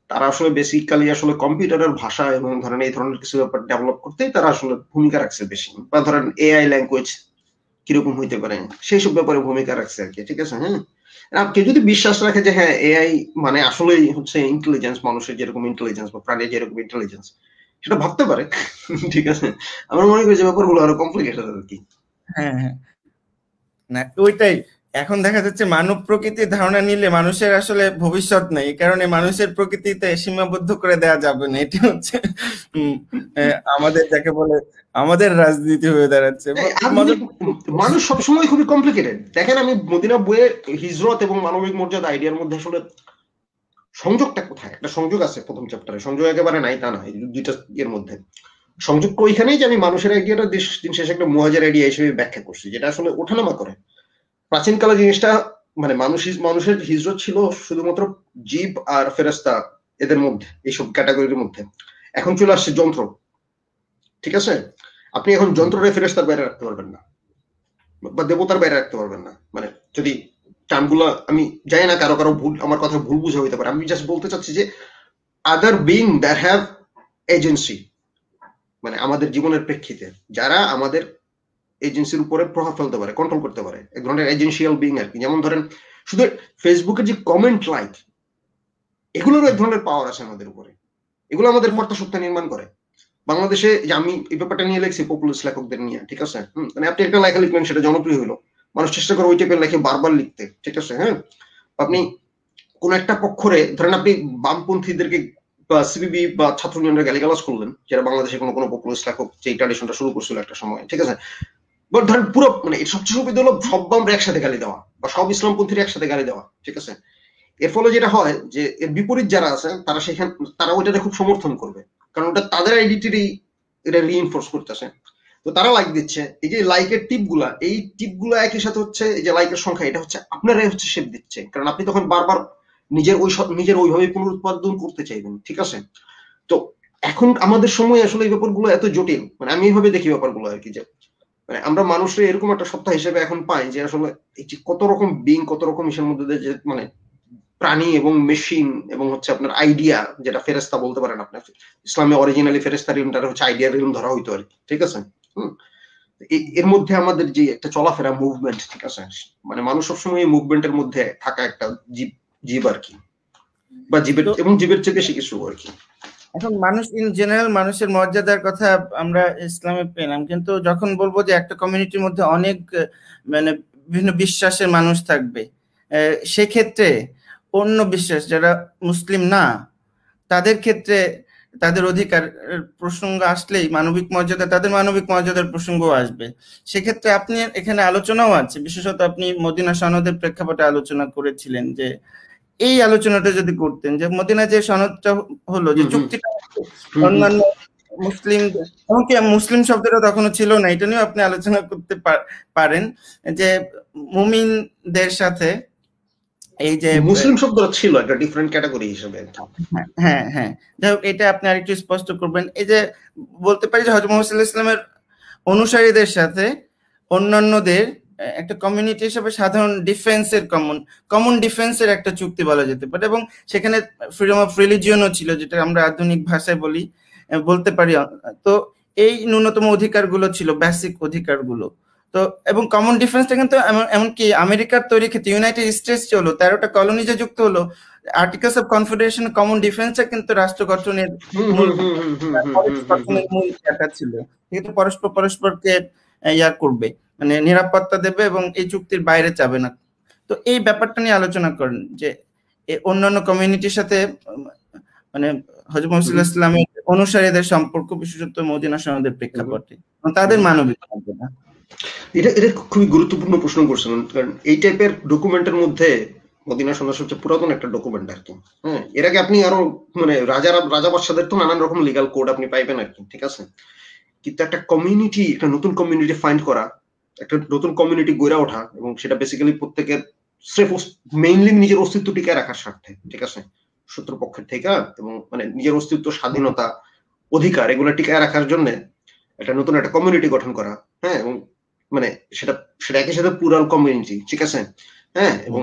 তারা আসলে বেসিক্যালি আসলে কম্পিউটারের ভাষা এবং ধরেন এই ধরনের কিছু ব্যাপার ডেভেলপ করতেই তারা আসলে ভূমিকা রাখছে বেশি, বা ধরেন এআই ল্যাঙ্গুয়েজ কিরকম হইতে পারে সেই সব ব্যাপারে ভূমিকা রাখছে আর কি, ঠিক আছে? হ্যাঁ, কেউ যদি বিশ্বাস রাখে যে হ্যাঁ এআই মানে আসলেই হচ্ছে ইন্টেলিজেন্স, মানুষের যেরকম ইন্টেলিজেন্স বা প্রাণীর যেরকম ইন্টেলিজেন্স, সেটা ভাবতে পারে, ঠিক আছে? আমার মনে করি যে ব্যাপারগুলো আরো কমপ্লিকেটেড আর কি। হ্যাঁ, না ওইটাই এখন দেখা যাচ্ছে মানব প্রকৃতির ধারণা নিলে মানুষের আসলে ভবিষ্যৎ নেই, এই কারণে মানুষের প্রকৃতিতে সীমাবদ্ধ করে দেওয়া যাবে না। এটি হচ্ছে আমাদের যাকে বলে আমাদের রাজনীতি হয়ে দাঁড়াচ্ছে। আধুনিক মানুষ সবসময় খুবই কমপ্লিকেটেড। দেখেন, আমি মদিনা বইয়ে হিজরত এবং মানবিক মর্যাদা আইডিয়ার মধ্যে আসলে সংযোগটা কোথায়? একটা সংযোগ আছে প্রথম চ্যাপ্টারে, সংযোগ একেবারে নাই তা না, এই দুইটা এর মধ্যে সংযোগটা ওইখানেই যে আমি মানুষের আইডিয়াটা দিন শেষে একটা মুহাজির আইডিয়া হিসেবে ব্যাখ্যা করছি, যেটা আসলে ওঠানামা করে। প্রাচীনকালে জিনিসটা মানে মানুষের হিজরত ছিল শুধুমাত্র জীব আর ফেরেশতা এদের মধ্যে, এইসব ক্যাটাগরির মধ্যে। এখন চলে আসছে যন্ত্র, ঠিক আছে? আপনি এখন যন্ত্রের ফেরেশতার বাইরে রাখতে পারবেন না, বা দেবতার বাইরে রাখতে পারবেন না। মানে যদি টার্মগুলো আমি জানি না, কারো কারো ভুল, আমার কথা ভুল বুঝা হইতে পারে, আমি জাস্ট বলতে চাচ্ছি যে আদার বিং দ্যাট হ্যাভ এজেন্সি, মানে আমাদের জীবনের প্রেক্ষিতে যারা আমাদের এজেন্সির উপরে প্রভাব ফেলতে পারে, কন্ট্রোল করতে পারে, এক ধরনের এজেন্সিয়াল বিং আর কি। যেমন ধরেন শুধু ফেসবুকের যে কমেন্ট লাইক, এগুলোরও এক ধরনের পাওয়ার আছে আমাদের উপরে, এগুলো আমাদের কর্তা সত্তা নির্মাণ করে। বাংলাদেশে যে আমি এই ব্যাপারটা নিয়ে লিখছি পপুলার লেখকদের নিয়ে, ঠিক আছে? মানে আপনি একটা লেখা লিখলেন, সেটা জনপ্রিয় হলো, মানুষ চেষ্টা করে ওই টাইপের লেখে বারবার লিখতে, ঠিক আছে? হ্যাঁ, আপনি কোন একটা পক্ষরে ধরেন আপনি বামপন্থীদেরকে বা সিপিবি বা ছাত্র ইউনিয়নের গালিগালাজ করলেন, যেটা বাংলাদেশে কোনো পপুলার লেখক যে ট্র্যাডিশনটা শুরু করছিল একটা সময়, ঠিক আছে? বাট ধরেন পুরো মানে সবচেয়ে সুবিধা হলো সব বামরা একসাথে গালি দেওয়া বা সব ইসলামপন্থীরা একসাথে গালি দেওয়া, ঠিক আছে? এর ফলে যেটা হয় যে এর বিপরীত যারা আছে তারা ওইটাকে খুব সমর্থন করবে, কারণ ওটা তাদের আইডেন্টিটি এটা রিইনফোর্স করতেছে। তো তারা লাইক দিচ্ছে, এই যে লাইকের টিপগুলা, এই টিপগুলা একই সাথে হচ্ছে এই যে লাইকের সংখ্যা, এটা হচ্ছে আপনারাই হচ্ছে শেপ দিচ্ছে, কারণ আপনি তখন বারবার নিজের ওইভাবে পুনরুৎপাদন করতে চাইবেন, ঠিক আছে? তো এখন আমাদের সময় আসলে এই ব্যাপারগুলো এত জটিল, মানে আমি এইভাবে দেখি ব্যাপারগুলো আর কি, যে মানে আমরা মানুষের এরকম একটা সত্তা হিসেবে এখন পাই যে আসলে এই যে কত রকম বিং, কত রকম ইসের মধ্যে দিয়ে যে মানে প্রাণী এবং মেশিন এবং হচ্ছে আপনার আইডিয়া, যেটা ফেরেস্তা বলতে পারেন আপনার, ইসলামে অরিজিনালি ফেরেস্তা রিলমটা হচ্ছে আইডিয়া রিলম ধরা হইতো আর কি, ঠিক আছে? এর মধ্যে আমাদের যে একটা চলাফেরা মুভমেন্ট, ঠিক আছে, মানে মানুষ সবসময় এই মুভমেন্টের মধ্যে থাকা একটা জীব আর কি, বা জীবের এবং জীবের চেয়ে বেশি কিছু আর কি। এখন মানুষ ইন জেনারেল, মানুষের মর্যাদার কথা আমরা ইসলামে পেলাম, কিন্তু যখন বলবো যে একটা কমিউনিটির মধ্যে অনেক মানে বিভিন্ন বিশ্বাসের মানুষ থাকবে, সেক্ষেত্রে অন্য বিশ্বাস যারা মুসলিম না, তাদের ক্ষেত্রে তাদের অধিকার প্রসঙ্গ আসলেই মানবিক মর্যাদা, তাদের মানবিক মর্যাদার প্রসঙ্গ আসবে। সেক্ষেত্রে আপনি এখানে আলোচনাও আছে, বিশেষত আপনি মদিনা সনদের প্রেক্ষাপটে আলোচনা করেছিলেন, যে এই আলোচনাটা যদি করতেন যে মদিনা যে সনদটা হলো, যে চুক্তিটা অন্যান্য মুসলিম, এমনকি মুসলিম শব্দটা তখনও ছিল না, এটা নিয়েও আপনি আলোচনা করতে পারেন, যে মুমিনদের সাথে এই যে মুসলিম শব্দটা ছিল একটা ডিফারেন্ট ক্যাটাগরি হিসেবে। হ্যাঁ হ্যাঁ, যাই হোক, এটা আপনি আরেকটু স্পষ্ট করবেন। এই যে বলতে পারি যে হযরত মুহাম্মদ সাল্লাল্লাহু আলাইহি ওয়াসাল্লামের অনুসারীদের সাথে অন্যান্যদের একটা কমিউনিটি হিসেবে সাধারণ ডিফেন্সের কমন ডিফেন্সের একটা চুক্তি বলা যেতে পারে, এবং সেখানে ফ্রিডম অফ রিলিজিয়নও ছিল, যেটা আমরা আধুনিক ভাষায় বলতে পারি। তো এই ন্যূনতম অধিকারগুলো ছিল, বেসিক অধিকারগুলো। তো এবং কমন ডিফেন্সটা কিন্তু এমনকি আমেরিকার তৈরি ক্ষেত্রে ইউনাইটেড স্টেটস যে হলো 13টা কলোনি যে যুক্ত হলো, আর্টিকেলস অফ কনফেডারেশন কমন ডিফেন্সটা কিন্তু রাষ্ট্র গঠনের মূল একটা ছিল, কিন্তু পরস্পরকে ইয়া করবে, মানে নিরাপত্তা দেবে এবং এই চুক্তির বাইরে যাবে না। তো এই ব্যাপারটা নিয়ে আলোচনা করেন যে অন্যান্য কমিউনিটির সাথে মানে হযরত মুহাম্মদ সাল্লাল্লাহু আলাইহি ওয়াসাল্লামের অনুসারীদের সম্পর্ক, বিশেষত মদিনা সনদের প্রেক্ষাপটে তাদের মানবিক মর্যাদা। এটা খুবই গুরুত্বপূর্ণ প্রশ্ন করছেন, কারণ এই টাইপের ডকুমেন্টের মধ্যে মদিনা সনদ সবচেয়ে পুরাতন একটা ডকুমেন্ট আর কি। হ্যাঁ, এর আগে আপনি আরো মানে রাজা বাদশাদের তো নানান রকম লিগাল কোড আপনি পাইবেন আর কি, ঠিক আছে? কিন্তু একটা কমিউনিটি, একটা নতুন কমিউনিটি ফাইন্ড করা, একটা নতুন কমিউনিটি গড়ে ওঠা, এবং সেটা বেসিক্যালি প্রত্যেকের মেইনলি নিজের অস্তিত্ব টিকায় রাখার স্বার্থে, ঠিক আছে, শত্রুপক্ষের থেকে, এবং মানে নিজের অস্তিত্ব, স্বাধীনতা, অধিকার এগুলো টিকায় রাখার জন্য একটা নতুন একটা কমিউনিটি গঠন করা। হ্যাঁ, এবং মানে সেটা একই সাথে পুরাল কমিউনিটি, ঠিক আছে? হ্যাঁ, এবং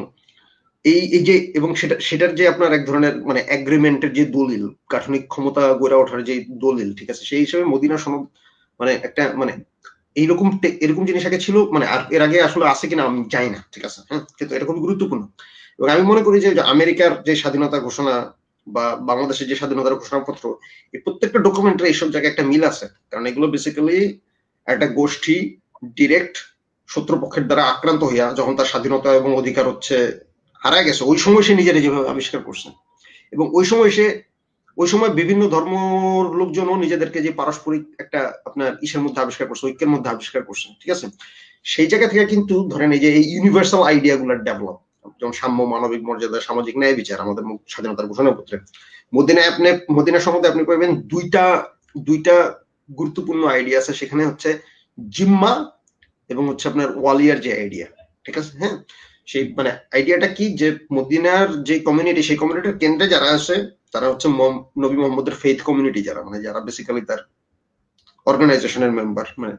এই যে এবং সেটার যে আপনার এক ধরনের মানে এগ্রিমেন্টের যে দলিল, গাঠনিক ক্ষমতা গড়ে ওঠার যে দলিল, ঠিক আছে, সেই হিসেবে মদিনা সনদ মানে একটা মানে এরকম জিনিস আগে ছিল, মানে আর এর আগে আসলে আছে কিনা আমি জানি না, ঠিক আছে? হ্যাঁ, কিন্তু এটা খুবই গুরুত্বপূর্ণ। এবং আমি মনে করি যে আমেরিকার যে স্বাধীনতা ঘোষণা বা বাংলাদেশের যে স্বাধীনতার ঘোষণাপত্র, এই প্রত্যেকটা ডকুমেন্টের এইসব জায়গায় একটা মিল আছে, কারণ এগুলো বেসিক্যালি একটা গোষ্ঠী ডিরেক্ট শত্রুপক্ষের দ্বারা আক্রান্ত হইয়া যখন তার স্বাধীনতা এবং অধিকার হচ্ছে হারায় গেছে, ওই সময় সে নিজের যেভাবে আবিষ্কার করছে, এবং ওই সময় বিভিন্ন ধর্মর লোকজনও নিজেদেরকে যে পারস্পরিক একটা আপনার ইসের মধ্যে আবিষ্কার করছে, ঐক্যের মধ্যে আবিষ্কার করছে, ঠিক আছে। সেই জায়গা থেকে কিন্তু ধরেন এই যে এই ইউনিভার্সাল আইডিয়া গুলার ডেভেলপ, যেমন সাম্য, মানবিক মর্যাদা, সামাজিক ন্যায় বিচার আমাদের স্বাধীনতার ঘোষণাপত্রে। মদিনা সম্বন্ধে আপনি পাবেন দুইটা গুরুত্বপূর্ণ আইডিয়া আছে সেখানে, হচ্ছে জিম্মা এবং হচ্ছে আপনার ওয়ালিয়ার যে আইডিয়া, ঠিক আছে। হ্যাঁ, সেই মানে আইডিয়াটা কি, যে মদিনার যে কমিউনিটি, সেই কমিউনিটির কেন্দ্রে যারা আছে তারা হচ্ছে নবী মোহাম্মদের ফেইথ কমিউনিটি, যারা বেসিক্যালি তার অর্গানাইজেশনের মেম্বার, মানে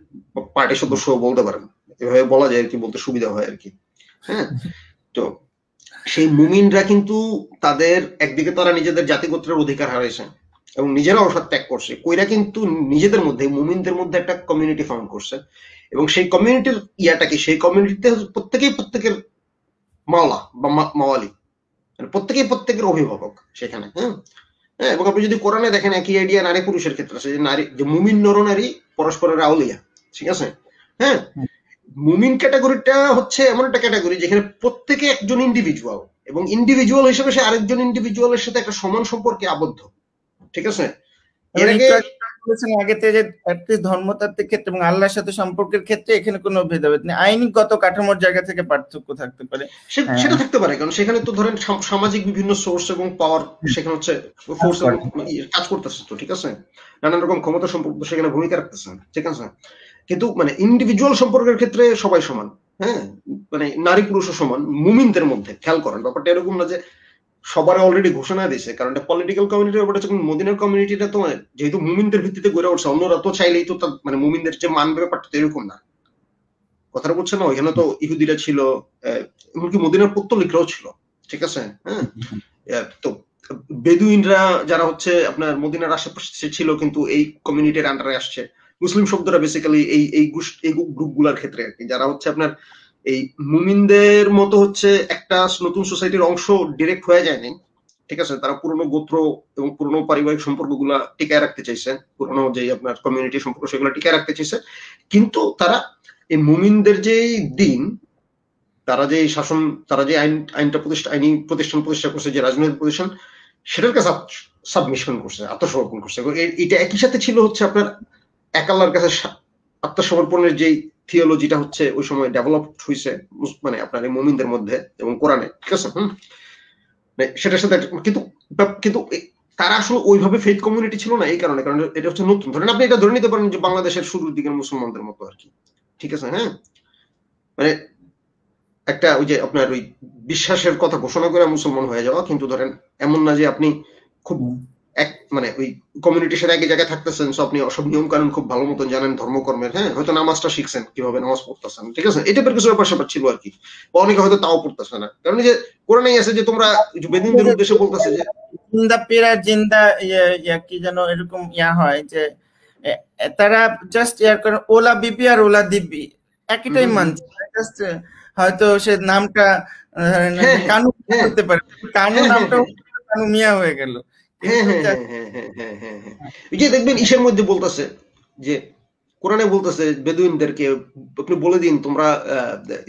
পার্টির সদস্য বলতে পারেন, এভাবে বলা যায় আর কি, বলতে সুবিধা হয় আর কি। হ্যাঁ, তো সেই মুমিনরা কিন্তু তাদের একদিকে তারা নিজেদের জাতিগোত্রের অধিকার হারাইছে এবং নিজেরা অবসর ত্যাগ করছে, কইরা কিন্তু নিজেদের মধ্যে, মুমিনদের মধ্যে একটা কমিউনিটি ফাউন্ড করছে, এবং সেই কমিউনিটির ইয়াটাকে, সেই কমিউনিটিতে প্রত্যেকের মাওলা বা মাওয়ালি, মানে প্রত্যেকের অভিভাবক সেখানে। হ্যাঁ, এবং আপনি যদি কোরআনে দেখেন একই আইডিয়া নারী পুরুষের ক্ষেত্রে আছে, যে নারী, যে মুমিন নরনারী পরস্পরের আউলিয়া, ঠিক আছে। হ্যাঁ, মুমিন ক্যাটাগরিটা হচ্ছে এমন একটা ক্যাটাগরি যেখানে প্রত্যেকে একজন ইন্ডিভিজুয়াল, এবং ইন্ডিভিজুয়াল হিসেবে সে আরেকজন ইন্ডিভিজুয়ালের সাথে একটা সমান সম্পর্কে আবদ্ধ, ঠিক আছে। এর আগে যে ধর্মতাত্ত্বিক ক্ষেত্রে এবং আল্লাহর সাথে সম্পর্কের ক্ষেত্রে এখানে কোনো ভেদাভেদ নেই, আইনগত কাঠামোর জায়গা থেকে পার্থক্য থাকতে পারে, সেটা থাকতে পারে, কারণ সেখানে তো ধরেন সামাজিক বিভিন্ন সোর্স এবং পাওয়ার সেখানে হচ্ছে ফোর্স কাজ করতেছে, তো ঠিক আছে, নানান রকম ক্ষমতা সম্পর্ক সেখানে ভূমিকা রাখতেছে, ঠিক আছে। কিন্তু মানে ইন্ডিভিজুয়াল সম্পর্কের ক্ষেত্রে সবাই সমান। হ্যাঁ, মানে নারী পুরুষও সমান মুমিনদের মধ্যে। খেয়াল করেন ব্যাপারটা এরকম না যে সবার অলরেডি ঘোষণা দিয়েছে, কারণ এটা পলিটিক্যাল কমিউনিটির ব্যাপারটা হচ্ছে, মদিনার কমিউনিটিটা তো যেহেতু মুমিনদের ভিত্তিতে গড়ে উঠছে, অন্যরা তো চাইলেই তো মানে মুমিনদের যে মানবে, ব্যাপারটা তো এরকম না, কথাটা বুঝছে না। ওইখানে তো ইহুদিরা ছিল, এমনকি মদিনার পত্তলিকরাও ছিল, ঠিক আছে। হ্যাঁ, তো বেদুইনরা যারা হচ্ছে আপনার মদিনার আশেপাশে ছিল, কিন্তু এই কমিউনিটির আন্ডারে আসছে। মুসলিম শব্দটা বেসিক্যালি এই গ্রুপ গুলার ক্ষেত্রে আর কি, যারা হচ্ছে আপনার এই মুমিনদের মতো হচ্ছে একটা নতুন সোসাইটির অংশ ডিরেক্ট হয়ে যায়নি, ঠিক আছে। তারা পুরনো গোত্র এবং পুরনো পারিবারিক সম্পর্কগুলা টিকায় রাখতে চাইছে, পুরনো যে আপনার কমিউনিটি সম্পর্ক সেগুলো টিকায় রাখতে চাইছে, কিন্তু তারা এই মুমিনদের যে দিন, তারা যে শাসন, তারা যে আইনি প্রতিষ্ঠান প্রতিষ্ঠা করছে, যে রাজনৈতিক প্রতিষ্ঠান, সেটার কাছে সাবমিশন করছে, আত্মসমর্পণ করছে। এটা একই সাথে ছিল হচ্ছে আপনার এক আল্লাহর কাছে আত্মসমর্পণের যে থিওলজিটা হচ্ছে ওই সময় ডেভেলপ হয়েছে, মানে আপনার এই মুমিনদের মধ্যে এবং কোরআনে, ঠিক আছে। সেটার সাথে কিন্তু তারা আসলে ওইভাবে ফেথ কমিউনিটি ছিল না, এই কারণে, কারণ এটা হচ্ছে নতুন। ধরেন আপনি এটা ধরে নিতে পারেন যে বাংলাদেশের শুরুর দিকের মুসলমানদের মতো আর কি, ঠিক আছে। হ্যাঁ, মানে একটা ওই যে আপনার ওই বিশ্বাসের কথা ঘোষণা করে মুসলমান হয়ে যাওয়া, কিন্তু ধরেন এমন না যে আপনি খুব মানে ওই কমিউনিটির সাথে একই জায়গায় থাকতেছেন, সো আপনি সব নিয়ম কানুন খুব ভালো মতন জানেন ধর্মকর্মের। হ্যাঁ, হয়তো নামাজটা শিখছেন, কিভাবে নামাজ পড়তেছেন, ঠিক আছে, এটা কিছু ব্যাপার ছিল আর কি। অনেকে হয়তো তাও পড়তেছে না, কারণ যে কোরআনেই আছে যে তোমরা বেদিনদের উদ্দেশ্যে বলতেছে যে জিন্দা পেরা জিন্দা কি যেন এরকম হয় যে তারা জাস্ট করে ওলা বিপি আর ওলা দিব্যি একইটাই মানছে, জাস্ট হয়তো সে নামটা কানু করতে পারে, কানু নামটা কানু মিয়া হয়ে গেল। যে দেখবেন ইসের মধ্যে বলতেছে যে কোরআনে বলতেছে বেদুইনদেরকে আপনি বলে দিন তোমরা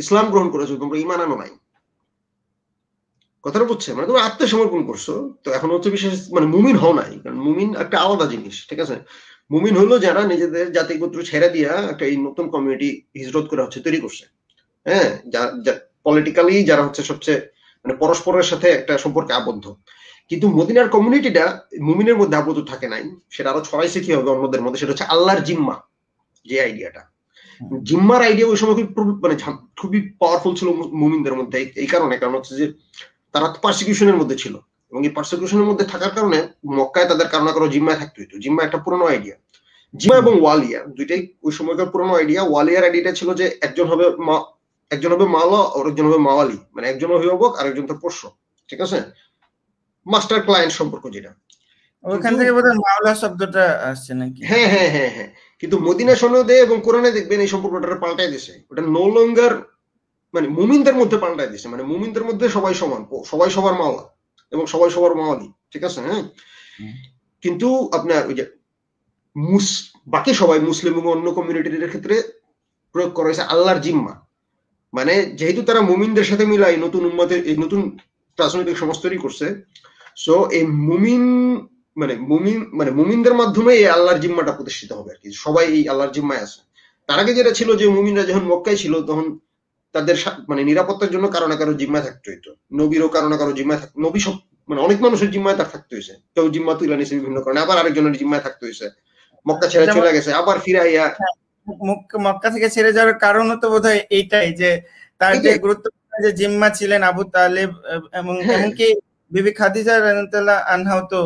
ইসলাম গ্রহণ করেছো, তোমরা ঈমান আনো নাই। কথাটা বুঝছে, মানে তোমরা আত্মসমর্পণ করছো, তো এখন হচ্ছে বিশেষ মানে মুমিন হও নাই, কারণ মুমিন একটা আলাদা জিনিস, ঠিক আছে। মুমিন হলো যারা নিজেদের জাতিগোত্র ছেড়ে দিয়া একটা এই নতুন কমিউনিটি হিজরত করে হচ্ছে তৈরি করছে। হ্যাঁ, পলিটিক্যালি যারা হচ্ছে সবচেয়ে মানে পরস্পরের সাথে একটা সম্পর্কে আবদ্ধ। কিন্তু মদিনার কমিউনিটিটা মুমিনের মধ্যে আবদ্ধ থাকে নাই, সেটা আরো ছড়াইছে কি হবে অন্যদের মধ্যে, সেটা হচ্ছে আল্লাহর জিম্মা যে আইডিয়াটা। জিম্মার আইডিয়া ওই সময় মানে খুবই পাওয়ারফুল ছিল মুমিনদের মধ্যে, এই কারণে, কারণ হচ্ছে যে তারা পারসিকিউশনের মধ্যে ছিল, এবং এই পারসিকিউশনের মধ্যে থাকার কারণে মক্কায় তাদের কারো না কারো জিম্মায় থাকতে হইতো। জিম্মা একটা পুরনো আইডিয়া, জিম্মা এবং ওয়ালিয়া দুইটাই ওই সময়কার পুরনো আইডিয়া। ওয়ালিয়ার আইডিয়াটা ছিল যে একজন হবে মাওলা আর একজন হবে মাওয়ালি, মানে একজন অভিভাবক আর একজন তার পোষ্য, ঠিক আছে, মাস্টার ক্লায়েন্ট সম্পর্ক যেটা। ওখান থেকে বোধহয় মাওলা শব্দটা আসছে নাকি? হ্যাঁ হ্যাঁ হ্যাঁ হ্যাঁ, কিন্তু মদিনা সনদে এবং কোরআনে দেখবেন এই সম্পর্কটা পাল্টাই দিছে। ওটা নো লঙ্গার মানে মুমিনদের মধ্যে পাল্টাই দিছে, মানে মুমিনদের মধ্যে সবাই সমান, সবাই সবার মাওলা এবং সবাই সবার মাওয়ালি, ঠিক আছে। হ্যাঁ, কিন্তু আপনার ওই যে বাকি সবাই মুসলিম এবং অন্য কমিউনিটির ক্ষেত্রে প্রয়োগ করা হয়েছে আল্লাহর জিম্মা, মানে যেহেতু তারা মুমিনদের সাথে মিলাই নতুন উম্মতের এই নতুন রাজনৈতিক সমাজ তৈরি করছে, সো এই মুমিনদের মাধ্যমে এই আল্লাহর জিম্মাটা প্রতিষ্ঠিত হবে আর কি, সবাই এই আল্লাহর জিম্মায় আছে। তার আগে যেটা ছিল যে মুমিনরা যখন মক্কায় ছিল তখন তাদের নিরাপত্তার জন্য কারো না কারো জিম্মায় থাকতে হইতো, নবীরও কারো না কারো জিম্মায় থাকতো, নবী সব অনেক মানুষের জিম্মায় তার থাকতে হয়েছে, কেউ জিম্মা তুলে নিয়েছে বিভিন্ন কারণে, আবার আরেকজনের জিম্মায় থাকতে হয়েছে, মক্কা ছেড়ে চলে গেছে, আবার ফিরাইয়া মক্কা থেকে ছেড়ে যাওয়ার কারণও তো বোধহয় এইটাই যে তার যে গুরুত্বপূর্ণ যে জিম্মা ছিলেন আবু তালেব, এবং এমনকি বিবি খাদিজা রাদিয়াল্লাহু আনহাও তো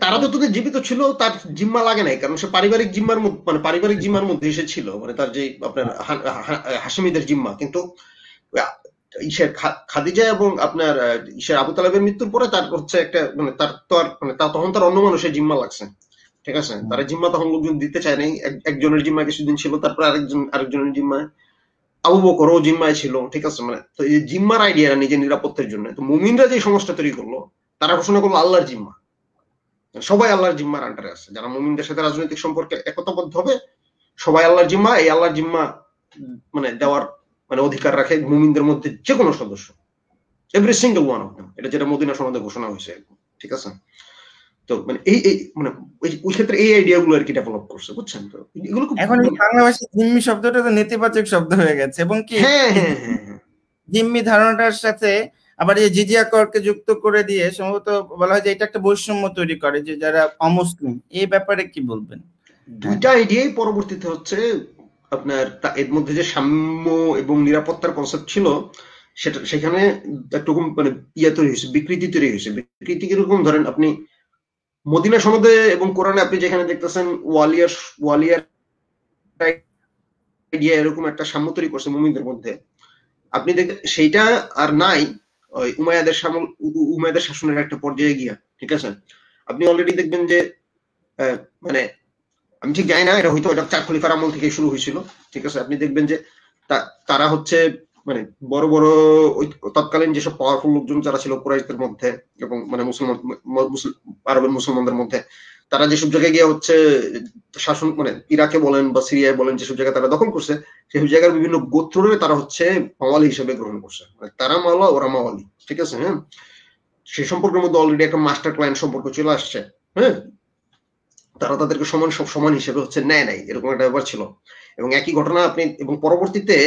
তারা তো তোদের জীবিত ছিল, তার জিম্মা লাগে নাই, কারণ সে পারিবারিক জিম্মার মধ্যে এসেছিল, মানে তার যে আপনার হাশিমিদের জিম্মা। কিন্তু খাদিজা এবং আপনার আবু তালেবের মৃত্যুর পরে তার হচ্ছে একটা তার তো আর তখন তার অন্য মানুষের জিম্মা লাগছে, ঠিক আছে। তারা জিম্মা তখন লোকজন দিতে চায় নাই, একজনের জিম্মা কিছুদিন ছিল, তারপর আরেকজনের জিম্মায় আবু বকরও জিম্মায় ছিল, ঠিক আছে। মানে তো এই জিম্মার আইডিয়া নিজের নিরাপত্তার জন্য তো মুমিনরা যে সমাজটা তৈরি করলো, তারা ঘোষণা করলো আল্লাহর জিম্মা, সবাই আল্লাহর জিম্মার আন্ডারে আছে, যারা মুমিনদের সাথে রাজনৈতিক সম্পর্কে একতাবদ্ধ হবে সবাই আল্লাহর জিম্মা, এই আল্লাহর জিম্মা দেওয়ার অধিকার রাখে মুমিনদের মধ্যে যে কোনো সদস্য, every single one of them. এটা যেটা মদিনা সনদে ঘোষণা হয়েছে, ঠিক আছে। তো এই ওই ক্ষেত্রে এই আইডিয়া গুলো আর কি ডেভেলপ করছে, বুঝছেন। তো এগুলো এখন বাংলা ভাষায় জিম্মি শব্দটা তো নেতিবাচক শব্দ হয়ে গেছে, এবং কি জিম্মি ধারণাটার সাথে আবার এই জিজিয়া করকে যুক্ত করে দিয়ে সম্ভবত বলা হয় যে এটা একটা বৈষম্য তৈরি করে, যে যারা অমুসলিম। এই ব্যাপারে কি বলবেন? দুইটা আইডিয়াই পরবর্তীতে হচ্ছে আপনার এর মধ্যে যে সাম্য এবং নিরাপত্তার কনসেপ্ট ছিল সেখানে একটু তৈরি হয়েছে, বিকৃতি তৈরি হয়েছে। বিকৃতি কিরকম, ধরেন আপনি মদিনা সনদে এবং কোরআনে আপনি যেখানে দেখতেছেন ওয়ালিয়ার আইডিয়া এরকম একটা সাম্য তৈরি করছে মুমিনদের মধ্যে, আপনি দেখেন সেইটা আর নাই ওই উমাইয়াদের শাসনের একটা পর্যায়ে গিয়া, ঠিক আছে। আপনি অলরেডি দেখবেন যে আমি ঠিক জানি না, এটা হয়তো এটা 4 খলিফার আমল থেকে শুরু হয়েছিল, ঠিক আছে। আপনি দেখবেন যে তারা হচ্ছে বড় বড় ওই তৎকালীন যেসব পাওয়ারফুল লোকজন যারা ছিল কুরাইশদের মধ্যে এবং আরবের মুসলমানদের মধ্যে, তারা যেসব জায়গায় গিয়ে হচ্ছে শাসন ইরাকে বলেন বা সিরিয়ায় বলেন, যেসব জায়গায় তারা দখল করছে, সেসব জায়গার বিভিন্ন গোত্রে তারা হচ্ছে মাওয়ালি হিসেবে গ্রহণ করছে, তারা মাওলা ওরা মাওয়ালি, ঠিক আছে। হ্যাঁ, সে সম্পর্কের মধ্যে অলরেডি একটা মাস্টার ক্লায়েন্ট সম্পর্ক চলে আসছে। হ্যাঁ, তারা তাদেরকে সমান হিসেবে হচ্ছে নেয় নাই, এরকম একটা ব্যাপার ছিল। এবং একই ঘটনা আপনি এবং পরবর্তীতে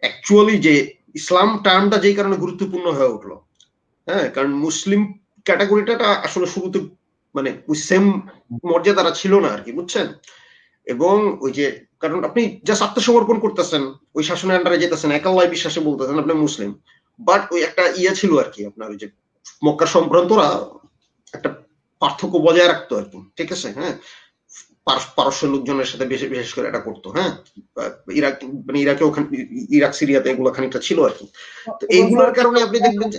অ্যাকচুয়ালি যে ইসলাম টার্মটা যেই কারণে গুরুত্বপূর্ণ হয়ে উঠলো, হ্যাঁ, কারণ মুসলিম ক্যাটাগরিটা আসলে শুরুতে ওই সেম মর্যাদাটা ছিল না আর কি, বুঝছেন। এবং ওই যে কারণ আপনি জাস্ট আত্মসমর্পণ করতেছেন, ওই শাসনের আন্ডারে যেতেছেন, এক আল্লাহ বিশ্বাসে বলতেছেন আপনি মুসলিম, বাট ওই একটা ছিল আর কি, আপনার ওই যে মক্কার সম্ভ্রান্তরা একটা পার্থক্য বজায় রাখতো আর কি, ঠিক আছে। হ্যাঁ, পারস্য লোকজনের সাথে বিশেষ করে এটা করতো। হ্যাঁ, ইরাকে ওখানে ইরাক সিরিয়াতে এগুলো খানিকটা ছিল আর কি। তো এইগুলোর কারণে আপনি দেখবেন যে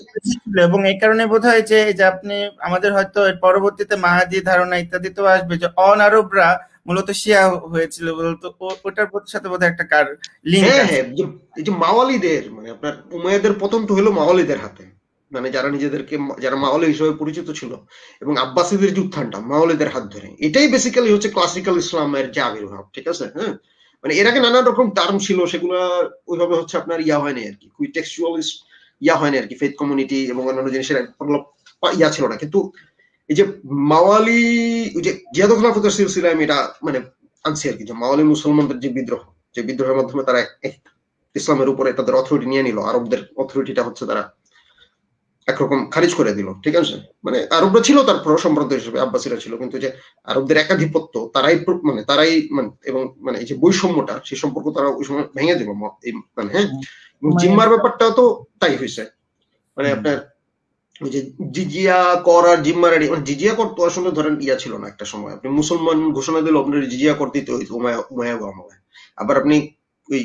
এবং এই কারণে বোধহয় যে আপনি আমাদের হয়তো পরবর্তীতে মাহাদি ধারণা ইত্যাদি তো আসবে যে অনারবরা মূলত শিয়া হয়েছিল, বলতো ওটার সাথে বোধহয় একটা লিংক আছে। হ্যাঁ, এই যে মাওয়ালিদের আপনার উমাইয়াদের পতন তো হলো মাওয়ালিদের হাতে, যারা নিজেদেরকে যারা মাওয়ালি হিসেবে পরিচিত ছিল, এবং আব্বাসীদের যে উত্থানটা মাওয়ালিদের হাত ধরে, এটাই বেসিক্যালি হচ্ছে ক্লাসিক্যাল ইসলামের যে আবির্ভাব, ঠিক আছে। হ্যাঁ, এর আগে নানান রকম টার্ম ছিল, সেগুলো ওইভাবে হচ্ছে আপনার হয়নি আর কি, কুইটেক্সচুয়ালিস্ট হয়নি আর কি, ফেথ কমিউনিটি এবং অন্যান্য জিনিসের ছিল না। কিন্তু এই যে মাওয়ালি, ওই যে জিয়াদ খিলাফতের সিলসিলা আমি এটা আনছি আর কি, যে মাওয়ালি মুসলমানদের যে বিদ্রোহের মাধ্যমে তারা ইসলামের উপরে তাদের অথরিটি নিয়ে নিল, আরবদের অথরিটিটা হচ্ছে তারা একরকম খারিজ করে দিল, ঠিক আছে। আরবরা ছিল তারপর সম্রান্ত হিসেবে, আব্বাসীরা ছিল, কিন্তু যে আরবদের একাধিপত্য তারাই এবং এই যে বৈষম্যটা, সেই সম্পর্ক তারা ওই সময় ভেঙে দিল। হ্যাঁ, জিম্মার ব্যাপারটাও তো তাই হয়েছে, আপনার ওই যে জিজিয়া কর আর জিম্মার জিজিয়া কর তো আসলে ধরেন ছিল না একটা সময়, আপনি মুসলমান ঘোষণা দিল আপনার জিজিয়া কর দিতে হইতো উমাইয়া আমলে, আবার আপনি ওই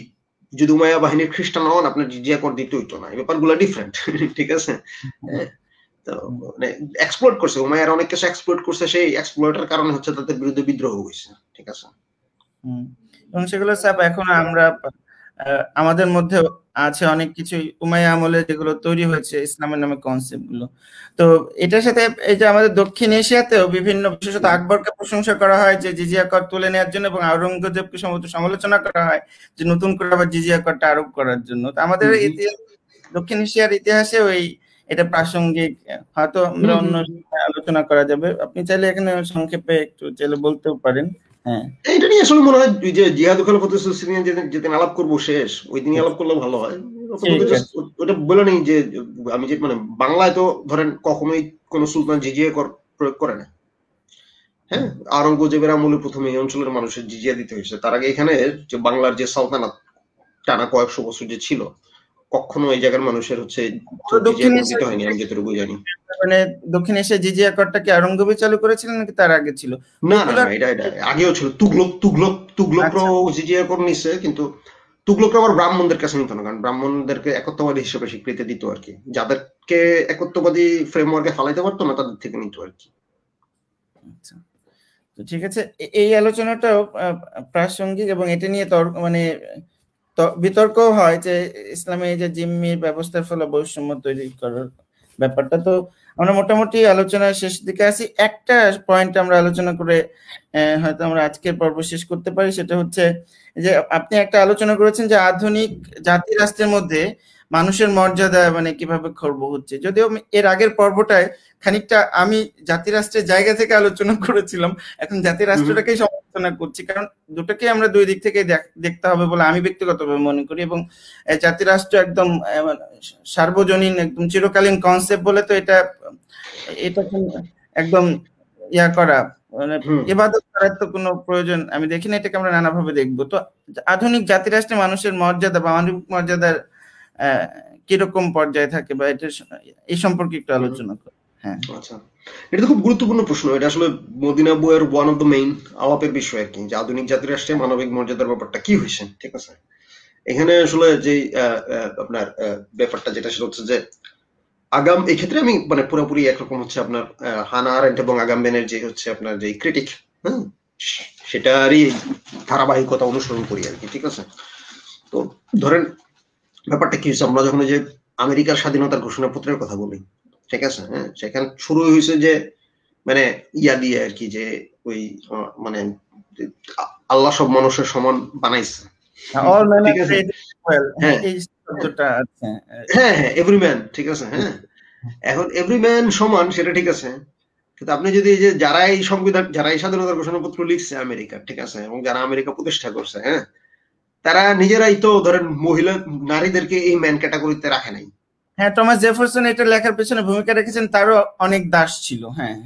যদি উমাইয়া বাহিনীর খ্রিস্টান হন আপনার জিজিয়া কর দিতে হইতো না, এই ব্যাপারগুলো ডিফারেন্ট, ঠিক আছে। তো এক্সপ্লয়েট করছে উমাইয়ার, অনেক কিছু এক্সপ্লয়েট করছে, সেই এক্সপ্লয়েটের কারণে হচ্ছে তাদের বিরুদ্ধে বিদ্রোহ হয়েছে, ঠিক আছে। এবং সেগুলো স্যার এখন আমরা আমাদের মধ্যে আছে অনেক কিছু উমাইয়া আমলে যেগুলো তৈরি হয়েছে ইসলামের নামে কনসেপ্ট গুলো। তো এটার সাথে এই যে আমাদের দক্ষিণ এশিয়াতেও বিভিন্ন, বিশেষত আকবরকে প্রশংসা করা হয় যে জিজিয়া কর তুলে নেওয়ার জন্য, এবং আওরঙ্গজেবকে সম্ভবত সমালোচনা করা হয় যে নতুন করে আবার জিজিয়া করটা আরোপ করার জন্য। তো আমাদের ইতিহাস, দক্ষিণ এশিয়ার ইতিহাসে ওই এটা প্রাসঙ্গিক, হয়তো আমরা অন্য আলোচনা করা যাবে। আপনি চাইলে এখানে সংক্ষেপে একটু চাইলে বলতেও পারেন। হ্যাঁ, এটা নিয়ে আসলে মনে হয় যে জিহাদ খেলাফত সিরিয়ান যেদিন আলাপ করবো শেষ ওই দিনই আলাপ করলে ভালো হয়। ওটা বলে নেই যে আমি যে মানে বাংলায় তো ধরেন কখনোই কোন সুলতান জিজিয়া কর প্রয়োগ করে না। হ্যাঁ, আওরঙ্গজেবের আমলে প্রথমে এই অঞ্চলের মানুষের জিজিয়া দিতে হয়েছে। তার আগে এখানে যে বাংলার যে সালতানাত টানা কয়েকশো বছর যে ছিল, কখনো এই জায়গার মানুষের হচ্ছে দিতে হয়নি, আমি যতটুকু জানি। মানে দক্ষিণ এশিয়া জিজিয়া করটা কি আওরঙ্গজেব চালু করেছিলেন নাকি তার আগে ছিল? না, এটা আগেও ছিল। তুগলকরাও জিজিয়া কর নিছে, কিন্তু তুগলকরা আবার ব্রাহ্মণদের কাছে নিত না, কারণ ব্রাহ্মণদেরকে একত্ববাদী হিসেবে স্বীকৃতি দিত আর কি। যাদেরকে একত্ববাদী ফ্রেমওয়ার্কে ফালাইতে পারতো না তাদের থেকে নিত আর কি। আচ্ছা, তো ঠিক আছে, এই আলোচনাটাও প্রাসঙ্গিক, এবং এটা নিয়ে মানে বিতর্ক হয় যে ইসলামে এই যে জিম্মির ব্যবস্থার ফলে বৈষম্য তৈরি করার ব্যাপারটা। তো আমরা মোটামুটি আলোচনার শেষ দিকে আছি। একটা পয়েন্ট আমরা আলোচনা করে হয়তো আমরা আজকের পর্ব শেষ করতে পারি, সেটা হচ্ছে যে আপনি একটা আলোচনা করেছেন যে আধুনিক জাতি রাষ্ট্রের মধ্যে মানুষের মর্যাদা মানে কিভাবে খর্ব হচ্ছে। যদিও এর আগের পর্বটায় খানিকটা আমি জাতি রাষ্ট্রের জায়গা থেকে আলোচনা করেছিলাম, এখন জাতি রাষ্ট্রটাকেই সমালোচনা করছি, কারণ দুটোকে আমরা দুই দিক থেকে দেখতে হবে বলে আমি ব্যক্তিগতভাবে মনে করি। এবং জাতি রাষ্ট্র একদম সার্বজনীন, একদম চিরকালীন কনসেপ্ট বলে তো এটা একদম ইয়া করা, মানে ইবাদত করার তো কোনো প্রয়োজন আমি দেখি না। এটাকে আমরা নানাভাবে দেখবো। তো আধুনিক জাতি রাষ্ট্রে মানুষের মর্যাদা বা মানবিক মর্যাদার কিরকম পর্যায়ে থাকে, বা এটা এই সম্পর্কে একটু আলোচনা করি। হ্যাঁ, আচ্ছা, এটা খুব গুরুত্বপূর্ণ প্রশ্ন। এটা আসলে মদিনা বইয়ের ওয়ান অফ দ্য মেইন আলাপের বিষয় আর কি, যে আধুনিক জাতি রাষ্ট্রে মানবিক মর্যাদার ব্যাপারটা কি হয়েছে। ঠিক আছে, এখানে আসলে যে আপনার ব্যাপারটা যেটা সেটা হচ্ছে যে আগাম, এই ক্ষেত্রে আমি মানে পুরোপুরি একরকম হচ্ছে আপনার হানা আরেন্ট এবং আগামবেনের যে হচ্ছে আপনার যে ক্রিটিক, হ্যাঁ, সেটারই ধারাবাহিকতা অনুসরণ করি আর কি। ঠিক আছে, তো ধরেন ব্যাপারটা কি হচ্ছে, আমরা যখন যে আমেরিকার স্বাধীনতার ঘোষণাপত্রের কথা বলি, ঠিক আছে, হ্যাঁ, সেখানে শুরু হয়েছে যে মানে ইয়া দিয়ে আর কি, যে ওই মানে আল্লাহ সব মানুষের সমান বানাইছে। হ্যাঁ, এভরি ম্যান, ঠিক আছে, হ্যাঁ। এখন এভরি ম্যান সমান, সেটা ঠিক আছে, কিন্তু আপনি যদি এই যে যারা এই সংবিধান, যারা এই স্বাধীনতার ঘোষণাপত্র লিখছে আমেরিকা, ঠিক আছে, এবং যারা আমেরিকা প্রতিষ্ঠা করছে, হ্যাঁ, তারা নিজেরাই তো ধরেন মহিলা নারীদেরকে এই ম্যান ক্যাটাগরিতে রাখে নাই। হ্যাঁ, টমাস জেফারসন এটা লেখার পেছনে ভূমিকা রেখেছেন, তারও অনেক দাস ছিল। হ্যাঁ,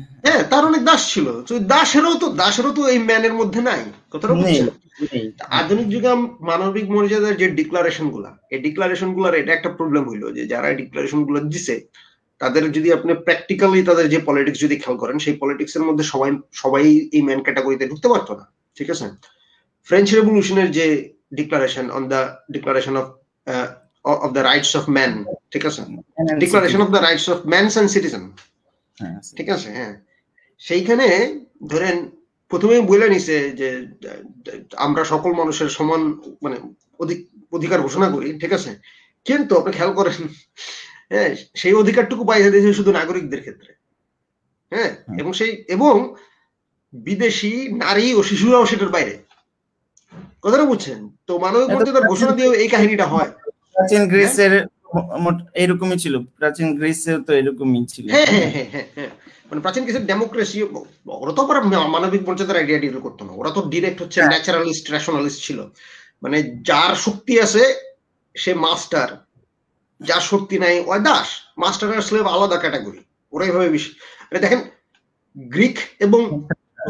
তার অনেক দাস ছিল, দাসেরও তো এই ম্যানের মধ্যে নাই, কথাটা বুঝছেন? আধুনিক যুগে মানবিক মর্যাদার যে ডিক্লারেশন গুলা, এই ডিক্লারেশন গুলার এটা একটা প্রবলেম হইলো যে যারা এই ডিক্লারেশন গুলো দিছে তাদের যদি আপনি প্র্যাকটিক্যালি তাদের যে পলিটিক্স যদি খেয়াল করেন, সেই পলিটিক্স এর মধ্যে সবাই এই ম্যান ক্যাটাগরিতে ঢুকতে পারতো না। ঠিক আছে, ফ্রেঞ্চ রেভলিউশনের যে declaration on the declaration of the rights of man, ঠিক আছে, declaration of the rights of mans and citizen, ঠিক আছে, হ্যাঁ, সেইখানে ধরেন প্রথমেই বলে নিছে যে আমরা সকল মানুষের সমান মানে অধিকার ঘোষণা করি, ঠিক আছে, কিন্তু আপনি খেয়াল করেন, হ্যাঁ, সেই অধিকারটুকু পাইয়ে দিয়েছে শুধু নাগরিকদের ক্ষেত্রে, হ্যাঁ, এবং বিদেশি নারী ও শিশুরাও সেটার বাইরে। কথাটা বুঝছেন তো? মানবিক মর্যাদার ঘোষণা দিয়ে এই কাহিনীটা হয়। প্রাচীন গ্রিসের এরকমই ছিল, প্রাচীন গ্রিসেও তো এরকমই ছিল। হ্যাঁ, মানে প্রাচীন গ্রিসের ডেমোক্রেসি, ওরা তো আবার মানবিক মর্যাদার আইডিয়া ডিল করতো না, ওরা তো ডিরেক্ট হচ্ছে ন্যাচারালিস্ট, রেশনালিস্ট ছিল। মানে যার শক্তি আছে সে মাস্টার, যার শক্তি নাই ওই দাস। মাস্টার আর স্লেভ আলাদা ক্যাটাগরি, ওরা এইভাবে দেখেন গ্রিক এবং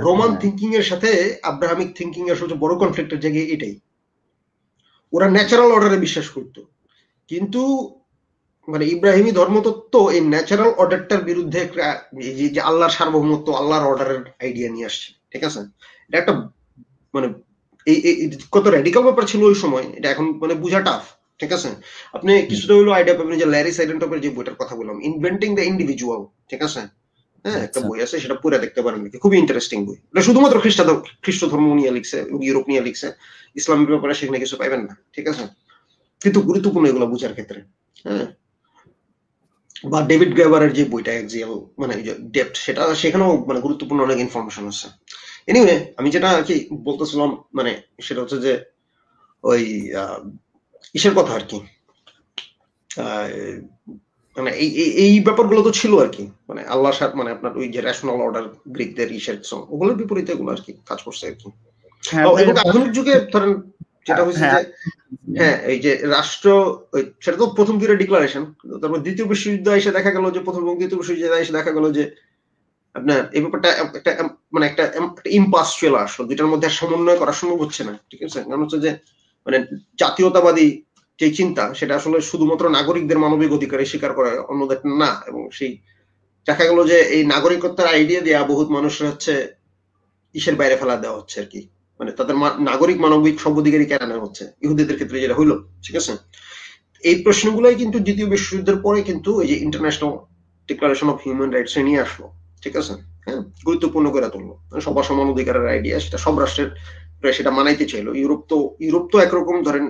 রোমান থিঙ্কিং এর সাথে আব্রাহামিক থিঙ্কিং এর সবচেয়ে বড় কনফ্লিক্টের জায়গা এটাই। ওরা ন্যাচারাল অর্ডারে বিশ্বাস করতো, কিন্তু মানে ইব্রাহিমী ধর্মতত্ত্ব এই ন্যাচারাল অর্ডারটার বিরুদ্ধে যে আল্লাহর সার্বভৌমত্ব, আল্লাহর অর্ডারের আইডিয়া নিয়ে আসছে। ঠিক আছে, এটা একটা মানে এই কত র্যাডিক্যাল ব্যাপার ছিল ওই সময়, এটা এখন মানে বোঝা টাফ। ঠিক আছে, আপনি কিছুটা হইলো আইডিয়া পাবেন যে ল্যারি সাইডেন্টপের যে বইটার কথা বললাম, ইনভেন্টিং দ্য ইন্ডিভিজুয়াল, ঠিক আছে, হ্যাঁ, একটা বই আছে, সেটা পুরো দেখতে পারেন, খুবই ইন্টারেস্টিং বই। এটা শুধুমাত্র খ্রিস্ট ধর্ম নিয়ে লিখছে, ইউরোপ নিয়ে লিখছে, ইসলামের ব্যাপারে সেখানে কিছু পাইবেন না। ঠিক আছে, কিন্তু গুরুত্বপূর্ণ এগুলো বোঝার ক্ষেত্রে। হ্যাঁ, বা ডেভিড গ্রেবারের যে বইটা এক্সিয়াল মানে ডেপ্থ, সেটা সেখানেও মানে গুরুত্বপূর্ণ অনেক ইনফরমেশন আছে। এনিওয়ে আমি যেটা আর কি বলতেছিলাম মানে সেটা হচ্ছে যে ওই ইসের কথা আর কি, মানে এই ব্যাপারগুলো তো ছিল আর কি, মানে আল্লাহর সাথে মানে আপনার ওই যে রেশনাল অর্ডার গ্রিকদের ইসের ওগুলোর বিপরীতে এগুলো আর কি কাজ করছে আর কি। এবং আধুনিক যুগে ধরেন যেটা হয়েছে যে হ্যাঁ এই যে রাষ্ট্র সেটা তো প্রথম দিকের ডিক্লারেশন, তারপর দ্বিতীয় বিশ্বযুদ্ধ এসে দেখা গেল যে প্রথম এবং দ্বিতীয় বিশ্বযুদ্ধ এসে দেখা গেল যে আপনার এই ব্যাপারটা একটা মানে একটা ইম্পাস চলে আসলো, দুইটার মধ্যে সমন্বয় করা সম্ভব হচ্ছে না। ঠিক আছে, কারণ হচ্ছে যে মানে জাতীয়তাবাদী যে চিন্তা সেটা আসলে শুধুমাত্র নাগরিকদের মানবিক অধিকারে স্বীকার করে অন্যদের না, এবং সেই দেখা গেল যে এই নাগরিকত্বের আইডিয়া দেওয়া বহুত মানুষের হচ্ছে ইসের বাইরে ফেলা দেওয়া হচ্ছে আর কি, মানে তাদের নাগরিক মানবিক সব অধিকারই কেড়ে নেওয়া হচ্ছে ইহুদিদের ক্ষেত্রে যেটা হইলো। ঠিক আছে, এই প্রশ্নগুলোই কিন্তু দ্বিতীয় বিশ্বযুদ্ধের পরে কিন্তু এই যে international declaration of human rights নিয়ে আসলো। ঠিক আছে, হ্যাঁ, গুরুত্বপূর্ণ করে তুললো, সবার সমান অধিকারের আইডিয়া সেটা সব রাষ্ট্রের সেটা মানাইতে চাইলো। ইউরোপ তো একরকম ধরেন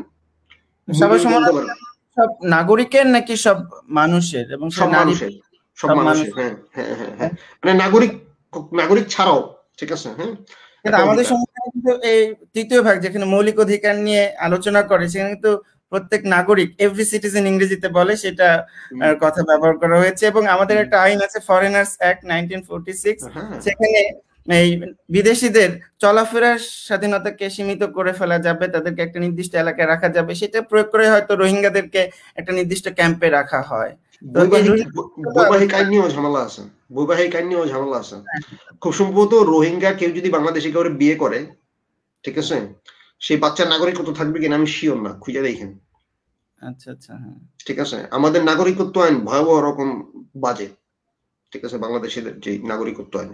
সবার সমান সব নাগরিকের নাকি সব মানুষের, এবং সব মানুষের, সব মানুষের, হ্যাঁ হ্যাঁ হ্যাঁ হ্যাঁ, মানে নাগরিক ছাড়াও। ঠিক আছে, হ্যাঁ, কিন্তু আমাদের সংবিধানে কিন্তু এই তৃতীয় ভাগ যেখানে মৌলিক অধিকার নিয়ে আলোচনা করে সেখানে কিন্তু প্রত্যেক নাগরিক, এভরি সিটিজেন ইংরেজিতে বলে, সেটা কথা ব্যবহার করা হয়েছে। এবং আমাদের একটা আইন আছে ফরেনার্স অ্যাক্ট 1946, সেখানে এই বিদেশিদের চলাফেরার স্বাধীনতাকে সীমিত করে ফেলা যাবে, তাদেরকে একটা নির্দিষ্ট এলাকায় রাখা যাবে, সেটা প্রয়োগ করে হয়তো রোহিঙ্গাদেরকে একটা নির্দিষ্ট ক্যাম্পে রাখা হয়। বৈবাহিক আইন নিয়েও ঝামেলা আছে, বৈবাহিক আইন নিয়েও ঝামেলা আছে। খুব সম্ভবত রোহিঙ্গা কেউ যদি বাংলাদেশে কাউরে বিয়ে করে, ঠিক আছে, সেই বাচ্চার নাগরিকত্ব থাকবে কিনা আমি শিওর না, খুঁজে দেখেন। আচ্ছা আচ্ছা, হ্যাঁ, ঠিক আছে, আমাদের নাগরিকত্ব আইন ভয়াবহ রকম বাজে। ঠিক আছে, বাংলাদেশের যে নাগরিকত্ব আইন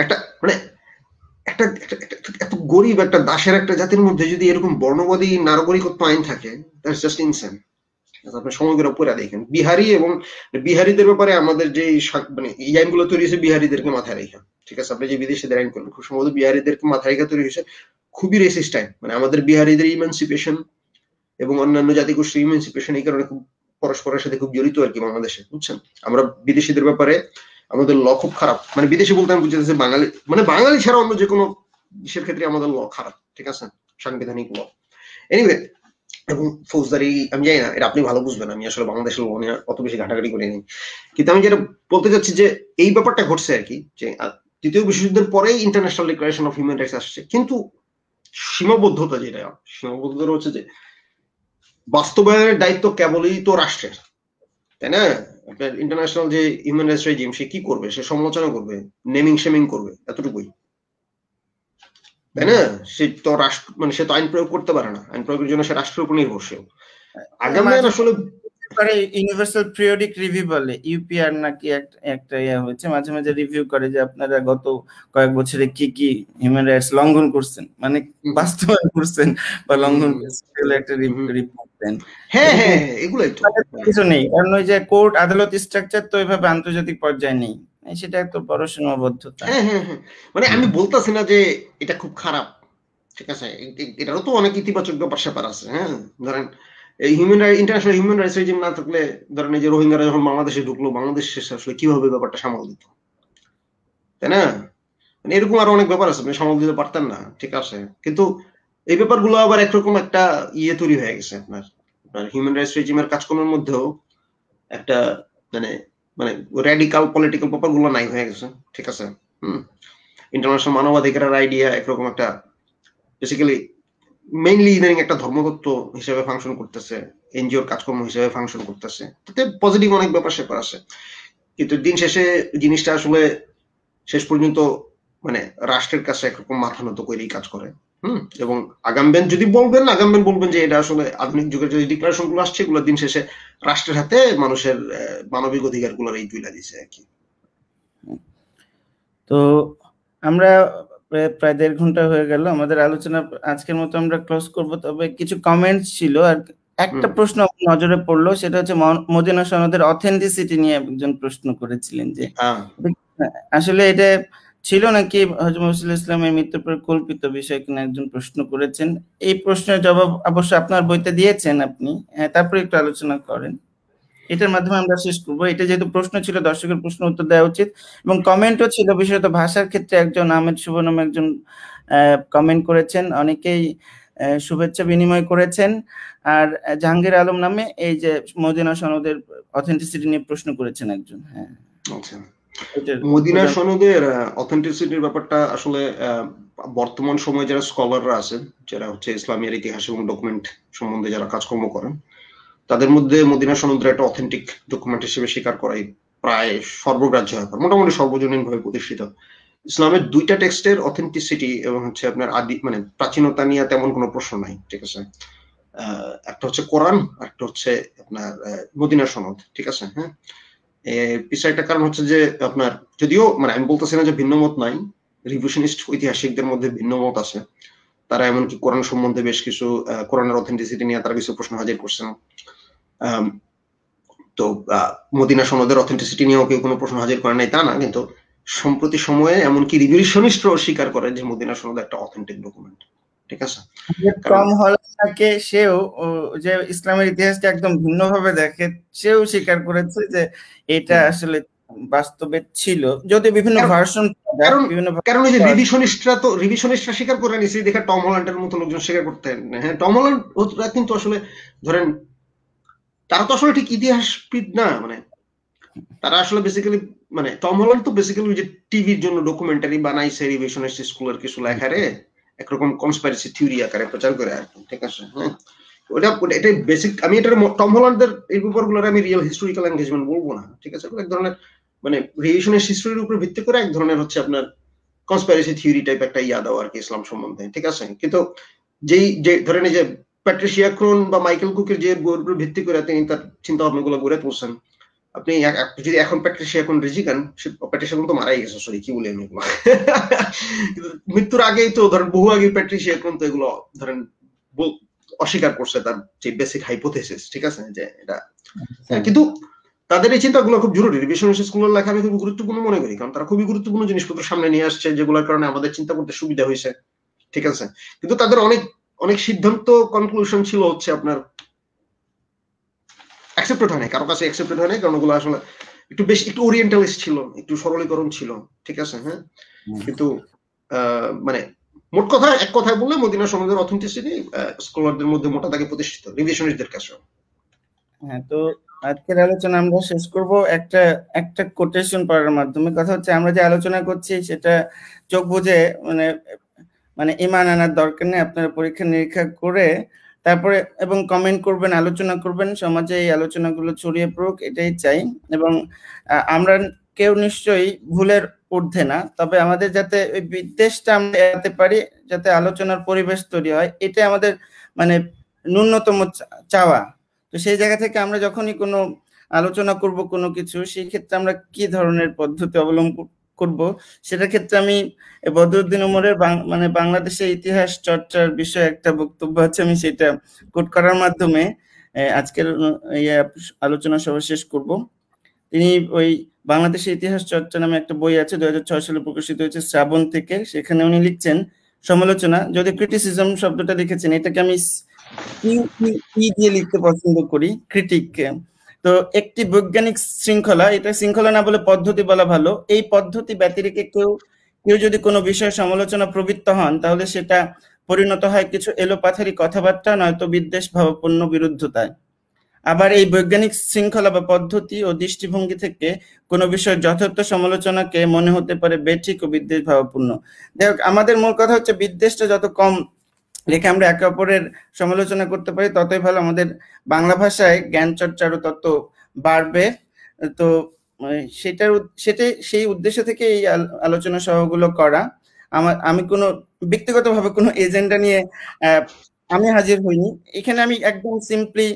একটা মানে একটা এত গরিব একটা দাসের একটা জাতির মধ্যে যদি এরকম বর্ণবাদী নাগরিকত্ব আইন থাকে, দ্যাটস জাস্ট ইনসেন। আপনি সময় করে পড়ে দেখেন বিহারি এবং বিহারিদের ব্যাপারে আমাদের যে মানে এই আইনগুলো তৈরি হয়েছে বিহারিদেরকে মাথায় রেখে। ঠিক আছে, আপনি যে বিদেশিদের আইন করবেন খুব সম্ভবত বিহারিদেরকে মাথায় রেখে তৈরি হয়েছে, খুবই রেসিস্ট আইন। মানে আমাদের বিহারিদের ইমানসিপেশন এবং অন্যান্য জাতিগোষ্ঠীর ইমানসিপেশন এই কারণে খুব পরস্পরের সাথে খুব জড়িত আর কি বাংলাদেশে, বুঝছেন। আমরা বিদেশিদের ব্যাপারে আমাদের ল খুব খারাপ, মানে বিদেশি বলতে আমি বুঝতেছি বাঙালি, মানে বাঙালি ছাড়া অন্য যে কোনো দেশের ক্ষেত্রে আমাদের ল খারাপ। ঠিক আছে, সাংবিধানিক ল। এনিওয়ে, এবং ফৌজদারি আমি জানি না, এটা আপনি ভালো বুঝবেন, আমি আসলে বাংলাদেশের ল নিয়ে অত বেশি ঘাটাঘাটি করিনি। কিন্তু আমি যেটা বলতে চাচ্ছি যে এই ব্যাপারটা ঘটছে আর কি, যে দ্বিতীয় বিশ্বযুদ্ধের পরেই international declaration of human rights আসছে, কিন্তু সীমাবদ্ধতা যেটা সীমাবদ্ধতা হচ্ছে যে বাস্তবায়নের দায়িত্ব কেবলই তো রাষ্ট্রের, তাই না? আপনার ইন্টারন্যাশনাল যে হিউম্যান রাইটস রেজিম সে কি করবে? সে সমালোচনা করবে, নেমিং শেমিং করবে, এতটুকুই, তাই না? সে তো রাষ্ট্র মানে সে তো আইন প্রয়োগ করতে পারে না, আইন প্রয়োগের জন্য সে রাষ্ট্রের উপর নির্ভরশীল। আগামী আসলে ইউনিভার্সাল পিরিয়ডিক রিভিউ বলে, ইউপিআর নাকি একটা ইয়া হয়েছে, মাঝে মাঝে রিভিউ করে যে আপনারা গত কয়েক বছরে কি কি হিউম্যান রাইটস লঙ্ঘন করছেন, মানে বাস্তবায়ন করছেন বা লঙ্ঘন করছেন, একটা রিপোর্ট দেন। হ্যাঁ হ্যাঁ, এগুলাই তো কিছু নেই, কারণ ওই যে কোর্ট আদালত স্ট্রাকচার তো এভাবে আন্তর্জাতিক পর্যায়ে নেই, সেটা একটা বড় সীমাবদ্ধতা। হ্যাঁ হ্যাঁ হ্যাঁ, মানে আমি বলতাছি না যে এটা খুব খারাপ, ঠিক আছে, এটারও তো অনেক ইতিবাচক ব্যাপার স্যাপার আছে। হ্যাঁ, ধরেন এই ইন্টারন্যাশনাল হিউম্যান রাইটস রেজিম না থাকলে, ধরেন এই যে রোহিঙ্গারা যখন বাংলাদেশে ঢুকলো, বাংলাদেশ আসলে কিভাবে ব্যাপারটা সামাল দিত, তাই না? মানে এরকম আরো অনেক ব্যাপার আছে, আপনি সামাল দিতে পারতেন না, ঠিক আছে। কিন্তু এই ব্যাপারগুলো আবার একরকম একটা ইয়ে তৈরি হয়ে গেছে আপনার হিউম্যান রাইটস রেজিমের কাজকর্মের মধ্যেও একটা মানে মানে র্যাডিক্যাল পলিটিক্যাল ব্যাপারগুলো নাই হয়ে গেছে। ঠিক আছে, ইন্টারন্যাশনাল মানবাধিকারের আইডিয়া একরকম একটা বেসিক্যালি মেইনলি ইদানিং একটা ধর্মতত্ত্ব হিসেবে ফাংশন করতেছে, এনজিওর কাজকর্ম হিসেবে ফাংশন করতেছে, তাতে পজিটিভ অনেক ব্যাপার স্যাপার আছে। কিন্তু দিন শেষে জিনিসটা আসলে শেষ পর্যন্ত মানে রাষ্ট্রের কাছে একরকম মাথা নত করেই কাজ করে। এবং আগামবেন যদি বলবেন যে এটা আসলে আধুনিক যুগের যে ডিক্লারেশন গুলো আসছে এগুলো দিন শেষে রাষ্ট্রের হাতে মানুষের মানবিক অধিকার গুলোর এই তুলে দিছে আর কি। তো আমরা প্রায় 1.5 ঘন্টা হয়ে গেল আমাদের আলোচনা, আজকের মতো আমরা ক্লোজ করব। তবে কিছু কমেন্টস ছিল, আর একটা প্রশ্ন নজরে পড়লো, সেটা হচ্ছে মদিনা সনদের অথেন্টিসিটি নিয়ে একজন প্রশ্ন করেছিলেন যে আসলে এটা ছিল নাকি হযরত মুহাম্মদ ইসলামের মৃত্যুর পর কল্পিত বিষয় কিনা একজন প্রশ্ন করেছেন। এই প্রশ্নের জবাব অবশ্য আপনার বইতে দিয়েছেন আপনি। তারপরে একটু আলোচনা করেন। এটার মাধ্যমে আমরা শেষ করবো। এটা যেহেতু প্রশ্ন ছিল, দর্শকের প্রশ্ন উত্তর দেওয়া উচিত, এবং কমেন্টও ছিল বিশেষত ভাষার ক্ষেত্রে। একজন আহমেদ শুভ নামে একজন কমেন্ট করেছেন, অনেকেই শুভেচ্ছা বিনিময় করেছেন। আর জাহাঙ্গীর আলম নামে এই যে মদিনা সনদের অথেন্টিসিটি নিয়ে প্রশ্ন করেছেন একজন। হ্যাঁ, আচ্ছা, মদিনা সনদের অথেন্টিসিটির ব্যাপারটা আসলে বর্তমান সময়ে যারা স্কলাররা আছেন, যারা হচ্ছে ইসলামের ইতিহাস এবং ডকুমেন্ট সম্বন্ধে যারা কাজকর্ম করেন, তাদের মধ্যে মদিনা সনদের একটা অথেন্টিক ডকুমেন্ট হিসেবে স্বীকার করাই প্রায় সর্বগ্রাহ্য ব্যাপার, মোটামুটি সর্বজনীন ভাবে প্রতিষ্ঠিত। ইসলামের দুইটা টেক্সটের অথেন্টিসিটি এবং হচ্ছে আপনার আদি মানে প্রাচীনতা নিয়ে তেমন কোনো প্রশ্ন নাই, ঠিক আছে। একটা হচ্ছে কোরআন, একটা হচ্ছে আপনার মদিনা সনদ, ঠিক আছে। হ্যাঁ, পিছনে একটা কারণ হচ্ছে যে আপনার, যদিও মানে আমি বলতেছি না যে ভিন্ন মত নাই, রিভিশনিস্ট ঐতিহাসিকদের মধ্যে ভিন্ন মত আছে। তারা এমনকি কোরআন সম্বন্ধে বেশ কিছু কোরআনের অথেন্টিসিটি নিয়ে তারা কিছু প্রশ্ন হাজির করছেন। তো মদিনা সনদের অথেন্টিসিটি নিয়েও কেউ কোনো প্রশ্ন হাজির করে নাই তা না, কিন্তু সম্প্রতি সময়ে এমনকি রিভিশনিস্টরাও স্বীকার করে যে মদিনা সনদ একটা অথেন্টিক ডকুমেন্ট, ঠিক আছে। টম হল্যান্ডকে সেও যে ইসলামের ইতিহাসকে একদম ভিন্নভাবে দেখে, সেও স্বীকার করেছে যে এটা আসলে বাস্তবে ছিল, যদি বিভিন্ন ভার্সন, কারণ এই যে রিভিশনিস্টরা স্বীকার করে নিছে দেখে টম হল্যান্ডের মতো লোকজন স্বীকার করতেন। হ্যাঁ, টম হল্যান্ড কিন্তু আসলে ধরেন তারা তো আসলে ঠিক ইতিহাসবিদ না, মানে তারা আসলে বেসিক্যালি মানে টম হল্যান্ড তো বেসিক্যালি যে টিভির জন্য ডকুমেন্টারি বানাইছে রিভিশনিস্ট স্কুলের কিছু লেখারে একরকম কনস্পাইরেসি থিওরি আকারে প্রচার করে আর কি, ঠিক আছে। হ্যাঁ, এটাই বেসিক। আমি এটা টম হল্যান্ডের এই ব্যাপারগুলোর আমি রিয়েল হিস্টোরিক্যাল এনগেজমেন্ট বলবো না, ঠিক আছে। এক ধরনের মানে রিভিশনিস্ট হিস্টোরির উপর ভিত্তি করে এক ধরনের হচ্ছে আপনার কনস্পাইরেসি থিওরি টাইপ একটা ইয়া দাও আর কি ইসলাম সম্বন্ধে, ঠিক আছে। কিন্তু যেই যে ধরেন এই যে প্যাট্রিসিয়া ক্রোন বা মাইকেল কুকের যে বইয়ের উপর ভিত্তি করে তিনি তার চিন্তা ভাবনাগুলো গড়ে তুলছেন, আপনি যদি এখন প্যাট্রিসিয়া ক্রোন রিজিগান, প্যাট্রিসিয়া ক্রোন তো মারাই গেছে, সরি কি বলি আমি এগুলো মৃত্যুর আগেই তো ধরেন বহু আগে প্যাট্রিসিয়া ক্রোন তো এগুলো ধরেন অস্বীকার করছে তার যে বেসিক হাইপোথেসিস, ঠিক আছে, যে এটা। কিন্তু তাদের এই চিন্তাগুলো খুব জরুরি। রিভিশনিস্ট স্কুলের লেখা আমি খুব গুরুত্বপূর্ণ মনে করি, কারণ তারা খুবই গুরুত্বপূর্ণ জিনিসপত্র সামনে নিয়ে আসছে যেগুলোর কারণে আমাদের চিন্তা করতে সুবিধা হয়েছে, ঠিক আছে। কিন্তু তাদের অনেক অনেক সিদ্ধান্ত কনক্লুশন ছিল হচ্ছে আপনার অ্যাকসেপ্টেড হয় না, কারো কাছে অ্যাকসেপ্টেড হয় না, কারণ ওগুলো আসলে একটু বেশি একটু ওরিয়েন্টালিস্ট ছিল, একটু সরলীকরণ ছিল, ঠিক আছে। হ্যাঁ, কিন্তু মানে মোট কথা এক কথায় বললে মদিনা সনদের অথেন্টিসিটি স্কলারদের মধ্যে মোটা দাগে প্রতিষ্ঠিত, রিভিশনিস্টদের কাছে। হ্যাঁ, তো আজকের আলোচনা আমরা শেষ করব একটা কোটেশন পড়ার মাধ্যমে। কথা হচ্ছে আমরা যে আলোচনা করছি সেটা চোখ বুঝে মানে ঈমান আনার দরকার নেই, আপনারা পরীক্ষা নিরীক্ষা করে তারপরে এবং কমেন্ট করবেন, আলোচনা করবেন, সমাজে এই আলোচনাগুলো ছড়িয়ে পড়ুক, এটাই চাই। এবং আমরা কেউ নিশ্চয়ই ভুলের ঊর্ধ্বে না, তবে আমাদের যাতে ওই বিদ্বেষটা আমরা এড়াতে পারি, যাতে আলোচনার পরিবেশ তৈরি হয়, এটাই আমাদের মানে ন্যূনতম চাওয়া। তো সেই জায়গা থেকে আমরা যখনই কোনো আলোচনা করব কোনো কিছু, সেই ক্ষেত্রে আমরা কি ধরনের পদ্ধতি অবলম্বন করব, সেটার ক্ষেত্রে আমি বদরুদ্দিন ওমরের মানে বাংলাদেশের ইতিহাস চর্চার বিষয়ে একটা বক্তব্য আছে, আমি সেটা কোট করার মাধ্যমে আজকের আলোচনা সভা শেষ করব। তিনি ওই বাংলাদেশের ইতিহাস চর্চা নামে একটা বই আছে, 2006 সালে প্রকাশিত হয়েছে শ্রাবণ থেকে। সেখানে উনি লিখছেন সমালোচনা, যদি ক্রিটিসিজম শব্দটা লিখেছেন, এটাকে আমি কি দিয়ে লিখতে পছন্দ করি, ক্রিটিক। তো একটি বৈজ্ঞানিক শৃঙ্খলা, এটা শৃঙ্খলা না বলে পদ্ধতি বলা ভালো, এই পদ্ধতি ব্যতিরেকে কেউ যদি কোনো বিষয়ে সমালোচনা প্রবৃত্ত হন, তাহলে সেটা পরিণত হয় কিছু এলোপাথারি কথাবার্তা, নয়তো বিদ্বেষ ভাবাপন্ন বিরুদ্ধতায়। আবার এই বৈজ্ঞানিক শৃঙ্খলা বা পদ্ধতি ও দৃষ্টিভঙ্গি থেকে কোনো বিষয়ের যথার্থ সমালোচনাকে মনে হতে পারে বেঠিক ও বিদ্বেষ ভাবাপন্ন। যাই হোক, আমাদের মূল কথা হচ্ছে বিদ্বেষটা যত কম রেখে আমরা একে অপরের সমালোচনা করতে পারি, ততই ভালো। আমাদের বাংলা ভাষায় জ্ঞান চর্চারও তত বাড়বে। তো সেটাই সেই উদ্দেশ্য থেকে এই আলোচনা সভাগুলো করা। আমি কোনো ব্যক্তিগতভাবে কোনো এজেন্ডা নিয়ে আমি হাজির হইনি এখানে। আমি একদম সিম্পলি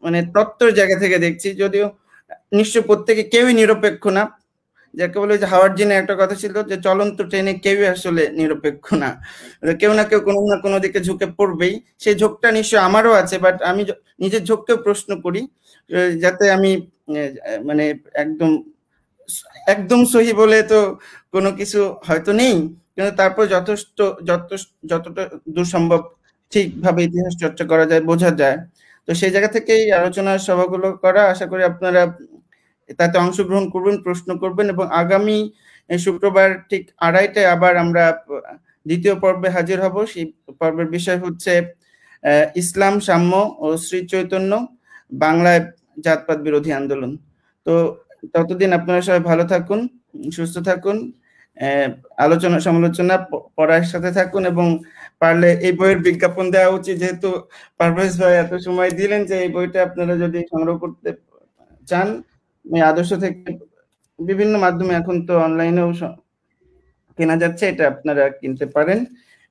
মানে তত্ত্বের জায়গা থেকে দেখছি, যদিও নিশ্চয় প্রত্যেকে কেউই নিরপেক্ষ না। যাকে বলে যে হাওয়ার্ড জিনের একটা কথা ছিল যে চলন্ত ট্রেনে কেউই আসলে নিরপেক্ষ না, কেউ না কেউ কোনো না কোনো দিকে ঝুঁকে পড়বেই। সেই ঝোঁকটা নিশ্চয় আমারও আছে, বাট আমি নিজের ঝোঁককেও প্রশ্ন করি, যাতে আমি মানে একদম একদম সহি বলে তো কোনো কিছু হয়তো নেই, কিন্তু তারপর যতটা দূর সম্ভব ঠিকভাবে ইতিহাস চর্চা করা যায়, বোঝা যায়। তো সেই জায়গা থেকেই আলোচনার সভাগুলো করা। আশা করি আপনারা তাতে অংশগ্রহণ করবেন, প্রশ্ন করবেন, এবং আগামী শুক্রবার ঠিক 2:30টায় আবার আমরা দ্বিতীয় পর্বে হাজির হব। সেই পর্বের বিষয় হচ্ছে ইসলাম, সাম্য ও শ্রী চৈতন্য বাংলায় জাতপাত বিরোধী আন্দোলন। তো ততদিন আপনারা সবাই ভালো থাকুন, সুস্থ থাকুন, আলোচনা সমালোচনা পড়ার সাথে থাকুন, এবং পারলে এই বইয়ের বিজ্ঞাপন দেওয়া উচিত, যেহেতু পারভেজ ভাই এত সময় দিলেন, যে এই বইটা আপনারা যদি সংগ্রহ করতে চান, আদর্শ থেকে বিভিন্ন মাধ্যমে, এখন তো অনলাইনেও কেনা যাচ্ছে, এটা আপনারা কিনতে পারেন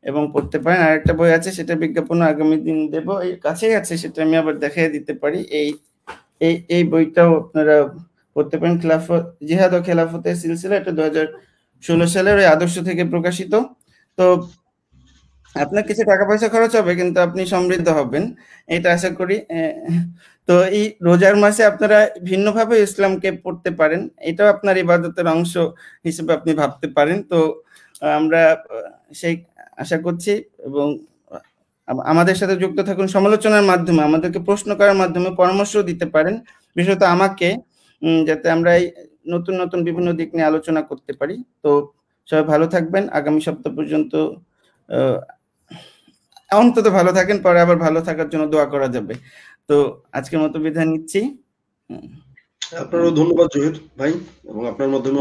এবং পড়তে পারেন। আর একটা বই আছে, সেটা বিজ্ঞাপন আগামী দিন দেব, এই কাছেই আছে, সেটা আমি আবার দেখাই দিতে পারি। এই বইটাও আপনারা পড়তে পারেন, জিহাদ ও খেলাফতের সিলসিলা, এটা 2016 সালের ওই আদর্শ থেকে প্রকাশিত। তো আপনার কিছু টাকা পয়সা খরচ হবে, কিন্তু আপনি সমৃদ্ধ হবেন, এটা আশা করি। তো এই রোজার মাসে আপনারা ভিন্নভাবে ইসলামকে পড়তে পারেন, এটাও আপনার ইবাদতের অংশ হিসেবে আপনি ভাবতে পারেন। তো আমরা সেই আশা করছি, এবং আমাদের সাথে যুক্ত থাকুন সমালোচনার মাধ্যমে, আমাদেরকে প্রশ্ন করার মাধ্যমে পরামর্শ দিতে পারেন, বিশেষত আমাকে, যাতে আমরা এই নতুন নতুন বিভিন্ন দিক নিয়ে আলোচনা করতে পারি। তো সবাই ভালো থাকবেন, আগামী সপ্তাহ পর্যন্ত অন্তত ভালো থাকেন, পরে আবার ভালো থাকার জন্য দোয়া করা যাবে। তো আজকের মতো বিদায় নিচ্ছি। আপনারও ধন্যবাদ জহির ভাই, এবং আপনার মাধ্যমে